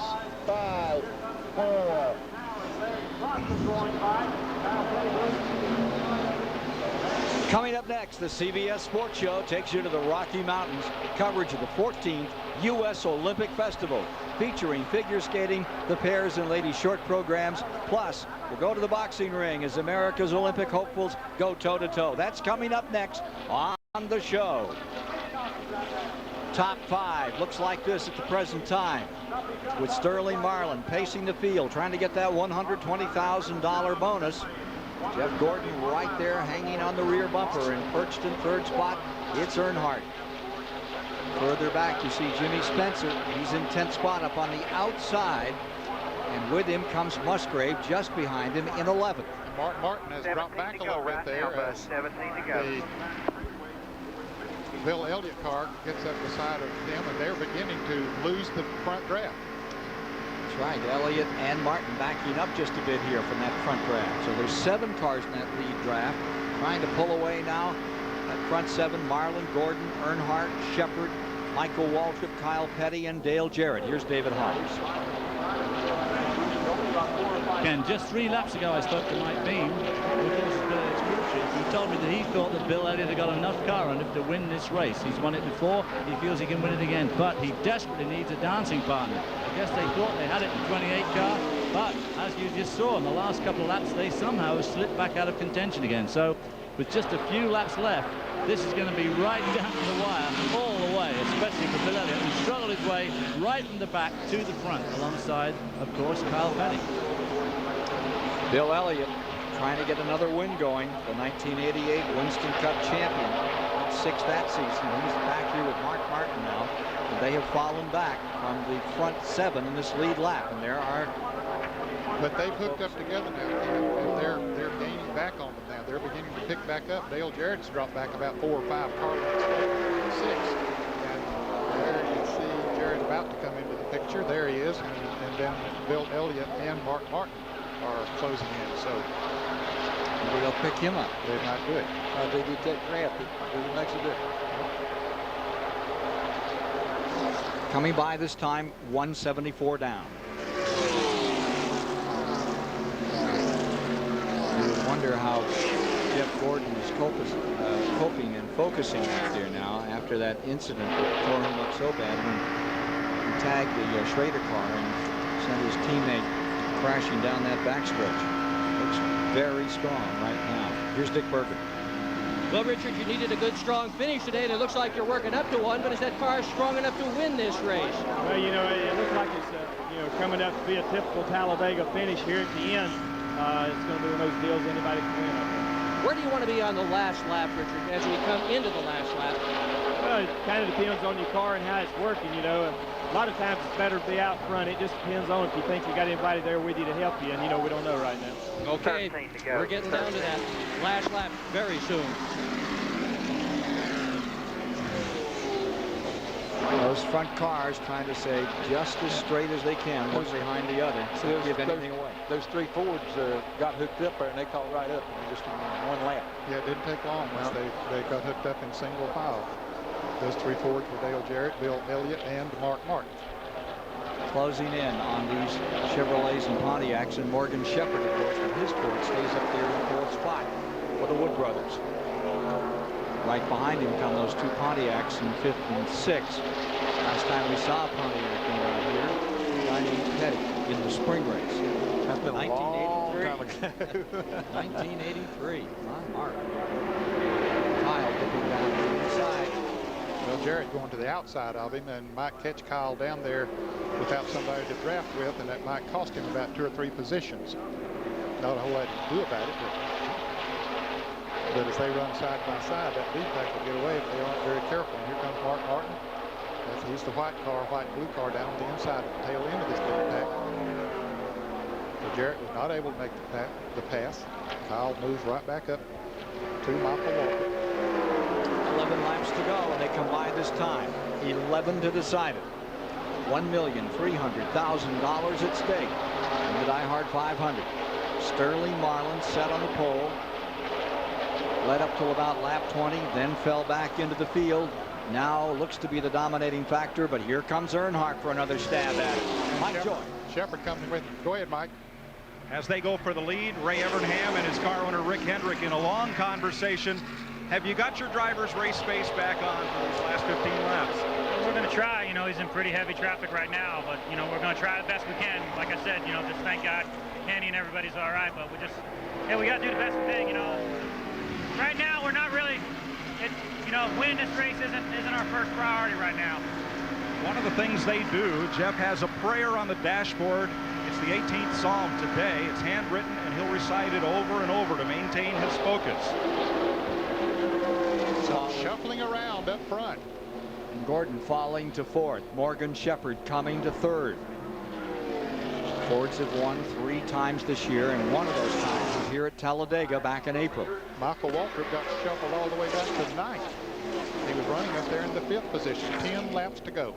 5, 4. Coming up next, the CBS Sports Show takes you to the Rocky Mountains. Coverage of the 14th U.S. Olympic Festival, featuring figure skating, the pairs and ladies short programs. Plus, we'll go to the boxing ring as America's Olympic hopefuls go toe-to-toe. That's coming up next on the show. Top 5 looks like this at the present time, with Sterling Marlin pacing the field, trying to get that $120,000 bonus. Jeff Gordon right there hanging on the rear bumper, and perched in third spot, it's Earnhardt. Further back, you see Jimmy Spencer. He's in 10th spot up on the outside, and with him comes Musgrave just behind him in 11th. Martin has dropped back a little bit there as the Bill Elliott car gets up beside of them, and they're beginning to lose the front draft. That's right. Elliott and Martin backing up just a bit here from that front draft. So there's 7 cars in that lead draft. Trying to pull away now. That front 7, Marlin, Gordon, Earnhardt, Shepard, Michael Waltrip, Kyle Petty, and Dale Jarrett. Here's David Hawes. Ken, just 3 laps ago I spoke to Mike Beam, he told me that he thought that Bill Elliott had got enough car on him to win this race. He's won it before. He feels he can win it again, but he desperately needs a dancing partner. I guess they thought they had it in 28 car, but as you just saw in the last couple of laps, they somehow slipped back out of contention again. So with just a few laps left, this is going to be right down to the wire all the way, especially for Bill Elliott, who struggled his way right from the back to the front, alongside, of course, Kyle Petty. Bill Elliott trying to get another win going, the 1988 Winston Cup champion. 6th that season. He's back here with Mark Martin now, and they have fallen back from the front 7 in this lead lap, and there are. But they've hooked up together now, and they're gaining back on them now. They're beginning to pick back up. Dale Jarrett's dropped back about 4 or 5 car lengths to 6, and there you see Jarrett about to come into the picture. There he is, and then Bill Elliott and Mark Martin are closing in. So they'll pick him up. They're not good. They get that draft. It makes a difference. Coming by this time, 174 down. You would wonder how Jeff Gordon is coping and focusing right there now after that incident that tore him up so bad when he tagged the Schrader car and sent his teammate crashing down that backstretch. Looks very strong right now. Here's Dick Berger. Well, Richard, you needed a good, strong finish today, and it looks like you're working up to one, but is that car strong enough to win this race? Well, you know, it looks like it's, coming up to be a typical Talladega finish here at the end. It's going to be one of those deals anybody can win, I think. Where do you want to be on the last lap, Richard, as we come into the last lap? Well, it kind of depends on your car and how it's working, you know. A lot of times it's better to be out front. It just depends on if you think you got anybody there with you to help you, and, you know, we don't know right now. Okay, we're getting down to that last lap very soon. Those front cars trying to stay just as straight as they can, one behind the other, so don't give anything away. Those three Fords got hooked up there, and they caught right up in just one lap. Yeah, it didn't take long once they got hooked up in single file. Those three Fords were Dale Jarrett, Bill Elliott, and Mark Martin. Closing in on these Chevrolets and Pontiacs, and Morgan Shepherd, of course, with his Ford, stays up there in the fourth spot for the Wood brothers. Right behind him come those two Pontiacs in fifth and sixth. Last time we saw a Pontiac around here, a guy named Petty in the spring race. That's been a long time ago. 1983. My mark. Kyle dipping down to the inside. Well, Jarrett going to the outside of him and might catch Kyle down there without somebody to draft with, and that might cost him about 2 or 3 positions. Not a whole lot to do about it, but as they run side by side, that lead pack will get away if they aren't very careful. And here comes Mark Martin. He's the white and blue car down on the inside of the tail end of this lead pack. So Jarrett was not able to make the pass. Kyle moves right back up to Michael Walker. 11 laps to go, and they come by this time. 11 to decide it. $1,300,000 at stake in the DieHard 500. Sterling Marlin set on the pole. Led up till about lap 20, then fell back into the field. Now looks to be the dominating factor, but here comes Earnhardt for another stab at it. Mike Joy. Shepherd coming with him. Go ahead, Mike. As they go for the lead, Ray Evernham and his car owner Rick Hendrick in a long conversation. Have you got your driver's race space back on for these last 15 laps? We're going to try. You know, he's in pretty heavy traffic right now, but, you know, we're going to try the best we can. Like I said, you know, just thank God Kenny and everybody's all right, but we got to do the best we can, you know. Right now, we're not really, you know, winning this race isn't our first priority right now. One of the things they do, Jeff has a prayer on the dashboard. It's the 18th Psalm today. It's handwritten, and he'll recite it over and over to maintain his focus. So shuffling around up front. And Gordon falling to fourth. Morgan Shepherd coming to third. Fords have won 3 times this year, and one of those times was here at Talladega back in April. Michael Waltrip got shuffled all the way back to 9th. He was running up there in the 5th position. 10 laps to go.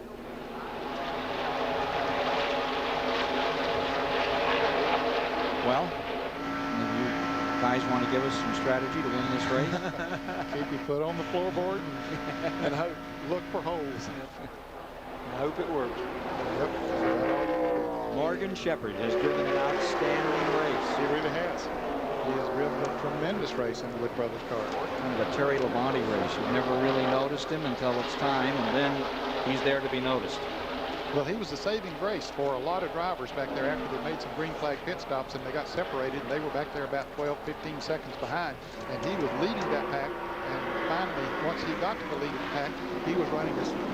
Well, you guys want to give us some strategy to win this race? Keep your foot on the floorboard and hope, look for holes. I hope it works. Yep. Morgan Shepherd has driven an outstanding race. He really has. He has driven a tremendous race in the Wood Brothers car. Kind of a Terry Labonte race. You've never really noticed him until it's time, and then he's there to be noticed. Well, he was the saving grace for a lot of drivers back there after they made some green flag pit stops and they got separated, and they were back there about 12, 15 seconds behind, and he was leading that pack. And finally, once he got to the lead of the pack, he was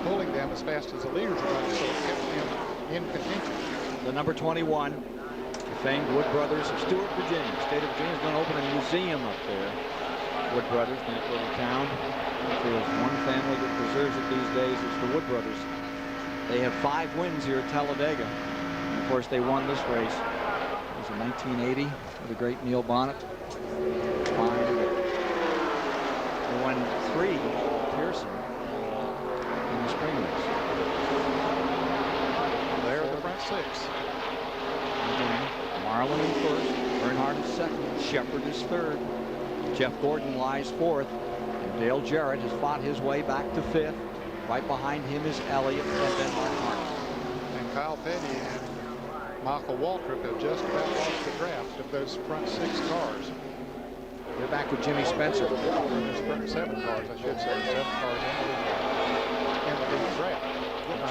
pulling them as fast as the leaders were running, so it kept him in contention. The number 21, the famed Wood Brothers of Stewart, Virginia. State of Virginia is going to open a museum up there. Wood Brothers in that little town. If there's one family that preserves it these days, it's the Wood Brothers. They have 5 wins here at Talladega. And of course, they won this race. It was in 1980 with the great Neil Bonnet. They won 3 Pearson in the spring race. There are the front 6. Again, Marlin in first, Earnhardt in second, Shepherd is third. Jeff Gordon lies fourth, and Dale Jarrett has fought his way back to fifth. Right behind him is Elliott and then Mark Martin. And Kyle Petty and Michael Waltrip have just about lost the draft of those front 6 cars. They're back with Jimmy Spencer. 7 cars, I should say. 7 cars in the lead draft.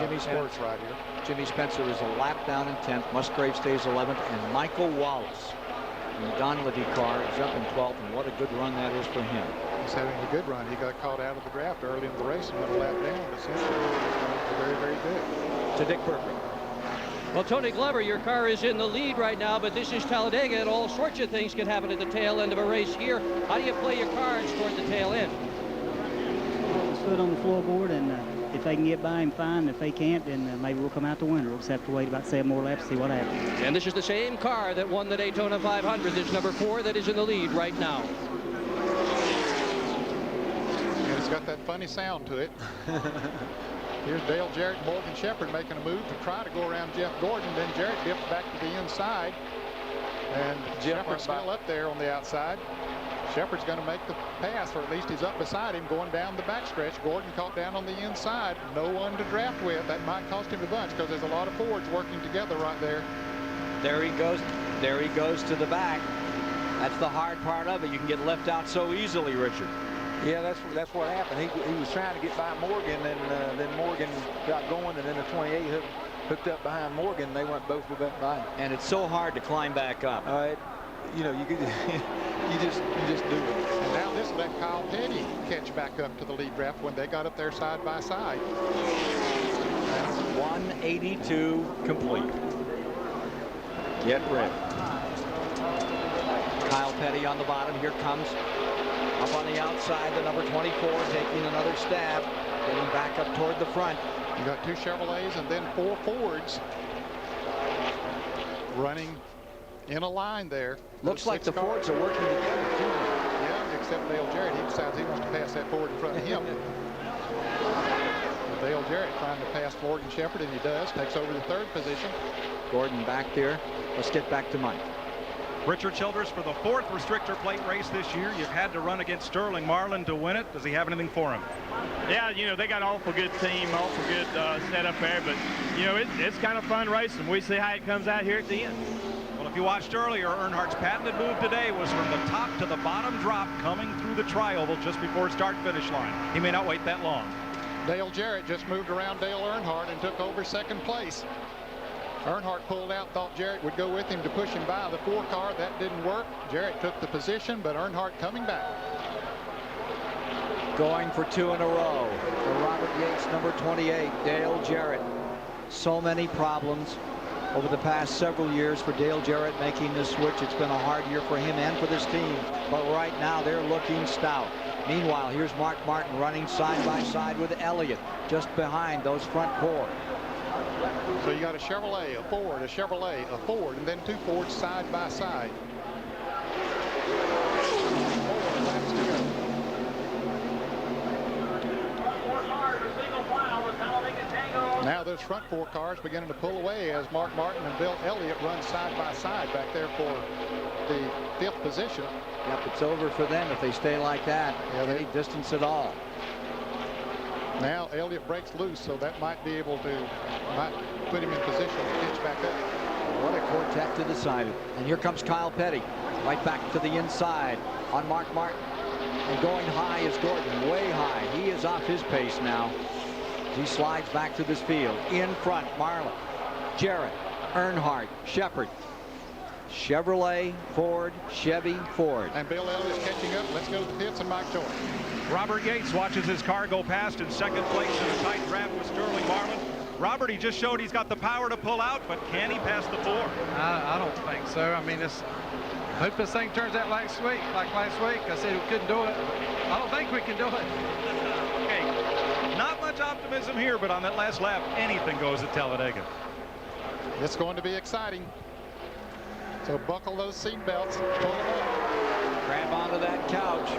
Jimmy works right here. Jimmy Spencer is a lap down in 10th. Musgrave stays 11th, and Michael Wallace in the Donlevy car is up in 12th, and what a good run that is for him. He's having a good run. He got caught out of the draft early in the race and went a lap down, but since he's very, very good. To Dick Berkeley. Well, Tony Glover, your car is in the lead right now, but this is Talladega, and all sorts of things can happen at the tail end of a race here. How do you play your cards toward the tail end? His foot on the floorboard, and if they can get by him, fine. If they can't, then maybe we'll come out the winner. We'll just have to wait about 7 more laps to see what happens. And this is the same car that won the Daytona 500. This number 4 that is in the lead right now. And it's got that funny sound to it. Here's Dale Jarrett and Morgan Shepherd making a move to try to go around Jeff Gordon. Then Jarrett dips back to the inside. And Shepherd's still up there on the outside. Shepherd's going to make the pass, or at least he's up beside him going down the backstretch. Gordon caught down on the inside. No one to draft with. That might cost him a bunch because there's a lot of Fords working together right there. There he goes. There he goes to the back. That's the hard part of it. You can get left out so easily, Richard. Yeah, that's what happened. He was trying to get by Morgan, and then Morgan got going, and then the 28 hooked up behind Morgan. They went both went by him. And it's so hard to climb back up. You know, you just do it. And now this let Kyle Petty catch back up to the lead draft when they got up there side by side. 182 complete. Get ready. Kyle Petty on the bottom. Here comes up on the outside, the number 24 taking another stab, getting back up toward the front. You got 2 Chevrolets and then 4 Fords running in a line there. Looks like the Fords are working together too. Yeah, except Dale Jarrett. He decides he wants to pass that Ford in front of him. Dale Jarrett trying to pass Morgan Shepherd, and he does. Takes over the 3rd position. Gordon back there. Let's get back to Mike. Richard Childress, for the 4th restrictor plate race this year, you've had to run against Sterling Marlin to win it. Does he have anything for him? Yeah, you know, they got an awful good team, awful good setup there, but, you know, it's kind of fun racing. We see how it comes out here at the end. Well, if you watched earlier, Earnhardt's patented move today was from the top to the bottom drop coming through the tri-oval just before start-finish line. He may not wait that long. Dale Jarrett just moved around Dale Earnhardt and took over 2nd place. Earnhardt pulled out, thought Jarrett would go with him to push him by the 4 car. That didn't work. Jarrett took the position, but Earnhardt coming back. Going for 2 in a row. For Robert Yates, number 28, Dale Jarrett. So many problems over the past several years for Dale Jarrett making this switch. It's been a hard year for him and for this team, but right now they're looking stout. Meanwhile, here's Mark Martin running side by side with Elliott just behind those front 4. So you got a Chevrolet, a Ford, a Chevrolet, a Ford, and then 2 Fords side by side. 4 laps to go. Now those front 4 cars beginning to pull away as Mark Martin and Bill Elliott run side by side back there for the 5th position. Yep, it's over for them if they stay like that. Yeah, any distance at all. Now Elliott breaks loose, so that might be able to put him in position to pitch back up. What a quartet to decide it. And here comes Kyle Petty right back to the inside on Mark Martin. And going high is Gordon, way high. He is off his pace now. He slides back to this field. In front, Marlin, Jarrett, Earnhardt, Shepherd. Chevrolet, Ford, Chevy, Ford. And Bill Elliott's catching up. Let's go to the pits and Mike Joy. Robert Yates watches his car go past in 2nd place in a tight draft with Sterling Marlin. Robert, he just showed he's got the power to pull out, but can he pass the 4? I don't think so. I mean, I hope this thing turns out like last week. I said we couldn't do it. I don't think we can do it. Okay, not much optimism here, but on that last lap, anything goes at Talladega. It's going to be exciting. So buckle those seat belts. Pull them up. Grab onto that couch.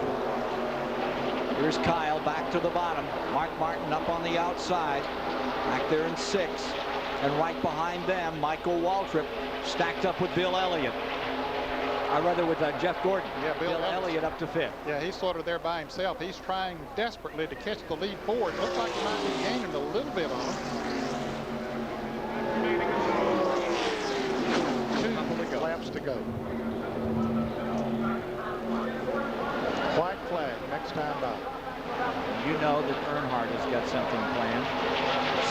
Here's Kyle back to the bottom. Mark Martin up on the outside. Back there in 6th. And right behind them, Michael Waltrip stacked up with Bill Elliott. Rather with Jeff Gordon. Yeah, Bill Elliott up to 5th. Yeah, he's sort of there by himself. He's trying desperately to catch the lead Ford. Looks like he might be gaining a little bit on him. 2 laps to go. White flag next time by. You know that Earnhardt has got something planned.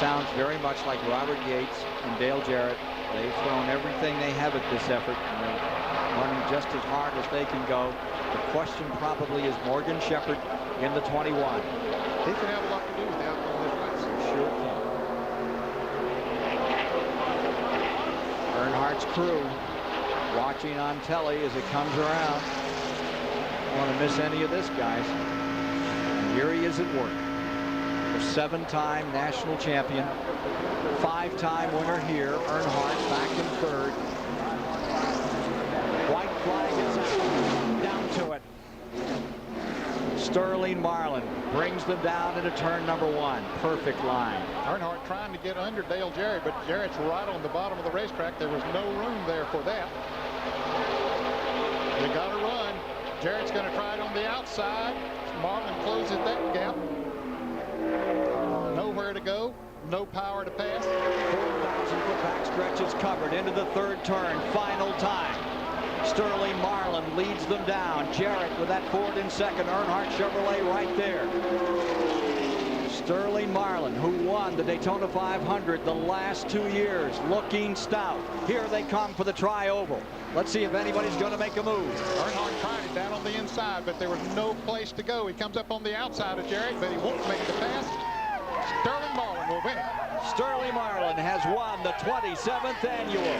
sounds very much like Robert Yates and Dale Jarrett. They've thrown everything they have at this effort, and they're running just as hard as they can go. The question probably is Morgan Shepherd in the 21. He can have a lot to do with the outcome of this race. Sure can. Earnhardt's crew watching on telly as it comes around. Don't want to miss any of this, guys. And here he is at work. The 7-time national champion, 5-time winner here. Earnhardt back in third. White flag is out. Down to it. Sterling Marlin brings them down into turn number 1. Perfect line. Earnhardt trying to get under Dale Jarrett, but Jarrett's right on the bottom of the racetrack. There was no room there for that. You got to run. Jarrett's going to try it on the outside. Marlin closes that gap. Nowhere to go. No power to pass. 4,000-foot backstretch is covered into the third turn. Final time. Sterling Marlin leads them down. Jarrett with that Ford in second. Earnhardt Chevrolet right there. Sterling Marlin, who won the Daytona 500 the last 2 years, looking stout. Here they come for the tri-oval. Let's see if anybody's going to make a move. Earnhardt tried it down on the inside, but there was no place to go. He comes up on the outside of Jarrett, but he won't make the pass. Sterling Marlin will win it. Sterling Marlin has won the 27th annual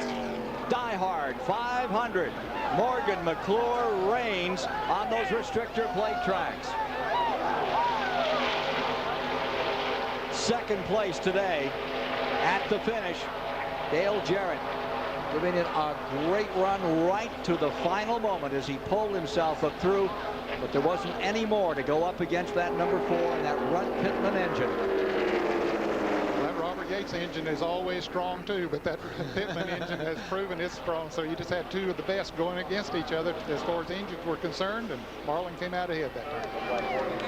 DieHard 500. Morgan McClure reigns on those restrictor plate tracks. Second place today at the finish, Dale Jarrett, giving it a great run right to the final moment as he pulled himself up through, but there wasn't any more to go up against that number 4 and that Runt Pittman engine. That Robert Yates engine is always strong too, but that Pittman engine has proven it's strong. So you just had 2 of the best going against each other as far as engines were concerned, and Marlin came out ahead that time.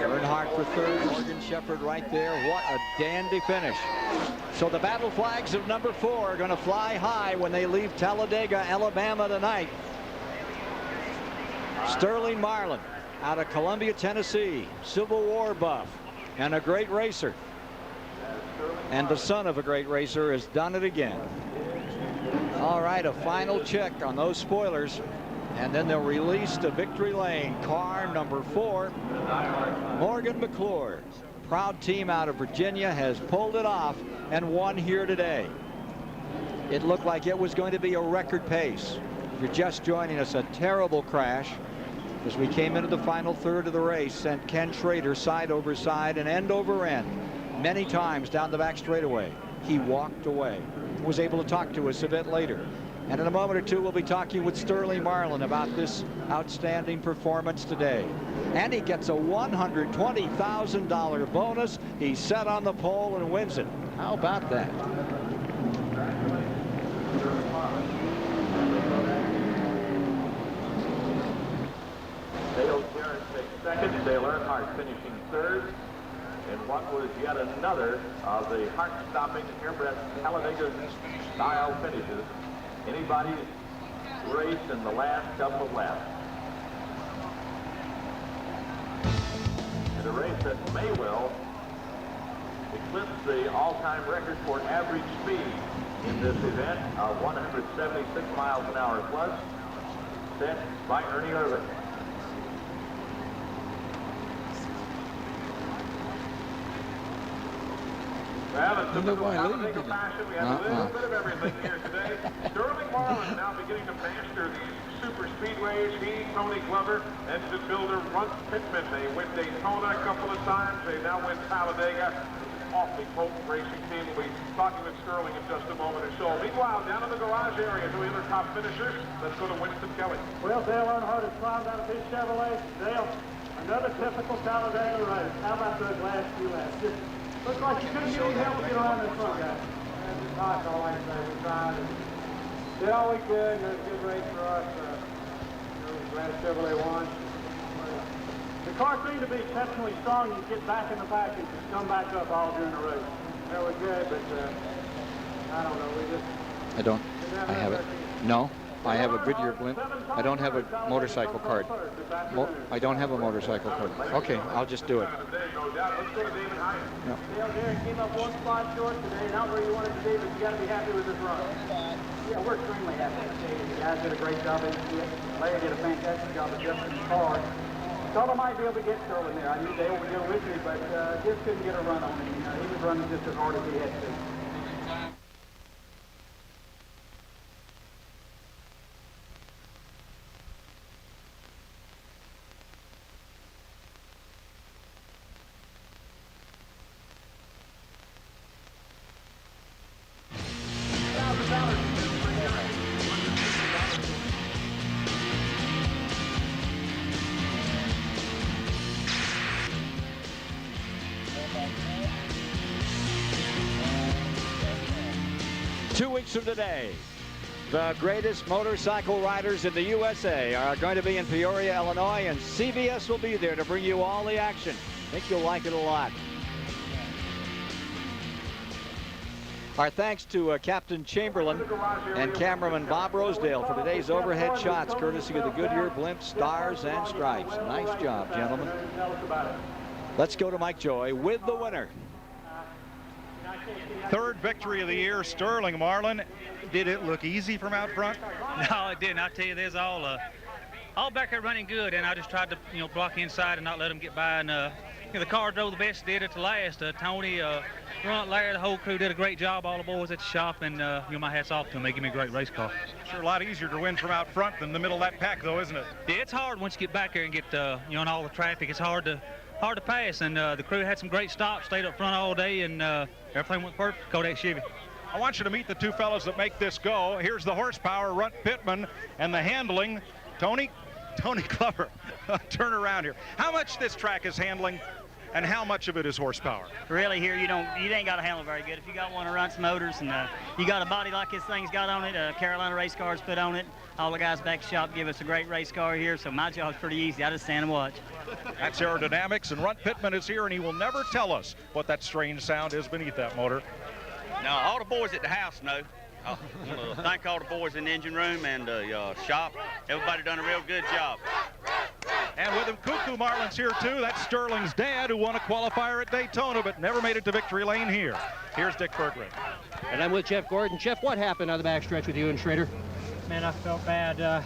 Earnhardt for third, Morgan Shepherd right there. What a dandy finish. So the battle flags of number 4 are going to fly high when they leave Talladega, Alabama tonight. Sterling Marlin out of Columbia, Tennessee, Civil War buff and a great racer. And the son of a great racer has done it again. All right, a final check on those spoilers, and then they'll release to victory lane. Car number 4, Morgan McClure. Proud team out of Virginia has pulled it off and won here today. It looked like it was going to be a record pace. If you're just joining us, a terrible crash as we came into the final third of the race sent Ken Schrader side over side and end over end many times down the back straightaway. He walked away. Was able to talk to us a bit later. And in a moment or two, we'll be talking with Sterling Marlin about this outstanding performance today. And he gets a $120,000 bonus. He's set on the pole and wins it. How about that? Dale Jarrett takes second. Dale Earnhardt finishing third. In what was yet another of the heart-stopping airbreath Talladega style finishes anybody's race in the last couple of laps. And a race that may well eclipse the all-time record for average speed in this event of 176 miles an hour plus, set by Ernie Irvin. Well, in typical Talladega fashion, we have a little bit of everything here today. Sterling Marlin now beginning to master these super speedways. He, Tony Glover, engine builder Runt Pittman. They win Daytona a couple of times. They now win Talladega. Awfully potent racing team. We'll be talking with Sterling in just a moment or so. Meanwhile, down in the garage area, two other top finishers. Let's go to Winston Kelly. Well, Dale Earnhardt has climbed out of his Chevrolet. Dale, another typical Talladega race. How about those last few laps? Just looks like you couldn't get any help to get around in front, guys. That's all I can say. We tried and did all we could. It was a good race for us. Glad Chevrolet won. The car seemed to be exceptionally strong. You get back in the back and just come back up all during the race. That was good, but I don't know. We just... I have it. No? I have a Goodyear blimp. I don't have a motorcycle card. I don't have a motorcycle card. Okay, I'll just do it. Let's go to David Hyatt. Yep. Dale Garrett came up one spot short today, not where you wanted to be, but you got to be happy with this run. Yeah, we're extremely happy. The guys did a great job in it. Larry did a fantastic job adjusting the car. Thought I might be able to get Sterling there. I knew Dale would go with me, but just couldn't get a run on him. He was running just as hard as he had to. From today, the greatest motorcycle riders in the USA are going to be in Peoria, Illinois, and CBS will be there to bring you all the action. I think you'll like it a lot. Our thanks to Captain Chamberlain and cameraman Bob Rosedale for today's overhead shots, courtesy of the Goodyear blimp, stars and stripes. Nice job, gentlemen. Let's go to Mike Joy with the winner. Third victory of the year, Sterling Marlin. Did it look easy from out front? No, it didn't. I tell you, there's all back there running good, and I just tried to, block inside and not let them get by. And the car drove the best, did it to last. Tony, Runt, Larry, the whole crew did a great job. All the boys at the shop, and my hats off to them. They give me a great race car. Sure, a lot easier to win from out front than the middle of that pack, though, isn't it? Yeah, it's hard once you get back there and get in all the traffic. It's hard to pass, and the crew had some great stops, stayed up front all day, and everything went perfect. Kodak Chevy. I want you to meet the two fellows that make this go. Here's the horsepower, Runt Pittman, and the handling, Tony Glover. Turn around here. How much this track is handling, and how much of it is horsepower? Really, here you ain't got to handle very good. If you got one of Runt's motors and you got a body like this thing's got on it, Carolina race cars put on it. All the guys back at the shop give us a great race car here, so my job's pretty easy. I just stand and watch. That's aerodynamics, and Runt Pittman is here, and he will never tell us what that strange sound is beneath that motor. Now, all the boys at the house know. I want to thank all the boys in the engine room and the shop. Everybody done a real good job. And with him, Cuckoo Marlin's here, too. That's Sterling's dad, who won a qualifier at Daytona, but never made it to victory lane here. Here's Dick Berggren. And I'm with Jeff Gordon. Jeff, what happened on the backstretch with you and Schrader? Man, I felt bad.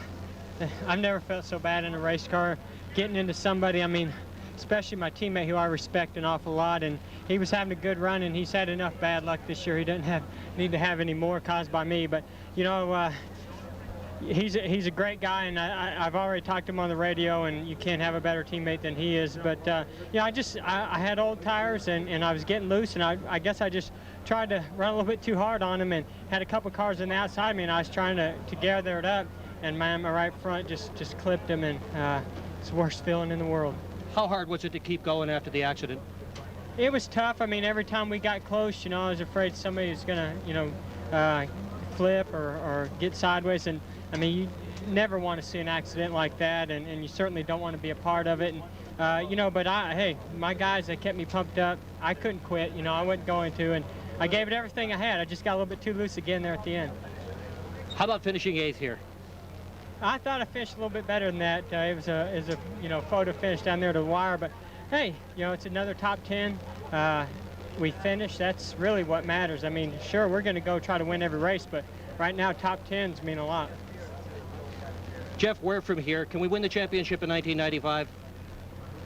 I've never felt so bad in a race car. Getting into somebody, I mean, especially my teammate who I respect an awful lot, and he was having a good run, and he's had enough bad luck this year. He doesn't need to have any more caused by me, but he's a great guy, and I've already talked to him on the radio, and you can't have a better teammate than he is. But I had old tires, and I was getting loose, and I guess I just tried to run a little bit too hard on him, and had a couple cars on the outside of me, and I was trying to gather it up, and man, my right front just clipped him, and it's the worst feeling in the world. How hard was it to keep going after the accident? It was tough. I mean, every time we got close, I was afraid somebody was going to, flip or get sideways. And, I mean, you never want to see an accident like that, and you certainly don't want to be a part of it. And, but hey, my guys, they kept me pumped up. I couldn't quit. I wasn't going to, and I gave it everything I had. I just got a little bit too loose again there at the end. How about finishing 8th here? I thought I finished a little bit better than that. It was a photo finish down there to the wire, but hey, it's another top 10. We finished. That's really what matters. I mean, sure, we're going to go try to win every race, but right now top 10s mean a lot. Jeff, where from here? Can we win the championship in 1995?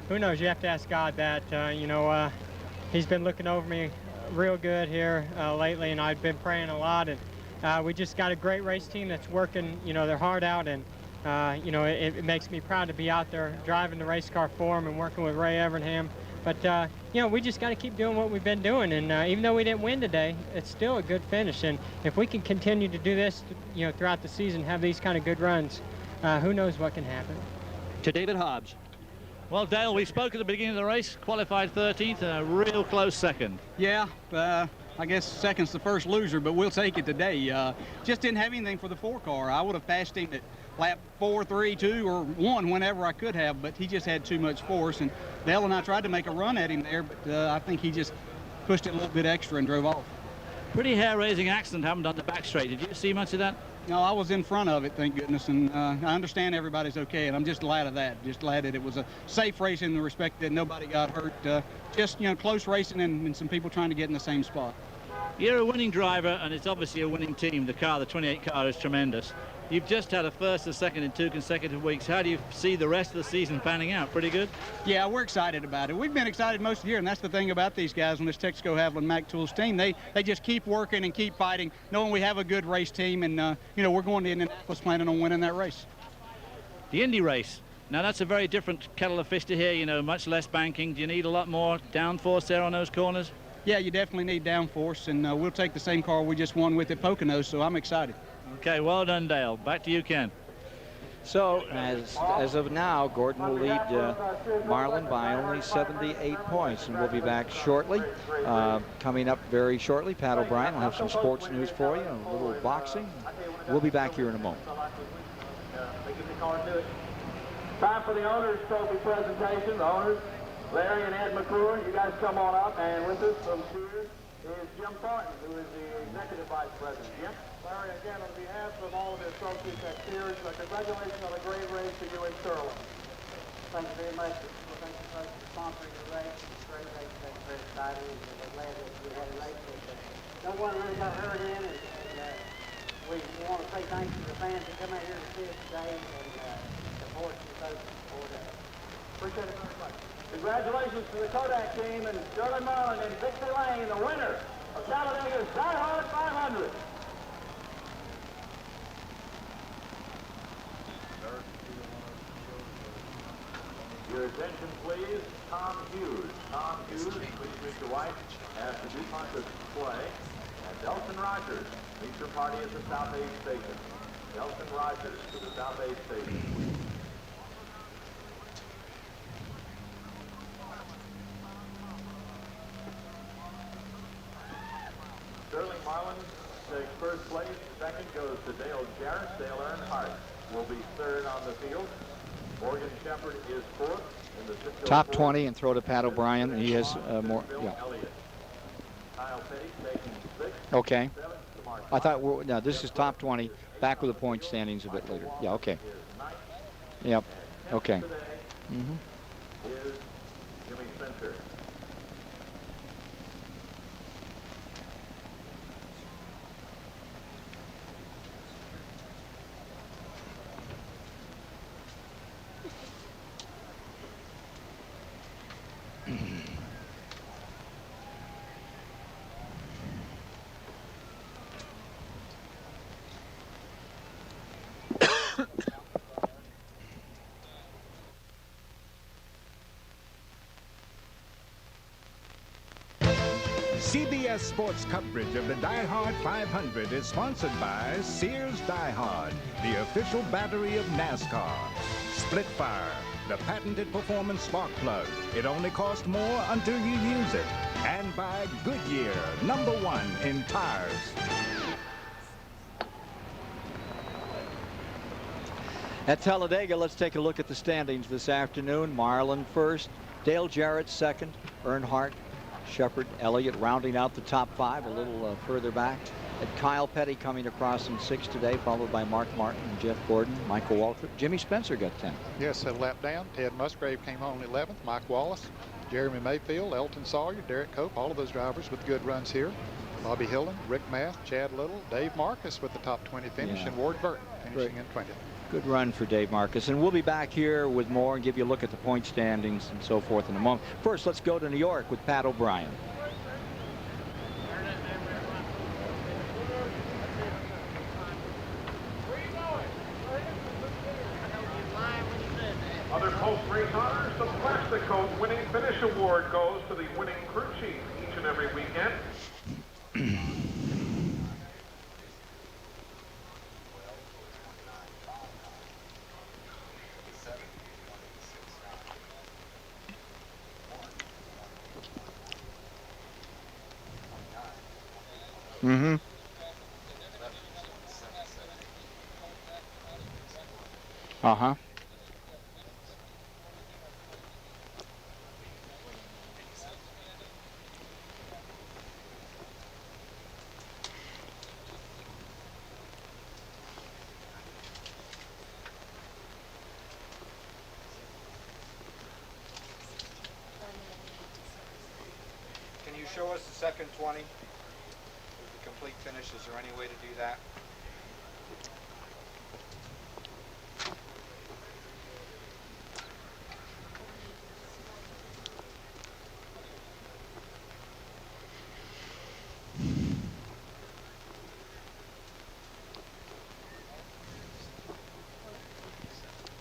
Who knows? You have to ask God that. He's been looking over me real good here lately, and I've been praying a lot. And we just got a great race team that's working, their heart out, and it makes me proud to be out there driving the race car for them and working with Ray Evernham. But we just got to keep doing what we've been doing, and even though we didn't win today, it's still a good finish. And if we can continue to do this, throughout the season, have these kind of good runs, who knows what can happen. To David Hobbs. Well, Dale, we spoke at the beginning of the race, qualified 13th, a real close second. Yeah, I guess second's the first loser, but we'll take it today. Just didn't have anything for the 4 car. I would have passed him at lap 4, 3, 2, or 1 whenever I could have, but he just had too much force. And Dale and I tried to make a run at him there, but I think he just pushed it a little bit extra and drove off. Pretty hair-raising accident happened on the back straight. Did you see much of that? No, I was in front of it, thank goodness, and I understand everybody's okay, and I'm just glad of that. Just glad that it was a safe race in the respect that nobody got hurt. Just, you know, close racing and some people trying to get in the same spot. You're a winning driver, and it's obviously a winning team. The car, the 28 car, is tremendous. You've just had a first and second in 2 consecutive weeks. How do you see the rest of the season panning out? Pretty good? Yeah, we're excited about it. We've been excited most of the year, and that's the thing about these guys on this Texaco Haviland Mac Tools team. They just keep working and keep fighting, knowing we have a good race team, and, you know, we're going to Indianapolis planning on winning that race. The Indy race. Now, that's a very different kettle of fish to hear, you know, much less banking. Do you need a lot more downforce there on those corners? Yeah, you definitely need downforce, and we'll take the same car we just won with at Poconos, so I'm excited. Okay, well done, Dale. Back to you, Ken. So, as of now, Gordon will lead Marlin by only 78 points, and we'll be back shortly. Coming up very shortly, Pat O'Brien will have some sports news for you, a little boxing. We'll be back here in a moment. Time for the Owners Trophy presentation. The owners, Larry and Ed McClure, you guys come on up. And with us from Sears is Jim Thornton, who is the Executive Vice President. Jim? Larry, again, on behalf of all of the associates at Sears, congratulations on a great race for you in Sterling. Thank you very much. Thank you for sponsoring the race. It's a great race. Thank you very excited. We're glad that we had a race that no one really got hurt in. And we want to say thanks to the fans that come out here to see us today and support us. Appreciate it very much. Congratulations to the Kodak team and Sterling Marlin and Victor Lane, the winner of Talladega's DieHard 500. Your attention, please. Tom Hughes. Tom Hughes, please meet your wife at the DuPont display. And Delson Rogers, meet your party at the South Aid Station. Delson Rogers to the South Aid Station. Sterling Marlin takes first place. Second goes to Dale Jarrett. Dale Earnhardt will be third on the field. Morgan Shepherd is fourth in the Cisco Top 20 and throw to Pat O'Brien. He has more. Yeah. Kyle Petty taking sixth. Okay. I thought no, this is top 20. Back with the point standings a bit later. Yeah. Okay. Yep. Okay. Is Jimmy Spencer. CBS Sports coverage of the DieHard 500 is sponsored by Sears DieHard, the official battery of NASCAR. Split Fire, the patented performance spark plug. It only costs more until you use it. And by Goodyear, #1 in tires. At Talladega, let's take a look at the standings this afternoon. Marlin first, Dale Jarrett second, Earnhardt, Shepherd, Elliott rounding out the top 5 a little further back. And Kyle Petty coming across in 6th today, followed by Mark Martin and Jeff Gordon, Michael Waltrip. Jimmy Spencer got 10th. Yes, a lap down. Ted Musgrave came home in 11th. Mike Wallace, Jeremy Mayfield, Elton Sawyer, Derek Cope, all of those drivers with good runs here. Bobby Hillen, Rick Math, Chad Little, Dave Marcus with the top 20 finish, and Ward Burton finishing in 20th. Good run for Dave Marcus. And we'll be back here with more and give you a look at the point standings and so forth in a moment. First, let's go to New York with Pat O'Brien. Other Colt race honors, the Plastic Colt winning finish award goes to the winning crew chief each and every weekend. Mm-hmm. Uh-huh. us the second 20 with the complete finish? Is there any way to do that?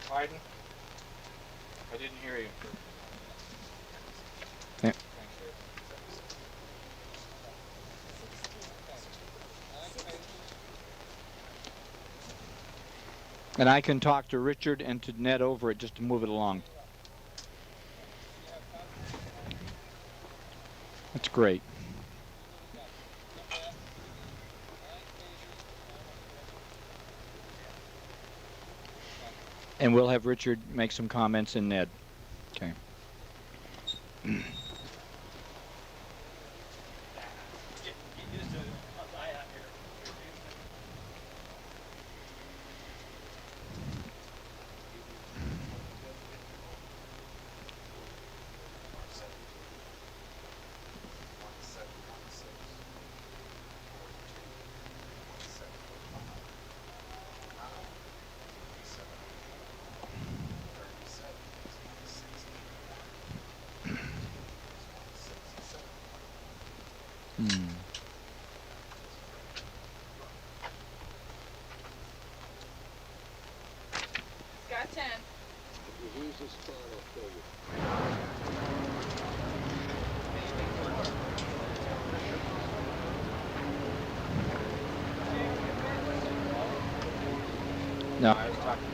Pardon? I didn't hear you. Yeah. And I can talk to Richard and to Ned over it just to move it along. That's great. And we'll have Richard make some comments and Ned. Okay. Got 10. Who's this spot? I'll tell you. No, I was talking.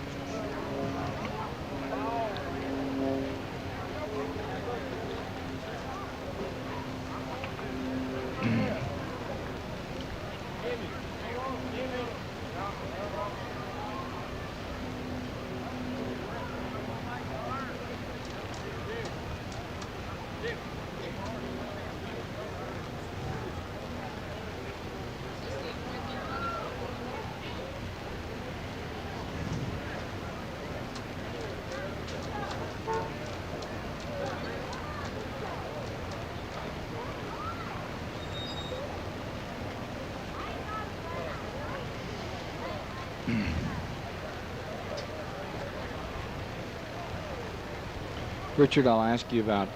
Richard, I'll ask you about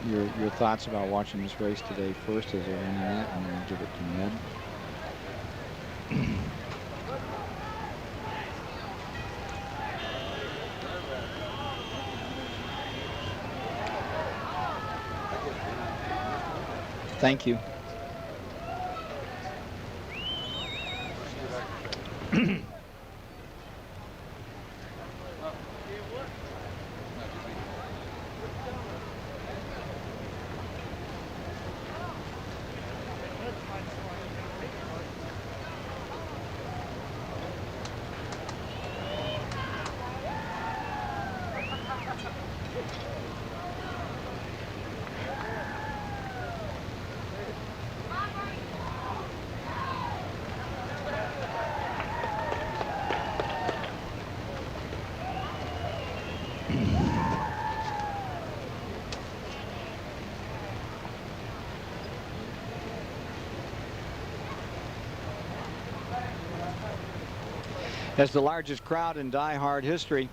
your thoughts about watching this race today first as I run that, and then I'll give it to Ned. Thank you. As the largest crowd in DieHard history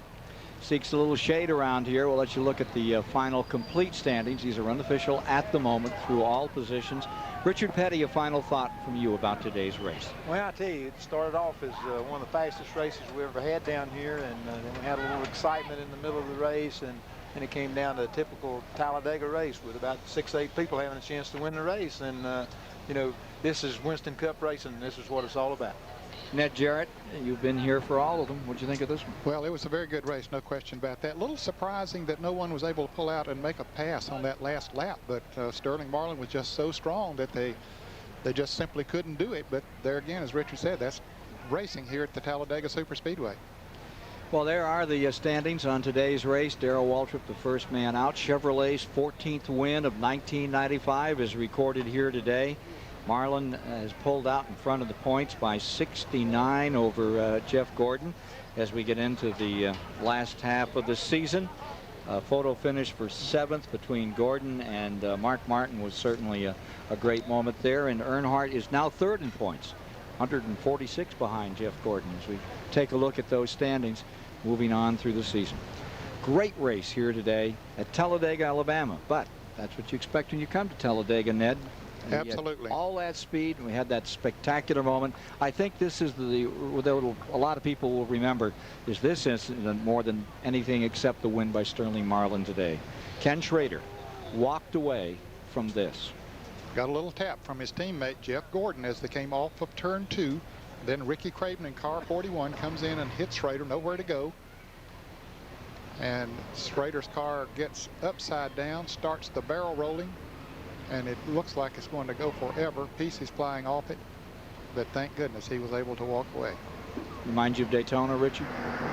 seeks a little shade around here, we'll let you look at the final complete standings. These are unofficial at the moment through all positions. Richard Petty, a final thought from you about today's race. Well, I tell you, it started off as one of the fastest races we ever had down here, and then we had a little excitement in the middle of the race, and it came down to a typical Talladega race with about 6 or 8 people having a chance to win the race. And you know, this is Winston Cup racing, and this is what it's all about. Ned Jarrett, you've been here for all of them. What'd you think of this one? Well, it was a very good race, no question about that. A little surprising that no one was able to pull out and make a pass on that last lap, but Sterling Marlin was just so strong that they just simply couldn't do it. But there again, as Richard said, that's racing here at the Talladega Superspeedway. Well, there are the standings on today's race. Darrell Waltrip, the first man out. Chevrolet's 14th win of 1995 is recorded here today. Marlin has pulled out in front of the points by 69 over Jeff Gordon as we get into the last half of the season. photo finish for 7th between Gordon and Mark Martin was certainly a great moment there. And Earnhardt is now 3rd in points, 146 behind Jeff Gordon as we take a look at those standings moving on through the season. Great race here today at Talladega, Alabama. But that's what you expect when you come to Talladega, Ned. Absolutely. All that speed, and we had that spectacular moment. I think this is a lot of people will remember is this incident more than anything except the win by Sterling Marlin today. Ken Schrader walked away from this. Got a little tap from his teammate Jeff Gordon as they came off of turn 2. Then Ricky Craven in car 41 comes in and hits Schrader, nowhere to go. And Schrader's car gets upside down, starts the barrel rolling, and it looks like it's going to go forever. Pieces flying off it, but thank goodness he was able to walk away. Remind you of Daytona, Richard?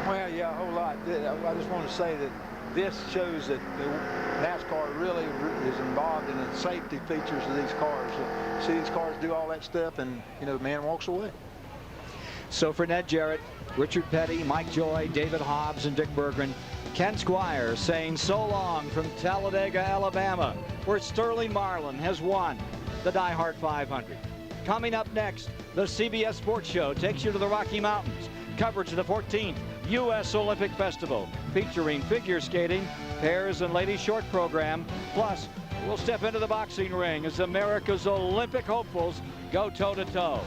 Well, yeah, a whole lot. I just want to say that this shows that the NASCAR really is involved in the safety features of these cars. See these cars do all that stuff, and the man walks away. So for Ned Jarrett, Richard Petty, Mike Joy, David Hobbs, and Dick Berggren, Ken Squire saying so long from Talladega, Alabama, where Sterling Marlin has won the DieHard 500. Coming up next, the CBS Sports Show takes you to the Rocky Mountains. Coverage of the 14th U.S. Olympic Festival, featuring figure skating, pairs and ladies short program. Plus, we'll step into the boxing ring as America's Olympic hopefuls go toe-to-toe.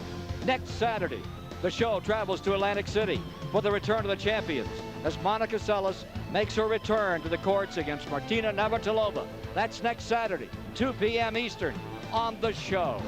Next Saturday, the show travels to Atlantic City for the return of the champions as Monica Seles makes her return to the courts against Martina Navratilova. That's next Saturday, 2 p.m. Eastern on The Show.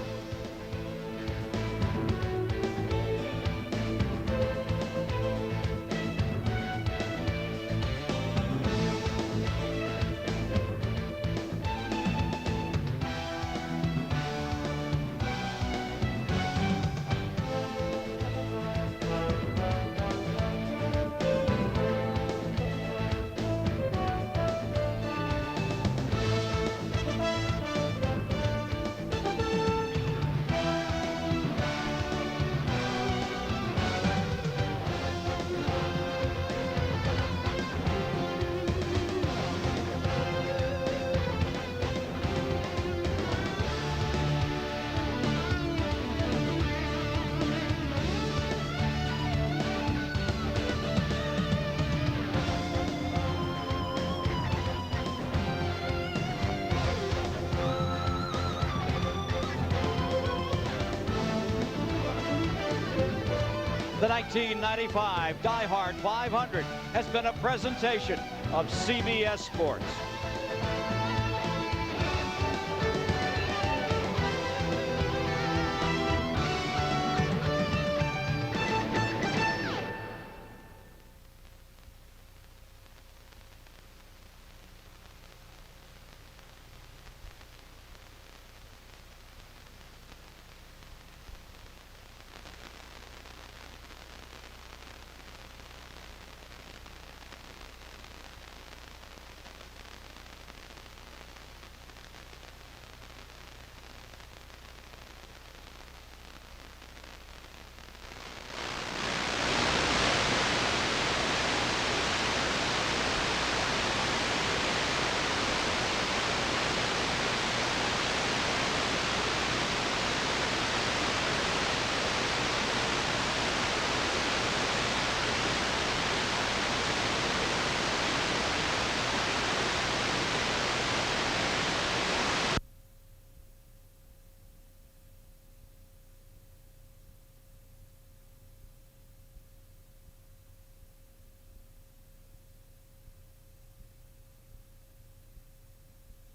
The 1995 DieHard 500 has been a presentation of CBS Sports.